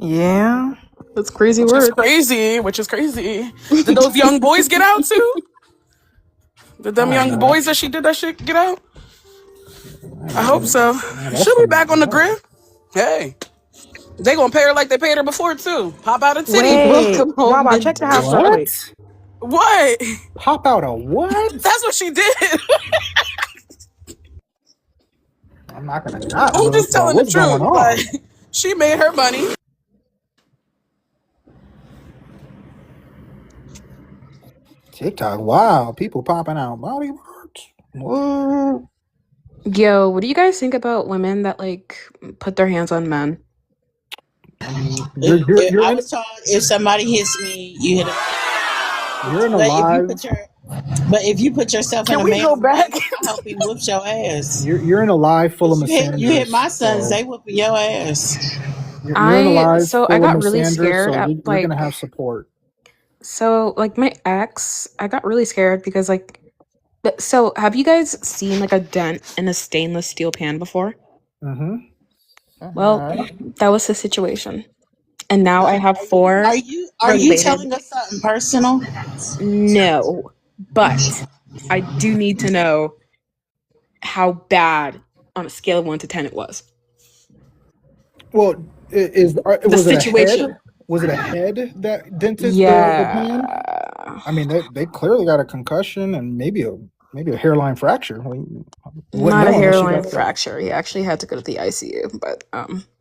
Yeah. that's crazy Which is work. crazy. Did those young boys get out too? Did them I don't young know. boys that she did that shit get out? I hope Man, so. that's She'll be funny back as on the hell. grid. Hey, they gonna pay her like they paid her before too. Pop out a titty. Wait, Welcome home, Wawa, check the house real Mendoza. quick. What? What? Pop out a what? That's what she did. I'm not gonna not I'm look, just but telling the what's going truth. Like, on? she made her money. TikTok, wow, people popping out body parts. What? Yo, what do you guys think about women that like put their hands on men? I mean, you're I in was told if somebody hits me, you hit them. you're in a But live if you put yourself in Can a we go man's back? place, I hope he whoops your ass. you're in a live full of You hit misanders, my sons, so they whooping your ass. you're in a live I full of got really misanders, scared so at you're gonna have support. so like my ex, I got really scared because so have you guys seen like a dent in a stainless steel pan before? Mm-hmm. Well, that was the situation. And now I have 4 Are you related. telling us something personal? No, but I do need to know how bad on a scale of 1 to 10 it was. Well, The was it a situation. head? Was it a head that dented the pan? Yeah. I mean, they clearly got a concussion and maybe a hairline fracture. We wouldn't Not know a unless she hairline got that. fracture. He actually had to go to the ICU, but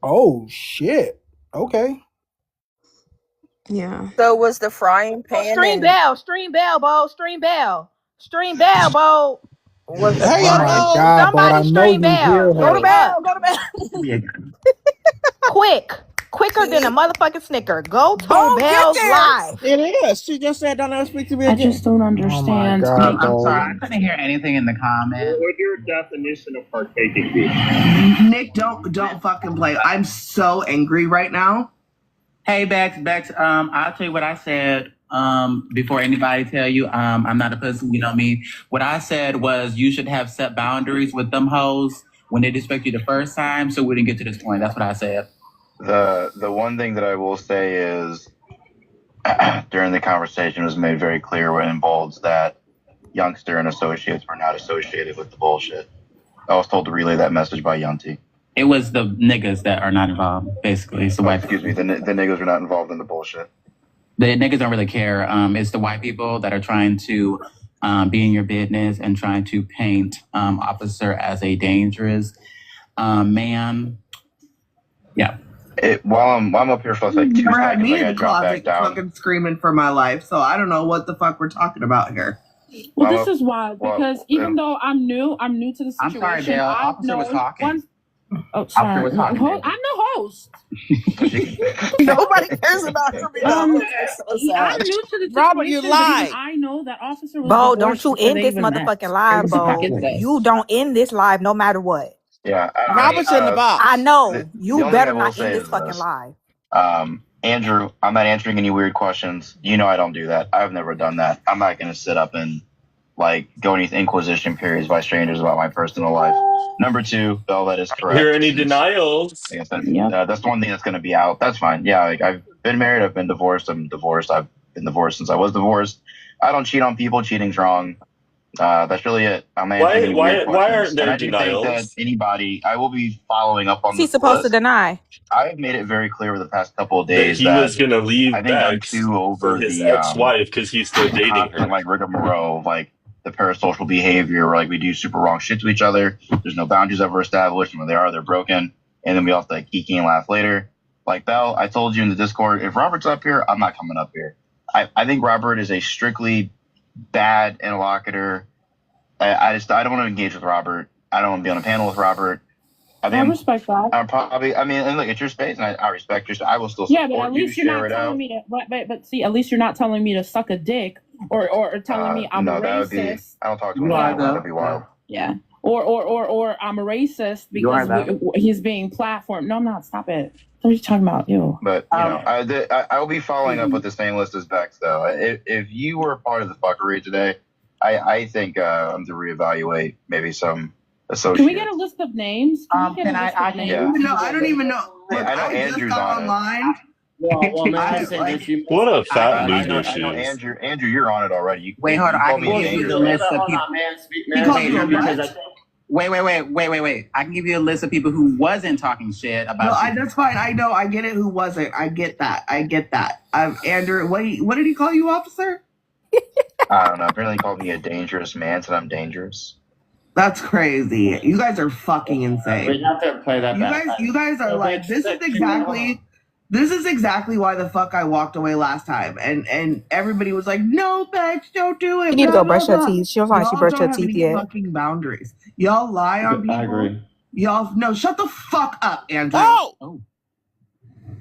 Oh shit. Okay. yeah. So was the frying pan Stream and bell, Bo, stream Bo. was the Oh my frying god, but I Somebody know stream you hear bell. her. Go to bell. Quicker than a motherfucking snicker. Go to Bo, get Bell's there? live. It is. She just said, "Don't ever speak to me I again." just don't Oh my understand. god, I'm Bo. sorry, I couldn't hear anything in the comments. What would your definition of partaking be? Nick, don't fucking play. I'm so angry right now. Hey, Bex, I'll tell you what I said before anybody tell you I'm not a pussy, you know me. What I said was you should have set boundaries with them hoes when they disrespect you the first time so we didn't get to this point. That's what I said. The one thing that I will say is during the conversation was made very clear when involves that Youngster and associates were not associated with the bullshit. I was told to relay that message by Yunty. It was the niggas that are not involved, basically. It's the white excuse me, the niggas are not involved in the bullshit. The niggas don't really care. It's the white people that are trying to be in your business and trying to paint Officer as a dangerous man. Yeah. While I'm up here for like 2 Never had seconds, me I in gotta the drop closet back down. fucking screaming for my life, so I don't know what the fuck we're talking about here. Well, this is why, because even though I'm new to the situation. I'm sorry, Dale. Officer was talking. Oh, sorry. Officer was talking. I'm the host. Nobody cares about her being I'm so sad. new to the situation. Robert, you but lied. even I know that Officer was Bo, divorced don't you before end they this even met. motherfucking live, Bo. You don't end this live no matter what. Yeah. Robert's in the box. I know. The You only better thing I will not say end this is fucking this. live. Andrew, I'm not answering any weird questions. You know I don't do that. I've never done that. I'm not going to sit up and go into inquisition periods by strangers about my personal life. Number 2, Bell, that is correct. Hear any denials? I guess that's the one thing that's going to be out. That's fine. Yeah, I've been married. I've been divorced. I'm divorced. I've been divorced since I was divorced. I don't cheat on people. Cheating's wrong. That's really it. I'm not answering any weird questions. Why aren't there and I do think that anybody, I will be following up on What's he this supposed to list. deny? I've made it very clear over the past couple of days that he was going to leave I think I'm Bex too over for his the ex-wife because he's still dating her. constant, rigmarole of the parasocial behavior where we do super wrong shit to each other. There's no boundaries ever established, and when they are, they're broken. And then we all have to geeky and laugh later. Belle, I told you in the Discord, if Robert's up here, I'm not coming up here. I think Robert is a strictly bad interlocutor. I don't want to engage with Robert. I don't want to be on a panel with Robert. I respect that. I'm probably. I mean, and look, it's your space, and I respect your. I will still support Yeah, but at least you. you're not telling me to. But see, at least you're not telling me to suck a dick or telling me I'm a racist. I don't talk to him. That'd be wild. Yeah. Or I'm a racist because he's being platformed. No, I'm not. Stop it. What are you talking about? You. But I will be following up with the same list as Bex though. If you were part of the fuckery today, I think I'm to reevaluate maybe some associates. Can we get a list of names? I don't even know. Look, I know just Andrew's got on online. Well, man, I say this, what a fat loser she is. Andrew, you're on it already. Wait, hold on. I can give you the list of people. Wait. I can give you a list of people who wasn't talking shit about you. That's fine. I know. I get it. Who wasn't? I get that. Andrew, what did he call you, officer? I don't know. Apparently he called me a dangerous man, said I'm dangerous. That's crazy. You guys are fucking insane. We have to play that back. You guys are this is exactly why the fuck I walked away last time. And everybody was like, no, Bex, don't do it. You need to go brush your teeth. She don't like she brushed her teeth yet. Fucking boundaries. Y'all lie on people. I agree. No, shut the fuck up, Andrew. Oh.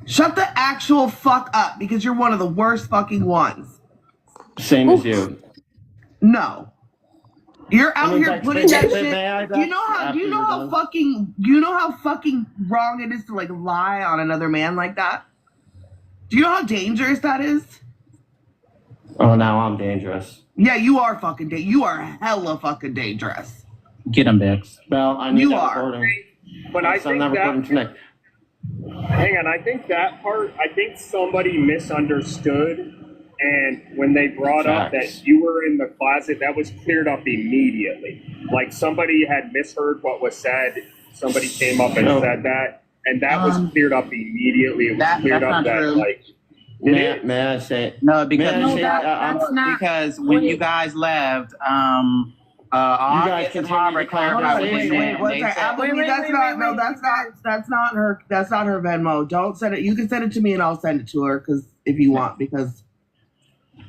Shut the actual fuck up because you're one of the worst fucking ones. Same as you. No. You're out here putting that shit. Do you know how fucking wrong it is to lie on another man like that? Do you know how dangerous that is? Oh, now I'm dangerous. Yeah, you are fucking you are hella fucking dangerous. Get him, Bex. Well, I need you that are. recording. But I think that. Hang on, I think that part. I think somebody misunderstood. And when they brought up that you were in the closet, that was cleared up immediately. Somebody had misheard what was said. Somebody came up and said that, and that was cleared up immediately. It was cleared up that May I say? No, because May I say, that's not. because when you guys left, August and Robert clarified with this man. Wait, that's not her. That's not her Venmo. Don't send it. You can send it to me, and I'll send it to her if you want. Because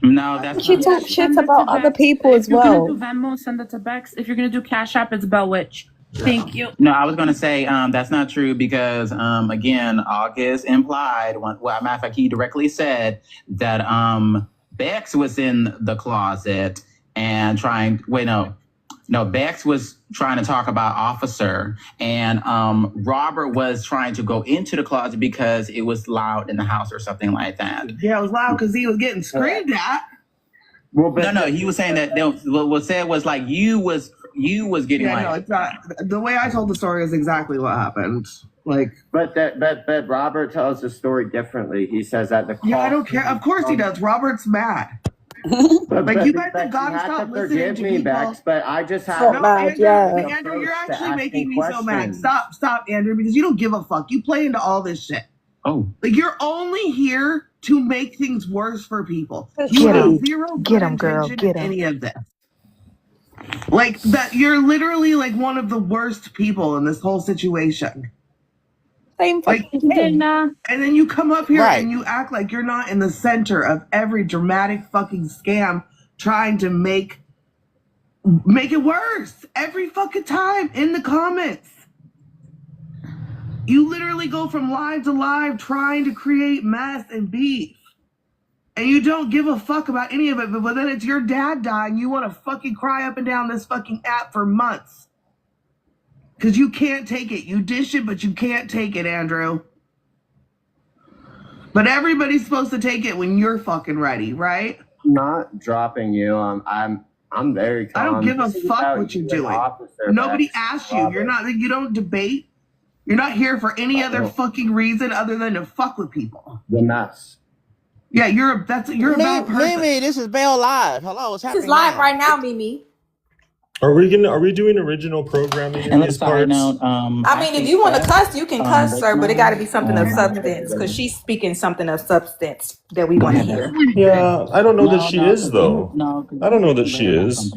no, that's She not. talks shit about other people as If you're well. gonna do Venmo, send it to Bex. If you're gonna do Cash App, it's Bell Witch. Thank you. No, I was going to say that's not true because, again, August implied, well, matter of fact, he directly said that Bex was in the closet and Bex was trying to talk about Officer, and Robert was trying to go into the closet because it was loud in the house or something like that. Yeah, it was loud because he was getting screamed at. Well, no, he was saying that what said was like you was getting like. No, it's not. The way I told the story is exactly what happened. Like, but Robert tells the story differently. He says that the call. Yeah, I don't care. Of course he does. Robert's mad. Like you guys have got to stop listening to people. Bex, but I just have Andrew, you're actually making me so mad. Stop, Andrew, because you don't give a fuck. You play into all this shit. Oh, like you're only here to make things worse for people. Get him, girl. Get him. Any of this. Like that, you're literally like one of the worst people in this whole situation. Same fucking thing. And then you come up here and you act like you're not in the center of every dramatic fucking scam trying to make it worse every fucking time in the comments. You literally go from live to live trying to create mess and beef. And you don't give a fuck about any of it, but then it's your dad dying. You want to fucking cry up and down this fucking app for months. Because you can't take it. You dish it, but you can't take it, Andrew. But everybody's supposed to take it when you're fucking ready, right? Not dropping you. I'm very calm. I don't give a fuck what you're doing. Nobody asked you. You don't debate. You're not here for any other fucking reason other than to fuck with people. The mess. Yeah, you're a bad person. Mimi, this is Bell Live. Hello, what's happening? This is live right now, Mimi. Are we doing original programming in these parts? I mean, if you want to cuss, you can cuss, sir, but it got to be something of substance because she's speaking something of substance that we want to hear. Yeah, I don't know that she is though. I don't know that she is.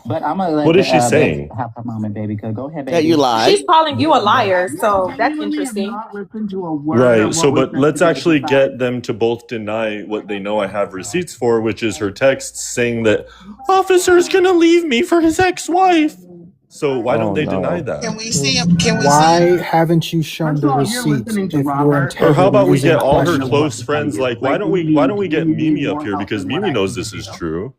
But I'm gonna let what is she saying? Have a moment, baby. Go ahead, baby. That you lied. She's calling you a liar, so that's interesting. Right. So, but let's actually get them to both deny what they know I have receipts for, which is her texts saying that officer's gonna leave me for his ex-wife. So why don't they deny that? Can we see him? Why haven't you shown the receipts if your integrity? Or how about we isn't get all her questionable? close friends? Like, why don't we get Mimi up here because Mimi knows this is true.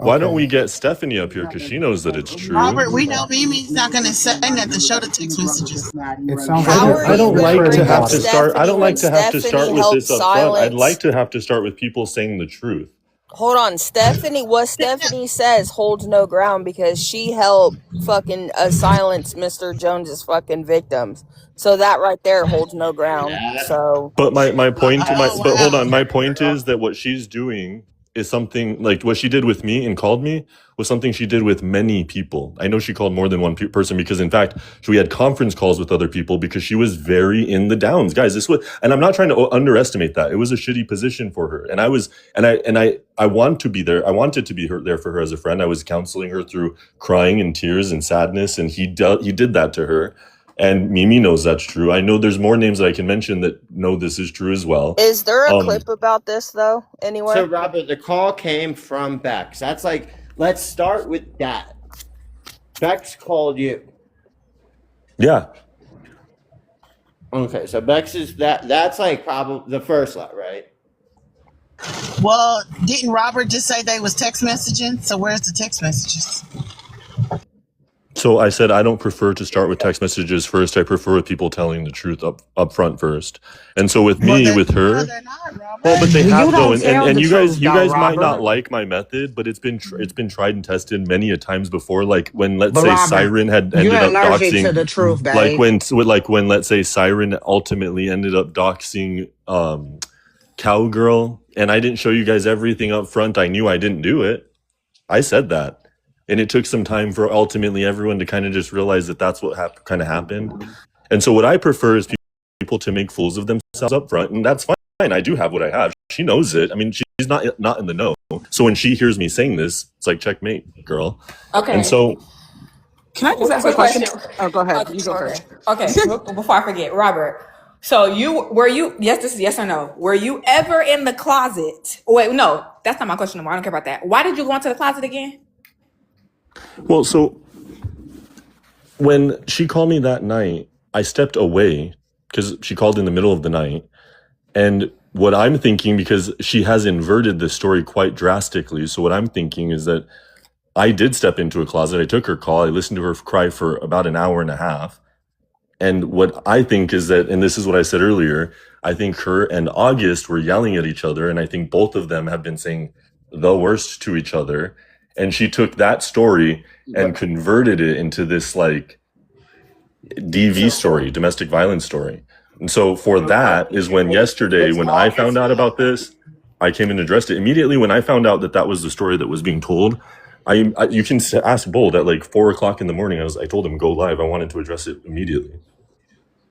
Why don't we get Stephanie up here because she knows that it's true? Robert, we know Mimi's not going to say nothing. Show the text messages. It sounds I don't like to have to start. I don't like to have to Stephanie start with this up front. helped I'd like to have to start with people saying the truth. Hold on, what Stephanie says holds no ground because she helped fucking silence Mr. Jones's fucking victims. So that right there holds no ground. So, but my point, but hold on, my point is that what she's doing is something like what she did with me and called me was something she did with many people. I know she called more than one person because in fact, we had conference calls with other people because she was very in the downs. Guys, and I'm not trying to underestimate that. It was a shitty position for her. And I want to be there. I wanted to be there for her as a friend. I was counseling her through crying and tears and sadness. And he did that to her. And Mimi knows that's true. I know there's more names that I can mention that know this is true as well. is there a clip about this though? Anywhere? So Robert, the call came from Bex. That's like, let's start with that. Bex called you. Yeah. Okay, so Bex is that's like probably the first lot, right? Well, didn't Robert just say they was text messaging? So where's the text messages? So I said I don't prefer to start with text messages first. I prefer with people telling the truth up front first. And so with me, with her, well, but they have though, and you guys might not like my method, but it's been tried and tested many a times before. Like when let's say Siren had ended up doxing, to the truth, babe. like when let's say Siren ultimately ended up doxing Cowgirl, and I didn't show you guys everything up front. I knew I didn't do it. I said that. And it took some time for ultimately everyone to kind of just realize that that's what kind of happened. And so what I prefer is people to make fools of themselves up front, and that's fine. I do have what I have. She knows it. I mean, she's not in the know. So when she hears me saying this, it's like, checkmate, girl. Okay. And so, can I just ask a question? Oh, go ahead. You go first. Okay. Before I forget, Robert. So yes, this is yes or no. Were you ever in the closet? Wait, no, that's not my question anymore. I don't care about that. Why did you go into the closet again? well, so when she called me that night, I stepped away because she called in the middle of the night. And what I'm thinking, because she has inverted the story quite drastically, so what I'm thinking is that I did step into a closet. I took her call. I listened to her cry for about an hour and a half. And what I think is that, and this is what I said earlier, I think her and August were yelling at each other. And I think both of them have been saying the worst to each other. And she took that story and converted it into this like DV story, domestic violence story. And so for that is when yesterday, when I found out about this, I came and addressed it. Immediately when I found out that that was the story that was being told, you can ask Bold at like 4 o'clock in the morning. I told him go live. I wanted to address it immediately.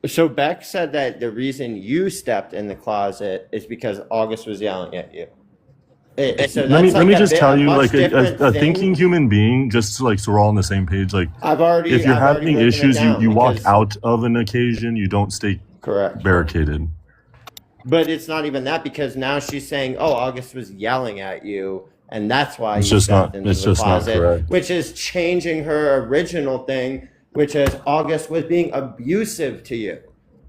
So Beck said that the reason you stepped in the closet is because August was yelling at you. So let me just tell you, like a thinking human being, just like so we're all on the same page. Like if you're having issues, you walk out of an occasion. You don't stay barricaded. But it's not even that, because now she's saying, "Oh, August was yelling at you, and that's why it's you just stepped not. into It's the just closet," not correct. which is changing her original thing, which is August was being abusive to you.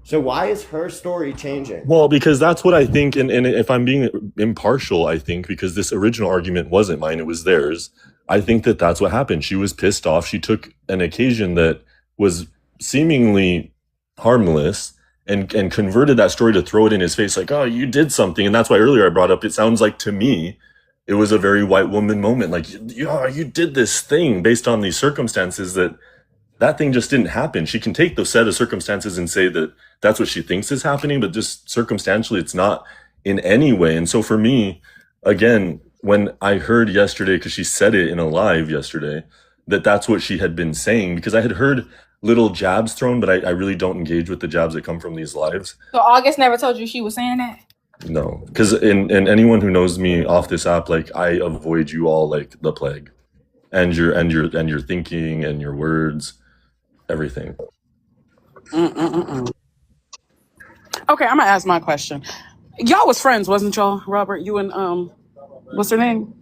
So why is her story changing? Well, because that's what I think, and if I'm being impartial, I think because this original argument wasn't mine, it was theirs. I think that that's what happened. She was pissed off. She took an occasion that was seemingly harmless and converted that story to throw it in his face like, oh, you did something. And that's why earlier I brought up, it sounds like to me, it was a very white woman moment. Like, you did this thing based on these circumstances that thing just didn't happen. She can take the set of circumstances and say that that's what she thinks is happening, but just circumstantially, it's not in any way. And so for me, again, when I heard yesterday, because she said it in a live yesterday, that's what she had been saying, because I had heard little jabs thrown, but I really don't engage with the jabs that come from these lives. So August never told you she was saying that? No, because in anyone who knows me off this app, like I avoid you all like the plague, and your thinking and your words, everything. Okay, I'm gonna ask my question. Y'all was friends, wasn't y'all, Robert? You and what's her name?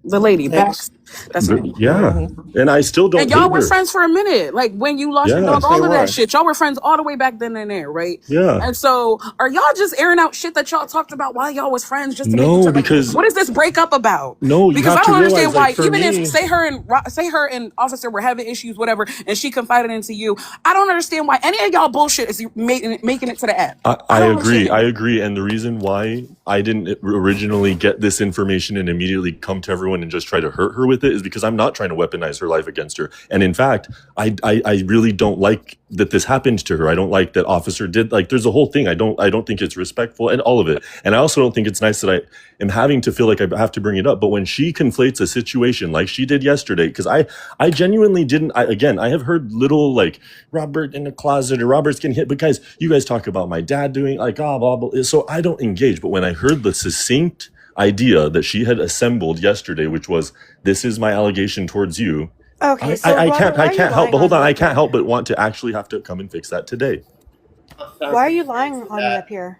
The lady, Bex. That's her name. Yeah, and I still don't. And y'all hate were her. friends for a minute. Like when you lost your dog, all of that shit. Y'all were friends all the way back then and there, right? Yeah. And so, are y'all just airing out shit that y'all talked about while y'all was friends, just to make No, each other? because What is this breakup about? No, you because have I don't to understand realize, why. like, for Even me, if say her and Officer were having issues, whatever, and she confided into you, I don't understand why any of y'all bullshit is making it to the app. I agree. And the reason why I didn't originally get this information and immediately come to everyone and just try to hurt her with it is because I'm not trying to weaponize her life against her. And in fact, I really don't like that this happened to her. I don't like that Officer did, like, there's a whole thing. I don't think it's respectful and all of it. And I also don't think it's nice that I am having to feel like I have to bring it up. But when she conflates a situation like she did yesterday, because I genuinely didn't, I have heard little like Robert in the closet or Robert's getting hit, but guys, you guys talk about my dad doing like, blah, blah, blah. So I don't engage. But when I heard the succinct idea that she had assembled yesterday, which was, this is my allegation towards you. Okay, so I Robert, can't help, but hold on, I can't help but want to actually have to come and fix that today. Why are you lying on me up here?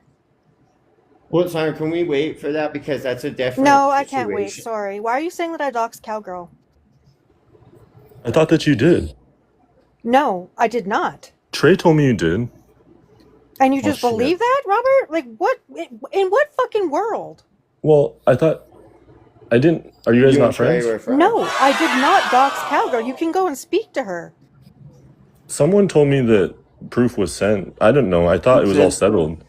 Well, Simon, can we wait for that, because that's a different No, I can't wait. situation. Sorry. Why are you saying that I doxed Cowgirl? I thought that you did. No, I did not. Trey told me you did. And you just believe that, Robert? Like, what? In what fucking world? Well, I thought I didn't. Are you guys not friends? No, I did not dox Cowgirl. You can go and speak to her. Someone told me that proof was sent. I don't know. I thought it was all settled.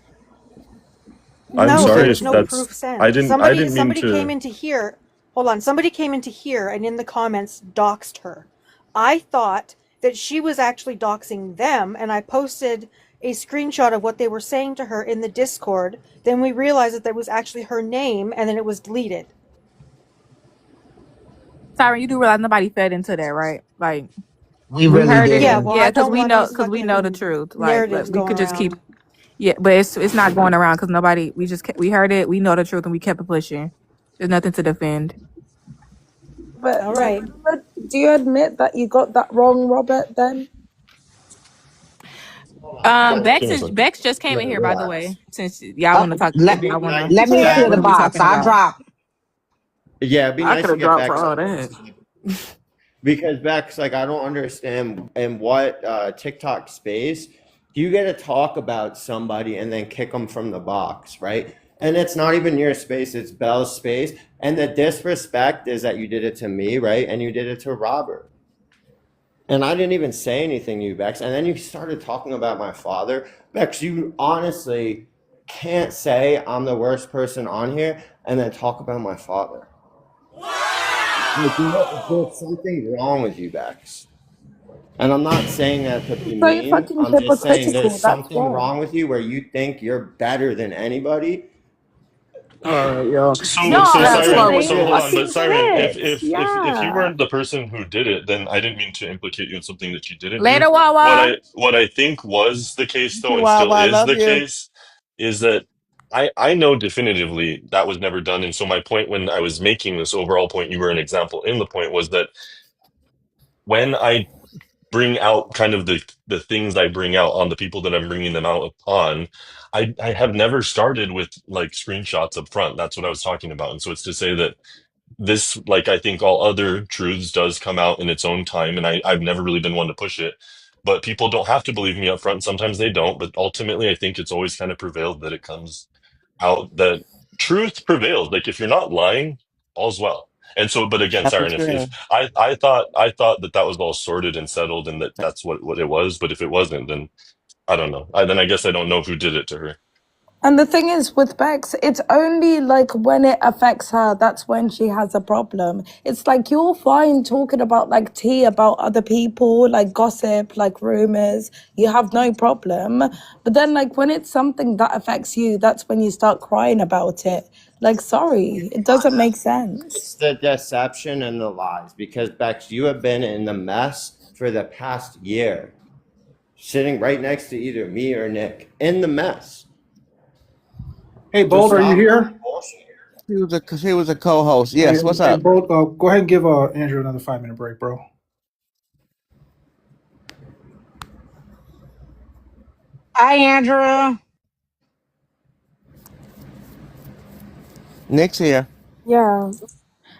I'm sorry there's if no that's. proof sent. I didn't mean Somebody to. came into here. Hold on. Somebody came into here and in the comments doxed her. I thought that she was actually doxing them, and I posted a screenshot of what they were saying to her in the Discord. Then we realized that was actually her name, and then it was deleted. Siren, you do realize nobody fed into that, right? Like we really heard did. it. Yeah, well, Yeah, I don't want because we know the truth. Like narratives we going could just keep. around. Yeah, but it's not going around because nobody. We heard it. We know the truth, and we kept it pushing. There's nothing to defend. But All like, right. do you admit that you got that wrong, Robert? Then Bex just came in here, by the way. Since y'all Oh, want to talk, if let y'all want to, let me clear what the are we box. talking I about? drop. Yeah, it'd be I nice could to have get dropped for Bex all on that. because Bex, like, I don't understand in what TikTok space do you get to talk about somebody and then kick them from the box, right? And it's not even your space; it's Belle's space. And the disrespect is that you did it to me, right? And you did it to Robert. And I didn't even say anything to you, Bex. And then you started talking about my father. Bex, you honestly can't say I'm the worst person on here and then talk about my father. Like, there's something wrong with you, Bex. And I'm not saying that to be so mean. fucking I'm just saying there's hypocritical. That's something why. wrong with you where you think you're better than anybody. All right, yo. No, So I'm That's just Siren, saying so hold on, dangerous. but fucking Siren, facts. if you Yeah. weren't the person who did it, then I didn't mean to implicate you in something that you didn't do. Later, Wawa. What I think was the case though, You and wild, still wild, is love the you. case, is that I know definitively that was never done. And so my point when I was making this overall point, you were an example in the point, was that when I bring out kind of the things I bring out on the people that I'm bringing them out upon, I have never started with like screenshots up front. That's what I was talking about. And so it's to say that this, like I think all other truths, does come out in its own time, and I've never really been one to push it. But people don't have to believe me up front. Sometimes they don't. But ultimately, I think it's always kind of prevailed that it comes out that truth prevails. Like if you're not lying, all's well. And so, but again, That's Siren, if true. I thought that that was all sorted and settled, and that that's what it was. But if it wasn't, then I don't know. Then I guess I don't know who did it to her. And the thing is with Bex, it's only like when it affects her, that's when she has a problem. It's like you're fine talking about like tea about other people, like gossip, like rumors. You have no problem. But then like when it's something that affects you, that's when you start crying about it. Like, sorry, it doesn't make sense. It's the deception and the lies. Because Bex, you have been in the mess for the past year, sitting right next to either me or Nick in the mess. Hey, So Bold, are you stop here? bullshit. He was a co-host. Hey, Yes. What's hey, up? Bold, go ahead and give Andrew another 5-minute break, bro. Hi, Andrew. Nick's here. Yeah.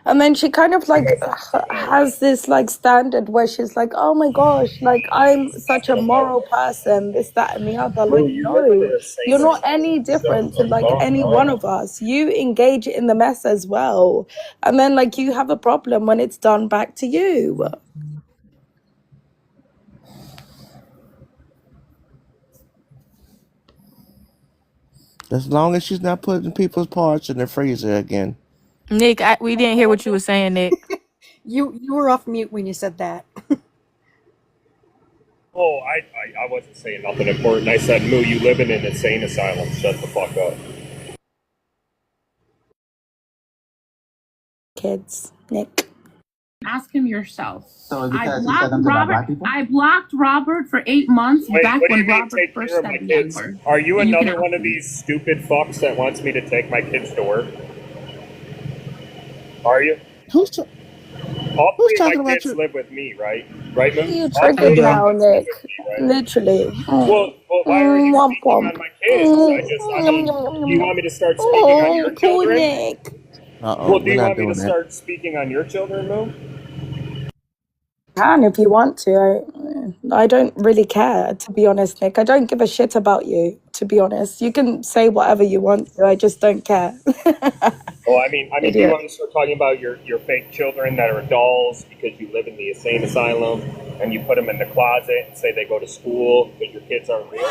And then she kind of like has this like standard where she's like, oh my gosh, like I'm such a moral person, this, that, and the other. Like, no, you're not any different to like any one of us. You engage in the mess as well. And then like you have a problem when it's done back to you. As long as she's not putting people's parts in the freezer again. Nick, we didn't hear what you were saying, Nick. You were off mute when you said that. Oh, I wasn't saying nothing important. I said, Moo, you live in an insane asylum. Shut the fuck up. Kids, Nick. Ask him yourself. So it's I because he said blocked them to Robert. black people? I blocked Robert for 8 months Wait, back what do when you mean Robert take first care of my said the kids? N-word. Are you And you can another ask one of these stupid fucks that wants me to take my kids to work? Are you? Who's All three of talking my about kids you? live with me, right? Right, Moo? You All three triggered of my now, kids live Nick. with me, right? Literally. Well, why are you Womp speaking womp. on my kids? I mean, do you want me to start speaking on your Oh, poor children? Nick. Well, do We're you not want me to doing that. start speaking on your children, Moo? Can if you want to. I don't really care, to be honest, Nick. I don't give a shit about you, to be honest. You can say whatever you want to. I just don't care. Well, I mean, do you Idiot. want to start talking about your fake children that are dolls because you live in the insane asylum and you put them in the closet and say they go to school, but your kids aren't real?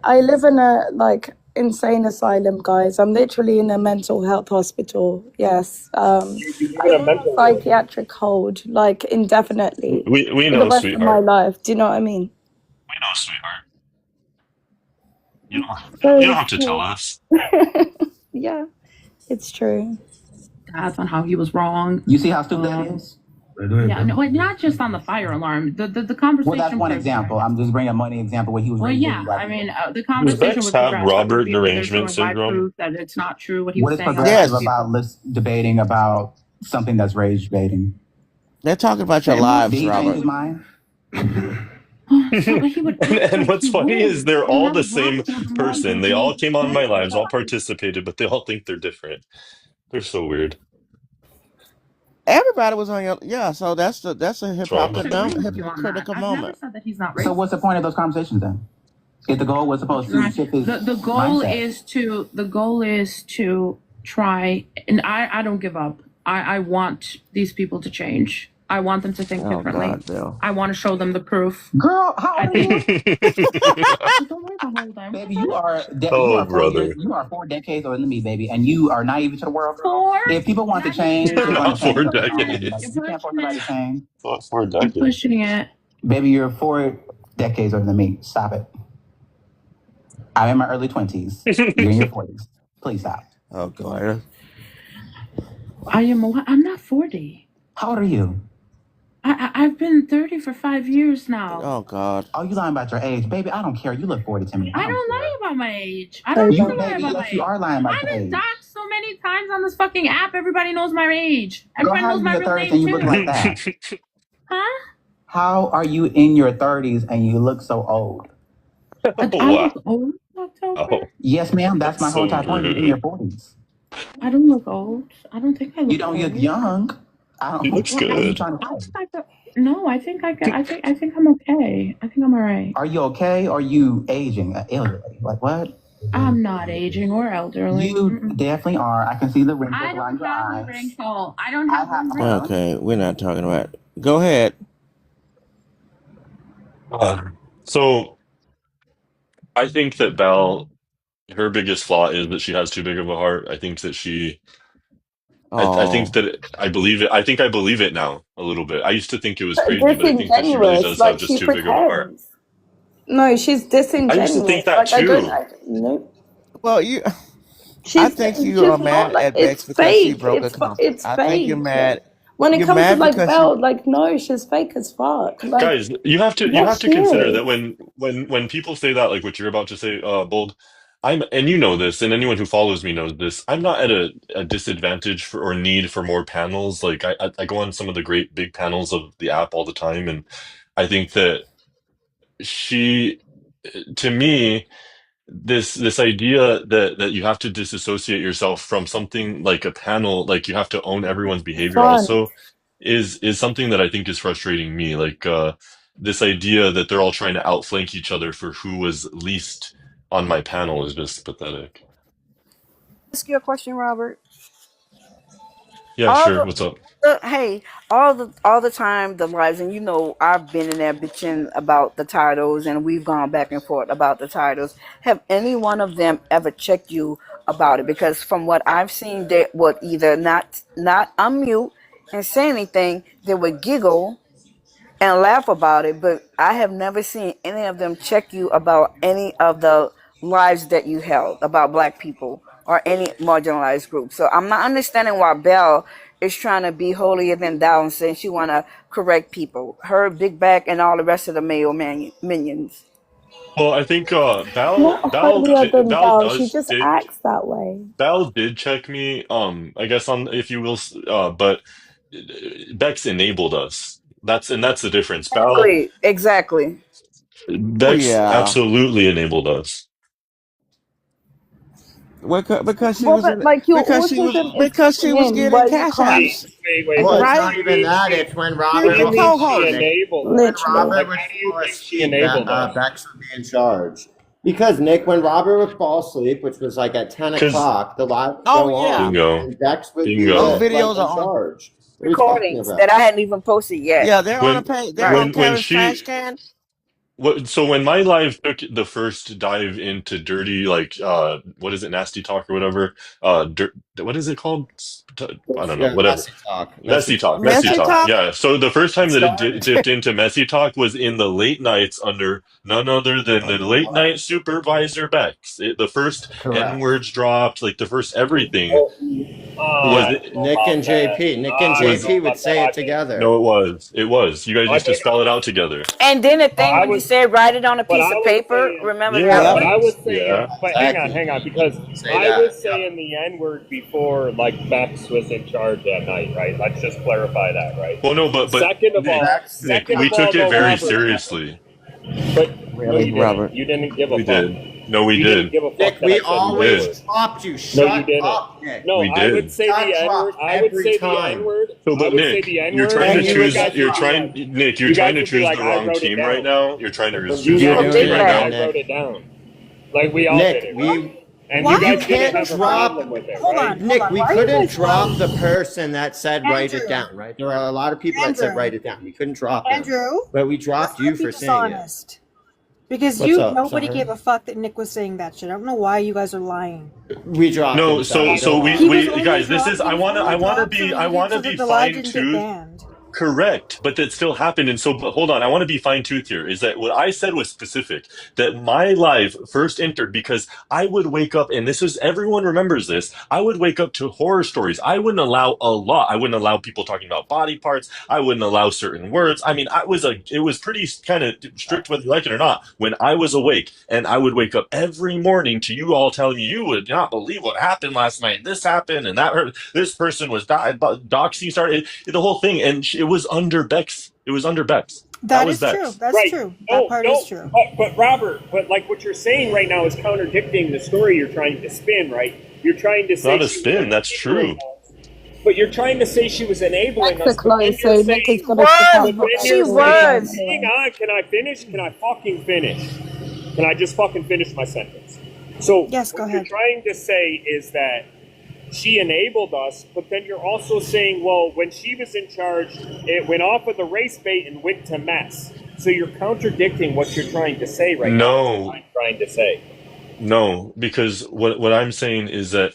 I live in a insane asylum, guys. I'm literally in a mental health hospital. Yes. You live I'm in a on a mental. psychiatric hold, indefinitely We for the know, rest of my sweetheart. life. Do you know what I mean? We know, sweetheart. You don't So have to tell us. yeah, it's true. That's on how he was wrong. You see how stupid that is? Yeah, no, not just on the fire alarm. The conversation. Well, that's one example. I'm just bringing a money example where he was. Well, rage yeah, baiting black I mean, people. the Does conversation Bex was have progressive. Robert People, they're derangement showing live syndrome? proof that it's not true what he What was is saying on progressive live. about debating about something that's rage baiting? They're talking about your Did lives, he change Robert. his mind? So he would act And like what's he funny would. is they're I don't all have the a problem same with him person. wanting They all came on my lives, all to. participated, but they all think they're different. They're so weird. Everybody was on your so that's a What's wrong with Disagree you? with you on that. hypocritical I've never moment. said that he's not racist. So what's the point of those conversations then? If the goal was supposed to shift his The goal mindset. is to try, and I don't give up. I want these people to change. I want them to think differently. God, Bill. I want to show them the proof. Girl, how old are you? Don't worry about hold on. Baby, you are Oh, 4 years, brother. you are 4 decades older than me, baby, and you are naive to the world, girl. 4? If people want to change, they're going to change 4 on their own. Like, decades. you can't force somebody to change. 4 You're decades. pushing it. Baby, you're 4 decades older than me. Stop it. I'm in my early 20s. You're in your 40s. Please stop. Oh God. I'm not 40. How old are you? I've been 30 for 5 years now. Oh God. Oh, you lying about your age, baby? I don't care. You look 40 to me. I don't lie about my age. I don't You, lie baby, about my yes, age. you are lying about I've your been age. doxxed so many times on this fucking app. Everybody knows my age. Girl, Everybody how are knows you my in real your 30s name and you too. look like that? Huh? How are you in your 30s and you look so old? I Wow. look old, October. Oh, Yes, ma'am. That's my that's whole so entire point. You're in your rude. 40s. I don't look old. I don't think I look You don't look old. young. I don't. He looks What are you good. trying to say? No, I think I think I'm okay. I think I'm all right. Are you okay or are you aging, elderly? Like what? I'm not aging or elderly. You definitely are. I can see the wrinkles I around don't your have a eyes. wrinkle. I don't have one wrinkle. Okay, we're not talking about. Go ahead. So I think that her biggest flaw is that she has too big of a heart. I think that I think Oh. that I believe it. I think I believe it now a little bit. I used to think it was crazy, but I think that she really Disingenuous, does have like just she too big of a heart. pretends. No, she's I used to think disingenuous. that Like I don't. too. No, Well, I she's think you are she's not mad like at Bex it's because she fake. broke a contract. It's I think you're fake. mad. When it You're comes to mad like because she. Belle, like no, she's fake as fuck. Like Guys, you yes, have to she consider is. that when people say that, like what you're about to say, Bold, and you know this, and anyone who follows me knows this, I'm not at a disadvantage for or need for more panels. Like I go on some of the great big panels of the app all the time, and I think that she, to me, this idea that you have to disassociate yourself from something like a panel, like you have to own everyone's behavior Fun. also is something that I think is frustrating me. Like this idea that they're all trying to outflank each other for who was least on my panel is just pathetic. Ask you a question, Robert. Yeah, All sure. What's up? hey, all the time the lives, and I've been in there bitching about the titles, and we've gone back and forth about the titles. Have any one of them ever checked you about it? Because from what I've seen, they would either not unmute and say anything. They would giggle and laugh about it, but I have never seen any of them check you about any of the lives that you held about black people or any marginalized group. So I'm not understanding why Belle is trying to be holier than thou and saying she want to correct people. Her, Big Back, and all the rest of the male minions. Well, I think Not holier than thou. She just did acts that way. Val did check me, I guess on if you will, but Bex enabled us. That's the difference. Exactly. Well, Bex yeah. absolutely enabled us. Because she Well, was but in. like your Because she was in, getting why you cash can't? apps. Wait. Well, it's Right? not even that. It's when You're Robert the was co-host. Enabled. when Robert was How do you fall think she asleep, enabled us? Bex would be in charge. Because Nick, when Robert would fall asleep, which was like at 10 Because o'clock, the live would Oh go yeah. on, bingo, and Bex would be Those bingo. videos in are on. charge. What are you talking Recordings about? that I hadn't even posted yet. Yeah, they're on a When page. They're on when Kevin's trash she can. so when my live took the first dive into dirty, like what is it, nasty talk or whatever, what is it called? I don't know. Yeah, Whatever. messy talk. Messy talk. Messy Messy talk. talk? Yeah. So the first time that it Started. dipped into messy talk was in the late nights under none other than the late night supervisor Bex. The first N Correct. words dropped, like the first everything was I don't know Nick about and that. JP. Nick and I don't was know JP would about that. say it together. no, it was. It was. You guys I used to think spell it out together. And then the thing I when you was, said write it on a but piece I of was paper, saying, remember that Yeah. but I one? was Yeah. saying, but Exactly. hang on, because Say I that. was saying the N word before, like Bex was in charge that night, right? Let's just clarify that, right? Well, no, but Second of all, Nick, we took it though, very Robert, seriously. but no, Really, you didn't. Robert? You didn't give a We fuck. did. No, we You did. didn't give a fuck Nick, that we I said the N always word. dropped you. No, Shut you didn't. up, Nick. No, We I would did. say Got the N word. dropped I would every say the time. N word. So, I but would say Nick, the N you're word. trying to And you choose. would get You're dropped. trying, Nick. You're You guys trying to would be choose like, the I wrong wrote it team right down. now. You're trying to You choose You're the You're a wrong doing team it right dickbag. now, I now. wrote Nick. it down. Like we all Nick, did it, we right? And Why you are guys you you didn't can't guys have a drop. problem with it, hold right? on, hold Nick, on. we Why are you couldn't guys drop the lying? person that said write it Andrew. down, right? There are a lot of people that said Andrew. write it down. We couldn't drop them. Andrew, But we let's dropped not you be for saying it. dishonest. Because What's up? nobody Sorry. gave a fuck that Nick was saying that shit. I don't know why you guys are lying. We dropped No, him, sorry. so Go He on. was we only guys, this is dropped. He was only dropped I wanna so that be the live fine didn't get tooth. banned. Correct, but that still happened, and so. But hold on, I want to be fine tooth here. Is that what I said was specific? That my live first entered because I would wake up, and this is everyone remembers this. I would wake up to horror stories. I wouldn't allow a lot. I wouldn't allow people talking about body parts. I wouldn't allow certain words. I mean, it was pretty kind of strict whether you like it or not. When I was awake, and I would wake up every morning to you all telling me you would not believe what happened last night. This happened, and that. This person was doxing started the whole thing, and it was under Bex. It was under Bex. That That was is true. Bex. That's Right. true. No, That part no. is true. But Robert, but like what you're saying right now is contradicting the story you're trying to spin, right? You're trying to say Not a she was spin. That's enabling true. us, but you're trying to say she was enabling us. But then Basically, you're so Nick is saying, gonna stick Was. out but then her She you're story saying, was. hang anyway. on, can I finish? Can I fucking finish? Can I just fucking finish my sentence? So Yes, go what you're ahead. trying to say is that she enabled us, but then you're also saying, well, when she was in charge, it went off of the race bait and went to mess. So you're contradicting what you're trying to say right now. No, What I'm trying to say. no, because what I'm saying is that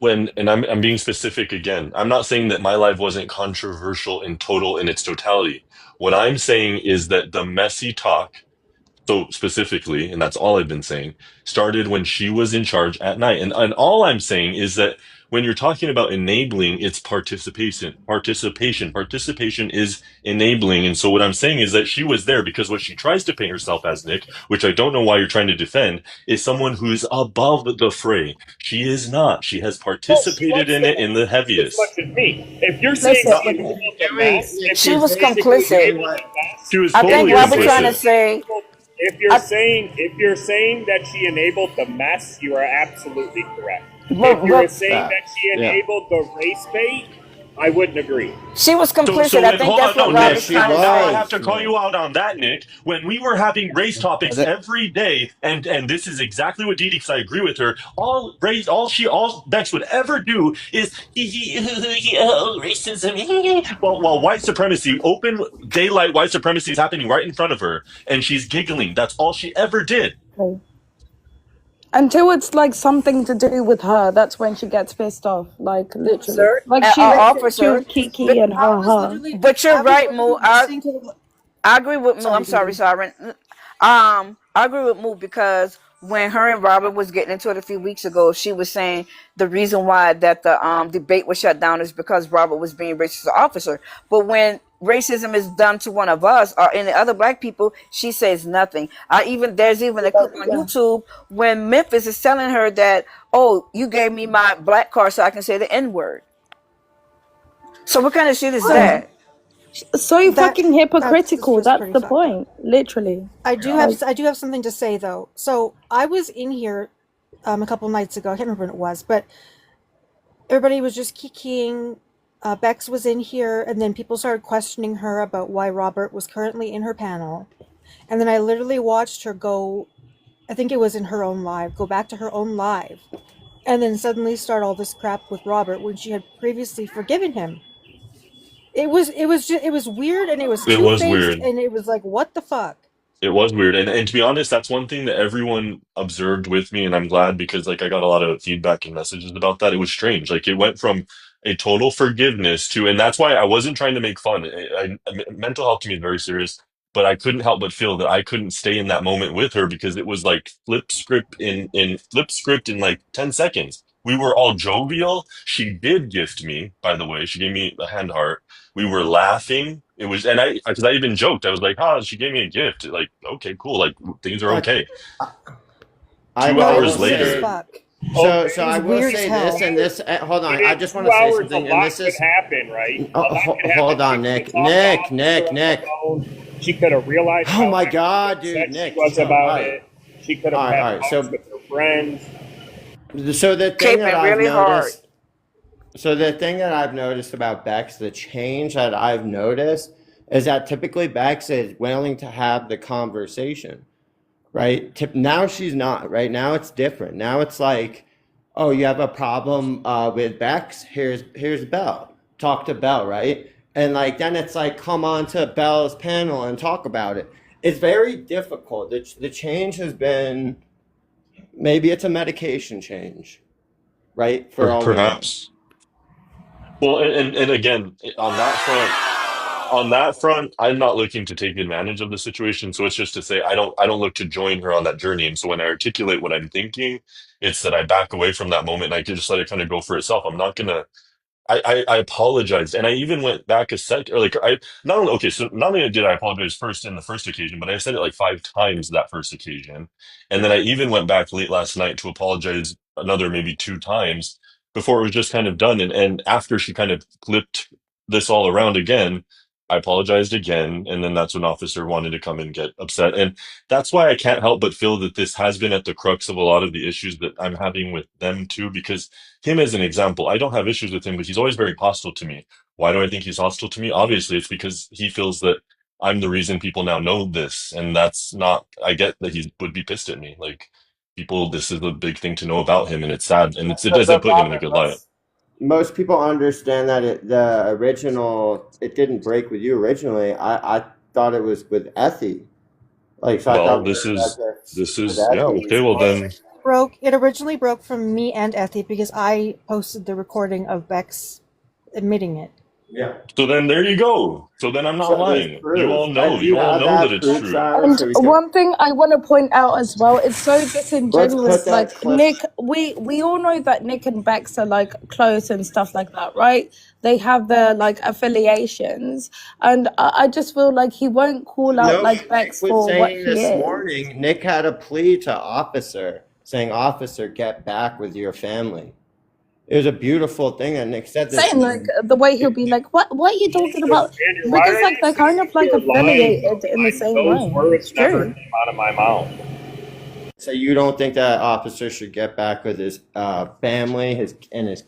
and I'm being specific again. I'm not saying that my life wasn't controversial in total in its totality. What I'm saying is that the messy talk. So specifically, and that's all I've been saying, started when she was in charge at night. And all I'm saying is that when you're talking about enabling, it's participation. Participation is enabling. And so what I'm saying is that she was there because what she tries to paint herself as, Nick, which I don't know why you're trying to defend, is someone who's above the fray. She is not. She has Well, she participated wants in to it in the have as much heaviest. as me. If you're saying Listen, she enabled the mess, if She you're was saying she complicit. enabled the mess, She was I if think totally you're Robert saying trying to complicit. she say. enabled, I, if you're saying that she enabled the mess, you are absolutely correct. but, If you're but saying that she Yeah. enabled the race bait, I wouldn't agree. she was So, complicit. so I when, think hold that's on, no, what Yeah, Nick, Robert's she trying to now I say. have was, to call Nick. you out on that, Nick. When we were having race topics That- every day, and this is exactly what Dee Dee, because I agree with her, all Bex would ever do is, racism, while white supremacy, open daylight white supremacy is happening right in front of her, and she's giggling. That's all she ever did. Okay. Until it's like something to do with her, that's when she gets pissed off. Like literally, Officer, like she was officer, Kiki and I her was her. literally, but you're I was right, Moo. literally listening to the. I agree with Moo. Sorry, I'm sorry, Didi. Sovereign. I agree with Moo because when her and Robert was getting into it a few weeks ago, she was saying the reason why that the debate was shut down is because Robert was being racist to the officer. But when racism is done to one of us or any other black people, she says nothing. There's even a clip on Yeah. YouTube when Memphis is telling her that, "Oh, you gave me my black card so I can say the N word." So what kind of shit is Yeah. that? So fucking That's hypocritical. just That's pretty the fucked up. point. Literally. I do Like, have something to say though. So I was in here a couple nights ago. I can't remember when it was, but everybody was just kikiing. Bex was in here, and then people started questioning her about why Robert was currently in her panel. And then I literally watched her go, I think it was in her own live, go back to her own live, and then suddenly start all this crap with Robert when she had previously forgiven him. It was weird, and it was It was two-faced, weird. and it was like, what the fuck? It was weird. And to be honest, that's one thing that everyone observed with me, and I'm glad because like I got a lot of feedback and messages about that. It was strange. Like it went from a total forgiveness to, and that's why I wasn't trying to make fun. Mental health to me is very serious, but I couldn't help but feel that I couldn't stay in that moment with her because it was like flip script in like 10 seconds. We were all jovial. She did gift me, by the way. She gave me a hand heart. We were laughing. It was, and because I even joked, I was like, "Ah, she gave me a gift." Like, okay, cool. Like things are Like, okay. I, Two No, I it hours will was weird as say, later, fuck. so It was I will weird as say this, hell. and this. Hold on, I Within just want 2 to say hours, a something, and lot this could is. happen, right? A Oh, lot could hold happen. on, She could Nick. have talked to Nick. Officer on the phone. She could have realized Oh how my God, dude, upset she Nick, was chill. All about right, it. She could all have right, had all right. talks with her friends. So the thing that Taping I've really hard. noticed, so the thing that I've noticed about Bex, the change that I've noticed is that typically Bex is willing to have the conversation, right? Now she's not, right? Now it's different. Now it's like, oh, you have a problem with Bex? Here's Belle. Talk to Belle, right? And like then it's like, come on to Belle's panel and talk about it. It's very difficult. The change has been, maybe it's a medication change, right? For all we know. perhaps. Well, and again, on that front, I'm not looking to take advantage of the situation. So it's just to say I don't look to join her on that journey. And so when I articulate what I'm thinking, it's that I back away from that moment and I can just let it kind of go for itself. I'm not gonna I apologized, and I even went back a sec, or like I not only okay, so not only did I apologize first in the first occasion, but I said it like 5 times that first occasion, and then I even went back late last night to apologize another maybe 2 times before it was just kind of done, and after she kind of flipped this all around again, I apologized again, and then that's when officer wanted to come and get upset, and that's why I can't help but feel that this has been at the crux of a lot of the issues that I'm having with them too, because him as an example, I don't have issues with him, but he's always very hostile to me. Why do I think he's hostile to me? Obviously, it's because he feels that I'm the reason people now know this, and that's not. I get that he would be pissed at me. Like people, this is a big thing to know about him, and it's sad, and it doesn't But put him in a Robert, good light. most people understand that the original, it didn't break with you originally. I thought it was with Effie. Like, so I Well, thought we heard this with is yeah Effie. okay. Well then, It originally broke from me and Ethy because I posted the recording of Bex admitting it. Yeah. so then there you go. So then I'm not So there's lying. You all proof. know. Do you You all have know that that it's proof, true. Sharon? And So we can. one thing I want to point out as well, it's so Let's put disingenuous. that Like clip. Nick, we all know that Nick and Bex are like close and stuff like that, right? They have their like affiliations, and I just feel like he won't call out No, like Nick Bex was for what saying he this is. morning, Nick had a plea to officer saying, officer, get back with your family. It was a beautiful thing that Nick said this Saying like morning. the way he'll be like, what are you talking about? Andrew, why Because are like you they're kind of saying like you're lying, affiliated though? in the same Those way. words It's never true. came out of my mouth. So you don't think that officer should get back with his family, his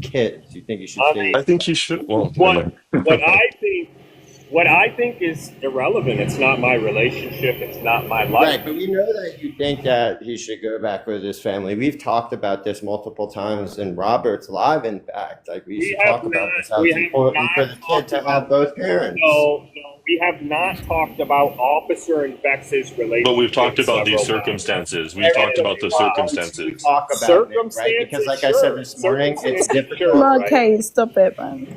kids? You think he should I stay I with? think he should. Well, never what what mind. I think what I think is irrelevant. It's not my relationship. It's not my life. Right, but we know that you think that he should go back with his family. We've talked about this multiple times in Robert's live. In fact, like we used to talk about this. How We it's have important for not the kid talked to about. have both parents. No, we have not talked about Officer and Bex's But we've talked relationship about these several times. circumstances. We've There talked is about the a lot To circumstances. talk about Nick, right? Because, circumstances. like I said Sure, this morning, it's circumstances. difficult. Sure, right? Okay, stop it, man.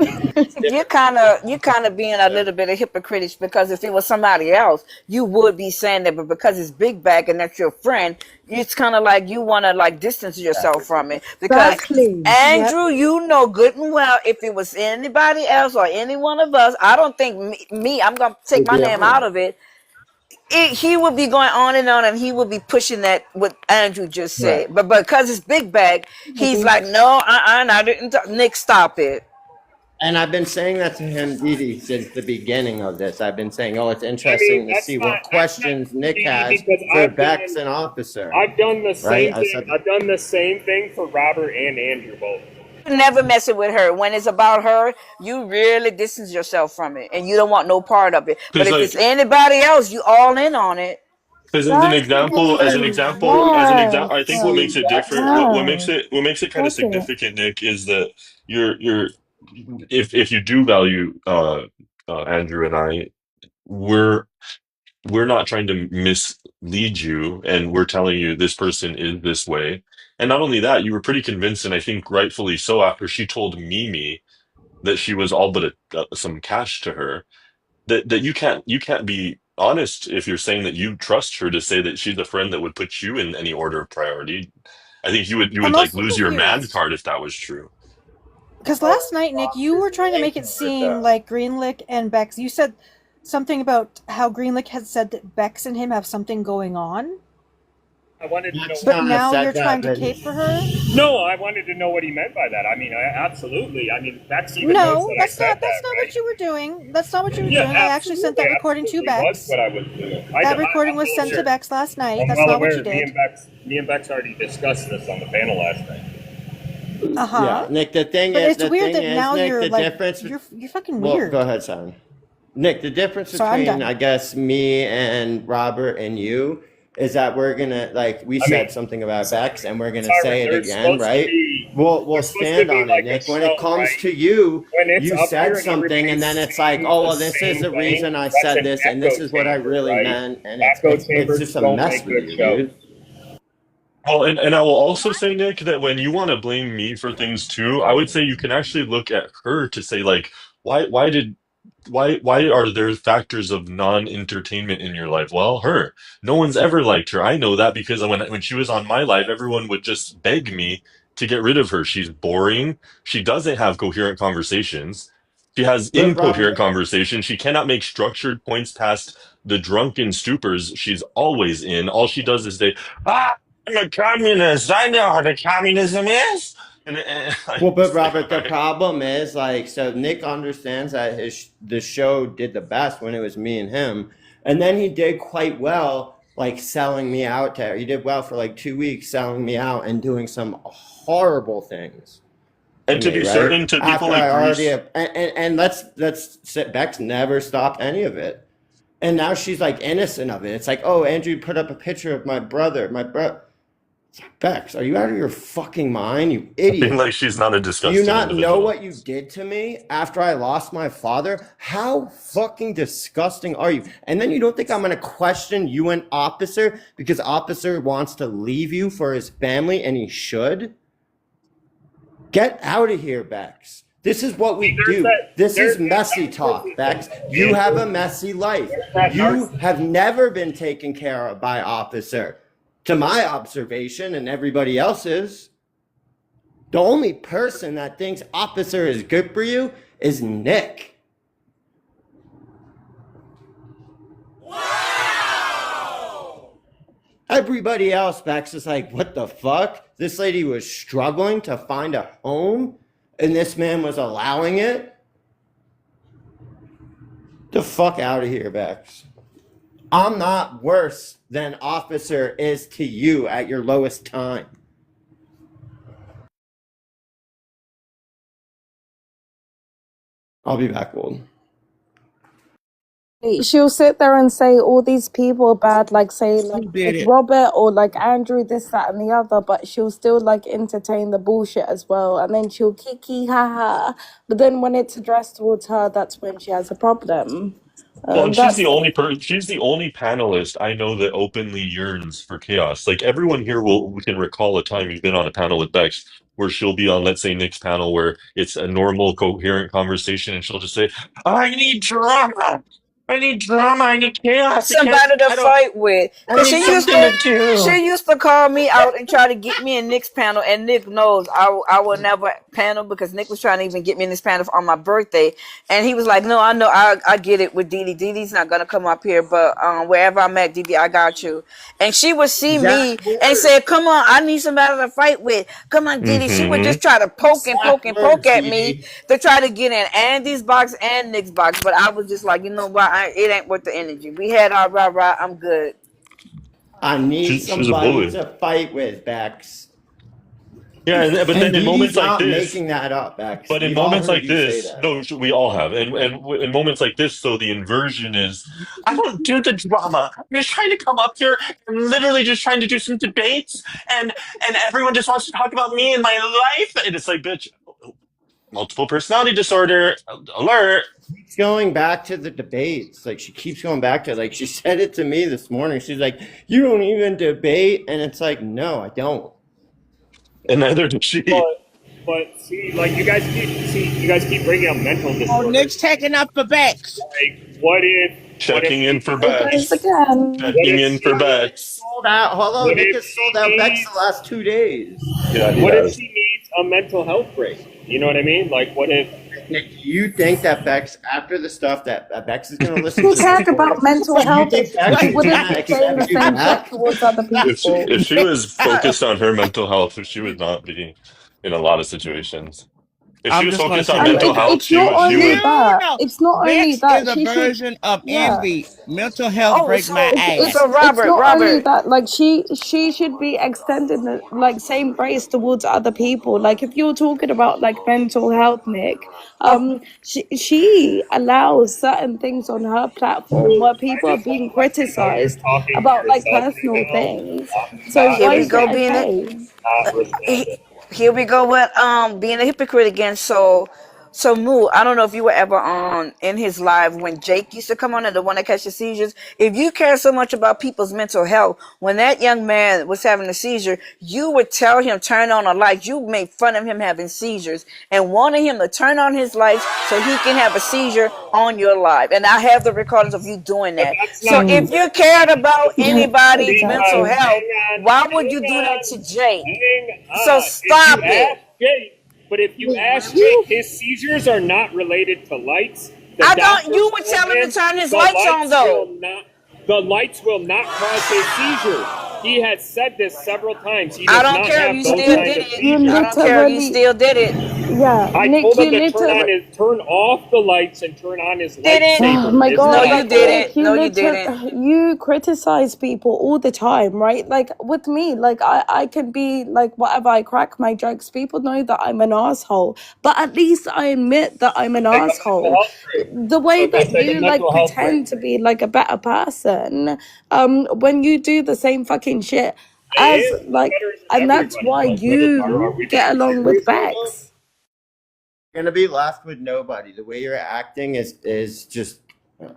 You're kind of being a little bit of hypocritical because if it was somebody else, you would be saying that, but because it's Big Bag and that's your friend, it's kind of like you want to like distance yourself from it because Exactly. Yep. Andrew, you know good and well if it was anybody else or any one of us, I don't think I'm gonna take my name out of it. He would be going on and he would be pushing that what Andrew just said, Right. but because it's Big Bag, he's like, no, I didn't. Nick, stop it. And I've been saying that to him, Didi, since the beginning of this. I've been saying, oh, it's I interesting mean, to see what questions Nick has because for Bex and Officer. I've done the Right? same I thing. said, I've done the same thing for Robert and Andrew both. Never messing with her. When it's about her, you really distance yourself from it and you don't want no part of it. But Because if it's like, anybody else, you all in on it. because Exactly. as an Yes. example, I think what makes it different, Yes. what makes it kind of That's it. significant, Nick, is that you're, if you do value, Andrew and I, we're we're not trying to mislead you, and we're telling you this person is this way. And not only that, you were pretty convinced, and I think rightfully so, after she told Mimi that she was all but some cash to her, that you can't be honest if you're saying that you trust her to say that she's a friend that would put you in any order of priority. I think you would I'm like also lose your man confused. card if that was true. Because last night, Nick, you were trying to make it seem like Greenlick and Bex. You said something about how Greenlick had said that Bex and him have something going on. I wanted to know. But now you're trying to cape for her? No, I wanted to know what he meant by that. I mean, absolutely. I mean, Bex even knows No, that that's I not. said That's that, not right? what you were doing. That's not what you were Yeah, doing. I actually sent that recording to absolutely Bex. was what I was doing. That recording was sent to Bex last night. I'm That's well not aware. what you did. Me and Bex already discussed this on the panel last night. Yeah, Nick. The thing But is, it's weird that now Nick, you're the like difference. you're fucking Well, weird. go ahead, Simon. Nick, the difference Sorry, I'm between done. I guess me and Robert and you is that we're gonna we said something about Bex and we're gonna say it again, right? We'll stand on it, Nick. When it comes to you, you said something and then it's like, oh well, this is the reason I said this and this is what I really meant, and it's just a mess with you, dude. Well, and I will also say, Nick, that when you want to blame me for things too, I would say you can actually look at her to say, like, why are there factors of non-entertainment in your life? Well, her. No one's ever liked her. I know that because when she was on my life, everyone would just beg me to get rid of her. She's boring. She doesn't have coherent conversations. She has But Robert, incoherent conversations. She cannot make structured points past the drunken stupors she's always in. All she does is say, I'm a communist. I know what a communism is. And well, but Robert, the problem is so Nick understands that the show did the best when it was me and him, and then he did quite well selling me out to her. He did well for 2 weeks selling me out and doing some horrible things. And to be certain, to people After like I already Bruce, have, and let's sit Bex never stopped any of it, and now she's innocent of it. It's like, oh, Andrew put up a picture of my brother. Bex, are you out of your fucking mind, you idiot? being like she's not a Do disgusting you not know individual. what you did to me after I lost my father? How fucking disgusting are you? And then you don't think I'm going to question you and Officer because Officer wants to leave you for his family and he should? Get out of here, Bex. This is what we do. This is messy talk, Bex. You have a messy life. You have never been taken care of by Officer. To my observation and everybody else's, the only person that thinks Officer is good for you is Nick. Wow! Everybody else, Bex, is like, what the fuck? This lady was struggling to find a home, and this man was allowing it? The fuck out of here, Bex. I'm not worse than Officer is to you at your lowest time. I'll be back, Gold. She'll sit there and say all these people are bad, say like Robert or Andrew, this, that, and the other, but she'll still entertain the bullshit as well, and then she'll kiki ha. But then when it's addressed towards her, that's when she has a problem. Well, and she's That's the only she's the only panelist I know that openly yearns for chaos. Like everyone here we can recall a time you've been on a panel with Bex where she'll be on, let's say, Nick's panel where it's a normal, coherent conversation, and she'll just say, "I need drama. I need drama. I need chaos. Somebody to I don't. fight with. I Cause need something to do." she used to call me out and try to get me in Nick's panel, and Nick knows I will never panel because Nick was trying to even get me in this panel on my birthday, and he was like, "No, I know, I get it with Dee Dee. Dee Dee's not gonna come up here, but wherever I'm at, Dee Dee, I got you." And she would see me and say, "Come on, I need somebody to fight with. Come on, Dee Dee." She would just try to poke at me to try to get in Andy's box and Nick's box, but I was just like, you know what? It ain't worth the energy. We had our rah. I'm good. I need She's a somebody bully. to fight with, Bex. Yeah, but then in moments like not this, making that up, Bex. but in We've all moments heard like you say this, that. no, we all have, and in moments like this, so the inversion is, I don't do the drama. I'm just trying to come up here and literally just trying to do some debates, and everyone just wants to talk about me and my life, and it's like, bitch, multiple personality disorder alert. Keeps going back to the debates. Like she keeps going back to like she said it to me this morning. She's like, "You don't even debate," and it's like, "No, I don't." And neither did she. But see, like you guys keep bringing up mental Oh, disorders. Nick's taking up for Bex. Like, what if Checking in for It goes Bex. again. Checking in for Bex. Sold out. Hello, What Nick if has sold she out Bex needs- the last 2 days. Yeah, he What if has. she needs a mental health break? You know what I mean? Like, what if? Nick, do you think that Bex, after the stuff that Bex is going to listen She to, cared about mental do you health. think Bex She is wouldn't going to be saying the accept you same shit back? towards other people. If she was focused on her mental health, she would not be in a lot of situations. If she I'm was just going to focused say on And this mental right now. health, it's not she only would. that. No, It's not only Bex that. is a She should. version of Yeah. envy. Mental health Oh, break my It's so ass. it's not only Robert. that. Like she should be extending the like same grace towards other people. Like if you're talking about like mental health, Nick, she allows certain things on her platform where people are being criticized Talking to about like yourself personal right now. things. So Not why Here we is go that being a okay? Not responding. here we go with being a hypocrite again. So Moo, I don't know if you were ever on in his live when Jake used to come on and the one that catches seizures. If you care so much about people's mental health, when that young man was having a seizure, you would tell him turn on a light. You made fun of him having seizures and wanted him to turn on his lights so he can have a seizure on your live. And I have the recordings of you doing that. So if you cared about anybody's mental Exactly. health, why would you do that to Jake? So stop If you it. ask Jake, but if you ask Jake, his seizures are not related to lights. The I don't. doctor You would told tell him to turn his the lights on, though. The lights will not cause his seizures. He has said this several times. He I does don't not care. have You those still kinds did of it. You seizures. I don't care. You literally, still did it. yeah, I Nick. told You him to literally. turn off the lights and turn on his Didn't. lightsaber. Oh my Isn't god, No, that you like correct? Nick, didn't. you No, you didn't. literally you criticize people all the time, right? Like with me, like I can be like whatever, I crack my jokes. People know that I'm an asshole, but at least I admit that I'm an Take a mental asshole. health break. The way So that just take a you like mental health break. pretend to be like a better person, when you do the same fucking shit It as is. like, Better and than that's everybody. why Like, are you we get being along with serious right now? Bex. You're going to be left with nobody. The way you're acting is just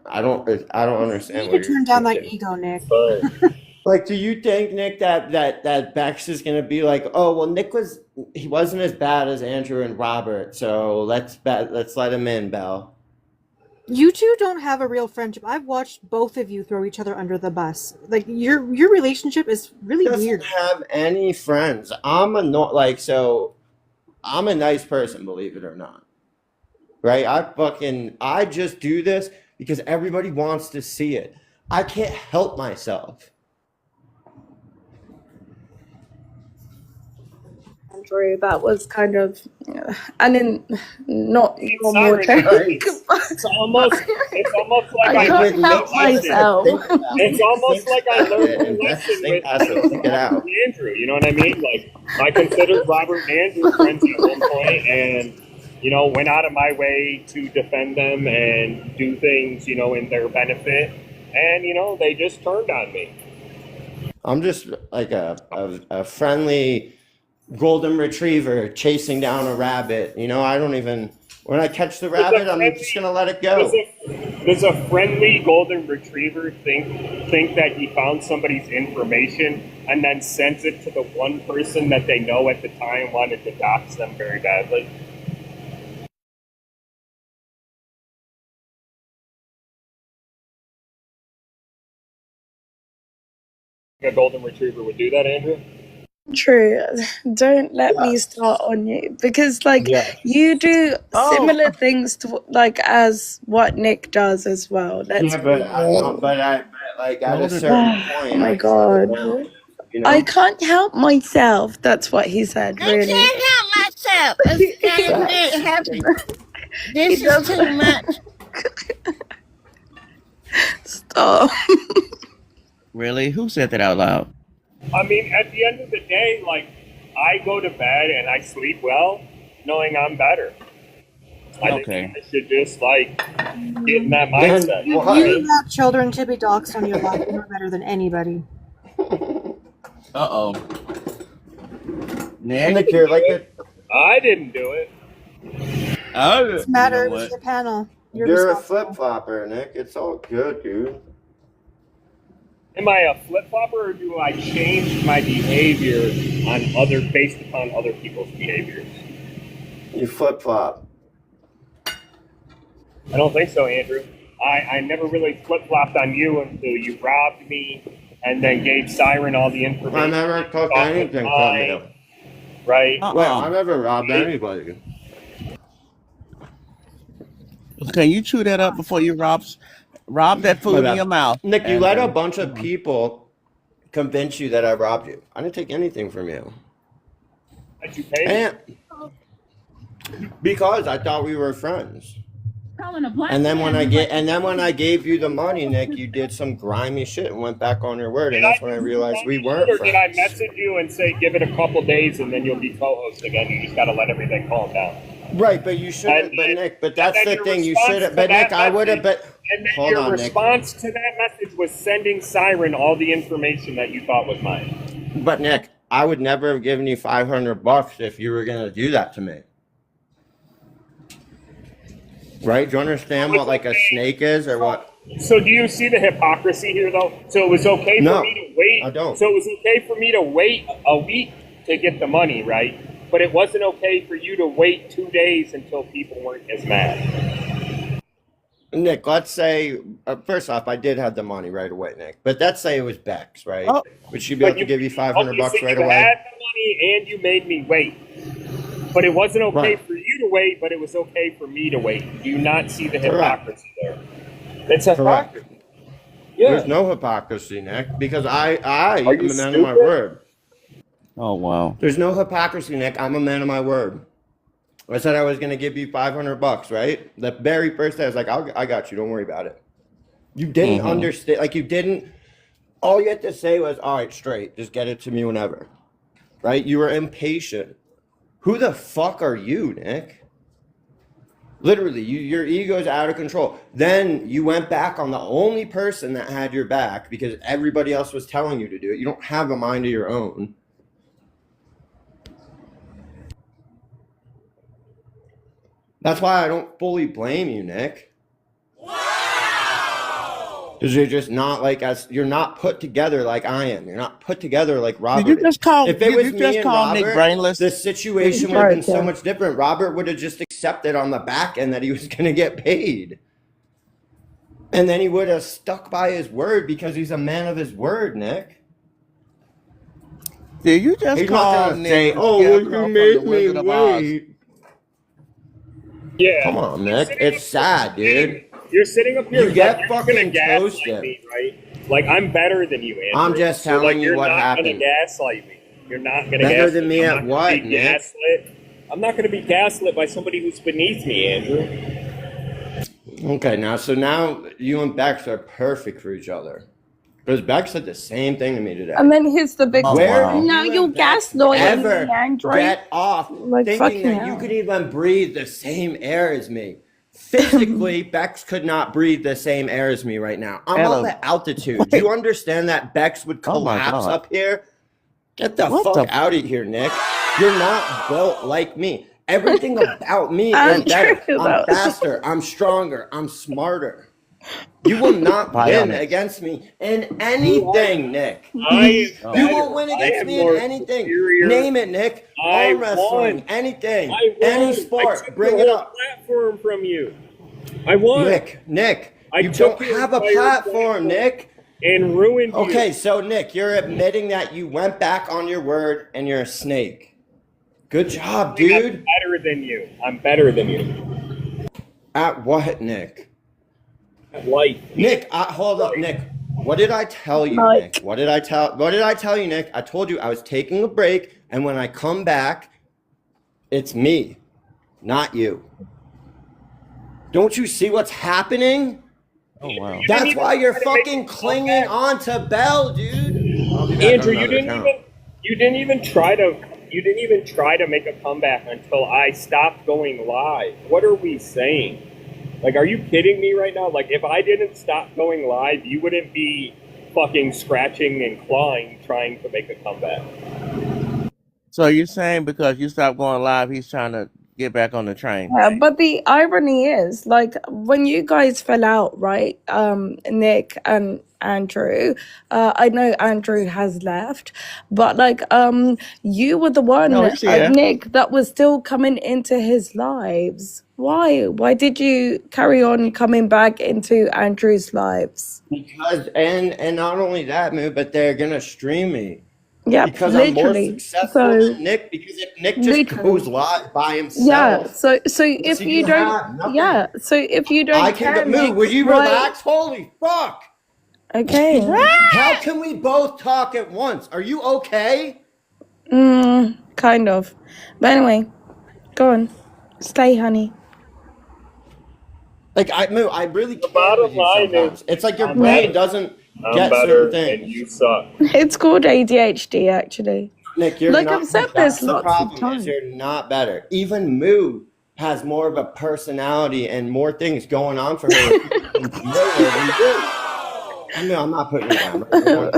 I don't You understand need what to you're turn down that thinking. ego, Nick. Like, do you think, Nick, that Bex is gonna be like, oh well, he wasn't as bad as Andrew and Robert, so let's let him in, Belle. You two don't have a real friendship. I've watched both of you throw each other under the bus. Like your relationship is really He doesn't weird. have any friends. I'm a nice person, believe it or not. Right? I just do this because everybody wants to see it. I can't help myself. Andrew, that was kind of, and then not normal Siren, joke. it's almost like I I can't learned help a lesson. myself. It's almost like I learned a And Bex lesson think with has to think it out. Robert and Andrew. You know what I mean? Like I considered Robert and Andrew friends at one point, and went out of my way to defend them and do things in their benefit, and they just turned on me. I'm just like a friendly golden retriever chasing down a rabbit. I don't even when I catch the rabbit, I'm just gonna let it go. Does a friendly golden retriever think that he found somebody's information and then sends it to the one person that they know at the time wanted to dox them very badly? A golden retriever would do that, Andrew? True. Don't let me start on you because, like, you do similar things to like as what Nick does as well. Let's Yeah, be but real. at a certain Oh point, my I slow god. down. I can't help myself. That's what he said, really. Can't help myself. This is too much. Stop. Really? Who said that out loud? I mean, at the end of the day, like, I go to bed and I sleep well, knowing I'm better. I think I should just, get in that mindset. You allow children to be doxxed on your life. You know better than anybody. Uh-oh. Nick, you're like I didn't do it. Oh, Doesn't you matter. know It was what? your panel. You're You're a responsible. flip flopper, Nick. It's all good, dude. Am I a flip flopper, or do I change my behavior based upon other people's behaviors? You flip flop. I don't think so, Andrew. I never really flip flopped on you until you robbed me and then gave Siren all the information. I never took anything from you. Right? Well, I never robbed anybody. Can you chew that up before you rob that My food in bad. your mouth? Nick, you And let a bunch of people convince you that I robbed you. I didn't take anything from you. Did you pay me? Because I thought we were friends. And then when I gave you the money, Nick, you did some grimy shit and went back on your word, and that's when I realized we weren't or did I friends. message you and say, give it a couple days and then you'll be co-host again? You just got to let everything calm down. Right, but you shouldn't. But Nick, but that's the thing. You should have. But Nick, I would have. But And then hold your on, Nick. response to that message was sending Siren all the information that you thought was mine. But Nick, I would never have given you $500 if you were gonna do that to me. Right? Do you understand what like a snake is, or what? So do you see the hypocrisy here, though? So it was okay for No, me to wait. I don't. So it was okay for me to wait a week to get the money, right? But it wasn't okay for you to wait 2 days until people weren't as mad. Nick, let's say first off, I did have the money right away, Nick. But let's say it was Bex, right? Oh. Would she be able to give you $500 so right you away? had the money and you made me wait. But it wasn't okay Right. for you to wait, but it was okay for me to wait. Do you not see the Correct. hypocrisy there? It's a Correct. hypocrisy. Yeah. There's no hypocrisy, Nick, because I Are am you a man of my stupid? word. Oh wow. There's no hypocrisy, Nick. I'm a man of my word. I said I was going to give you $500, right? The very first day, I was like, I got you. Don't worry about it. You didn't understand. Like, you didn't. All you had to say was, all right, straight. Just get it to me whenever. Right? You were impatient. Who the fuck are you, Nick? Literally, your ego's out of control. Then you went back on the only person that had your back because everybody else was telling you to do it. You don't have a mind of your own. That's why I don't fully blame you, Nick. Because you're just not like us. You're not put together like I am. You're not put together like Robert. Did you just call? If it Did was you me just and call Nick Robert, brainless? the situation would have been so much different. Robert would have just accepted on the back end that he was going to get paid. And then he would have stuck by his word because he's a man of his word, Nick. Did you just He's not call going to Nick say, the oh, well, scarecrow you from the made me Wizard of Oz? wait. Yeah. Come on, Nick. It's sad, dude. You're sitting up here. You get you're fucking gonna gaslight toasted. me, right? Like I'm better than you, Andrew. I'm just So, telling you you're what not happened. Gonna gaslight me. You're not gonna Better gaslight than me I'm at not gonna what, be Nick? gaslit. I'm not gonna be gaslit by somebody who's beneath me, Andrew. Okay, now you and Bex are perfect for each other. Because Bex said the same thing to me today. And then here's the big Where thing. did Now you you and Bex gaslighting ever me, Andrew. get off Like thinking fucking that you hell. could even breathe the same air as me? Physically, Bex could not breathe the same air as me right now. I'm Hello. on the altitude. Do you understand that Bex would Oh my collapse God. up here? Get the What fuck the- out of here, Nick. You're not built like me. Everything about me is Andrew, better. I'm though. faster. I'm stronger. I'm smarter. You will not win Bionic. against me in anything, Nick. I am You better. won't win I against am me in more anything. superior. Name it, Nick. I Arm wrestling, won. anything, I won. any I sport. took Bring the it whole up. platform from you. I won. Nick, I you took don't your have a entire platform, Nick. and ruined you. Okay, so Nick, you're admitting that you went back on your word and you're a snake. Good job, I'm dude. better than you. I'm better than you. At what, Nick? Life. Nick, hold up, Nick. What did I tell you, Mike. Nick? What did I tell you, Nick? I told you I was taking a break, and when I come back, it's me, not you. Don't you see what's happening? Oh wow. That's why you're fucking clinging on to Bell, dude. I'll be back Andrew, on another account. you didn't even try to make a comeback until I stopped going live. What are we saying? Like, are you kidding me right now? Like, if I didn't stop going live, you wouldn't be fucking scratching and clawing trying to make a comeback. So you're saying because you stopped going live, he's trying to get back on the train. Yeah, but the irony is, like, when you guys fell out, right? Nick and Andrew. I know Andrew has left, but like, you were the one, No, he's here. Nick, that was still coming into his lives. Why? Why did you carry on coming back into Andrew's lives? Because and not only that, Moo, but they're gonna stream me. Yep, Because I'm more literally. successful So, than Nick. Because if Nick just goes literally. live by Yeah. himself, So so if you you don't, have nothing. yeah. So if you I don't can care, go. Moo, Nick, would you why? relax? Holy fuck! Okay. How can we both talk at once? Are you okay? Kind of. But anyway, go on. Stay, honey. Like Moo, I really The care bottom with you line sometimes. is, It's like your I'm brain better. doesn't I'm get better, certain and things. you suck. It's called ADHD, actually. Nick, you're Like not. I've said That's this the lots of problem. Is times. you're not better. Even Moo has more of a personality and more things going on for her than you. I mean, I'm not putting you down. But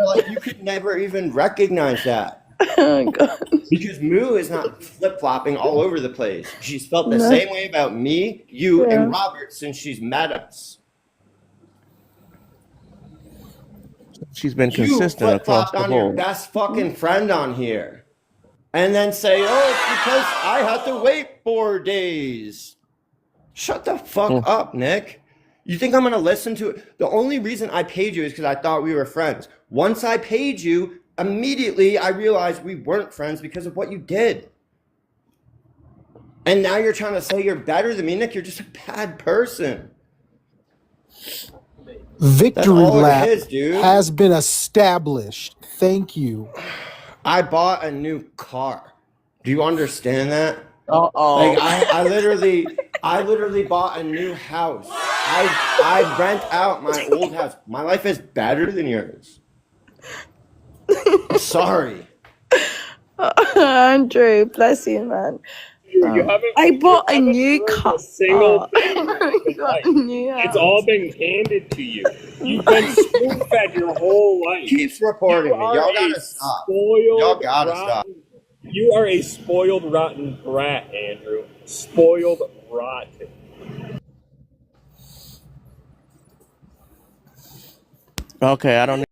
like, you could never even recognize that. Oh God. Because Moo is not flip-flopping all over the place. She's felt the No. same way about me, you, Yeah. and Robert since she's met us. She's been You consistent across flip-flopped the on your board. best fucking friend on here. And then say, oh, it's because I had to wait 4 days. Shut the fuck up, Nick. You think I'm going to listen to it? The only reason I paid you is because I thought we were friends. Once I paid you, immediately I realized we weren't friends because of what you did. And now you're trying to say you're better than me, Nick. You're just a bad person. Victory That's all lap it is, dude. has been established. Thank you. I bought a new car. Do you understand that? Uh-oh. Like I literally bought a new house. I rent out my old house. My life is better than yours. I'm sorry. Andrew, bless you, man. You haven't. I bought you a haven't new earned car. a single thing. You got a new It's house. all been handed to you. You've been spoon-fed your whole life. Keeps reporting You me. are Y'all a gotta stop. spoiled, Y'all gotta stop. rotten. You are a spoiled, rotten brat, Andrew. Spoiled, rotten. Okay, I don't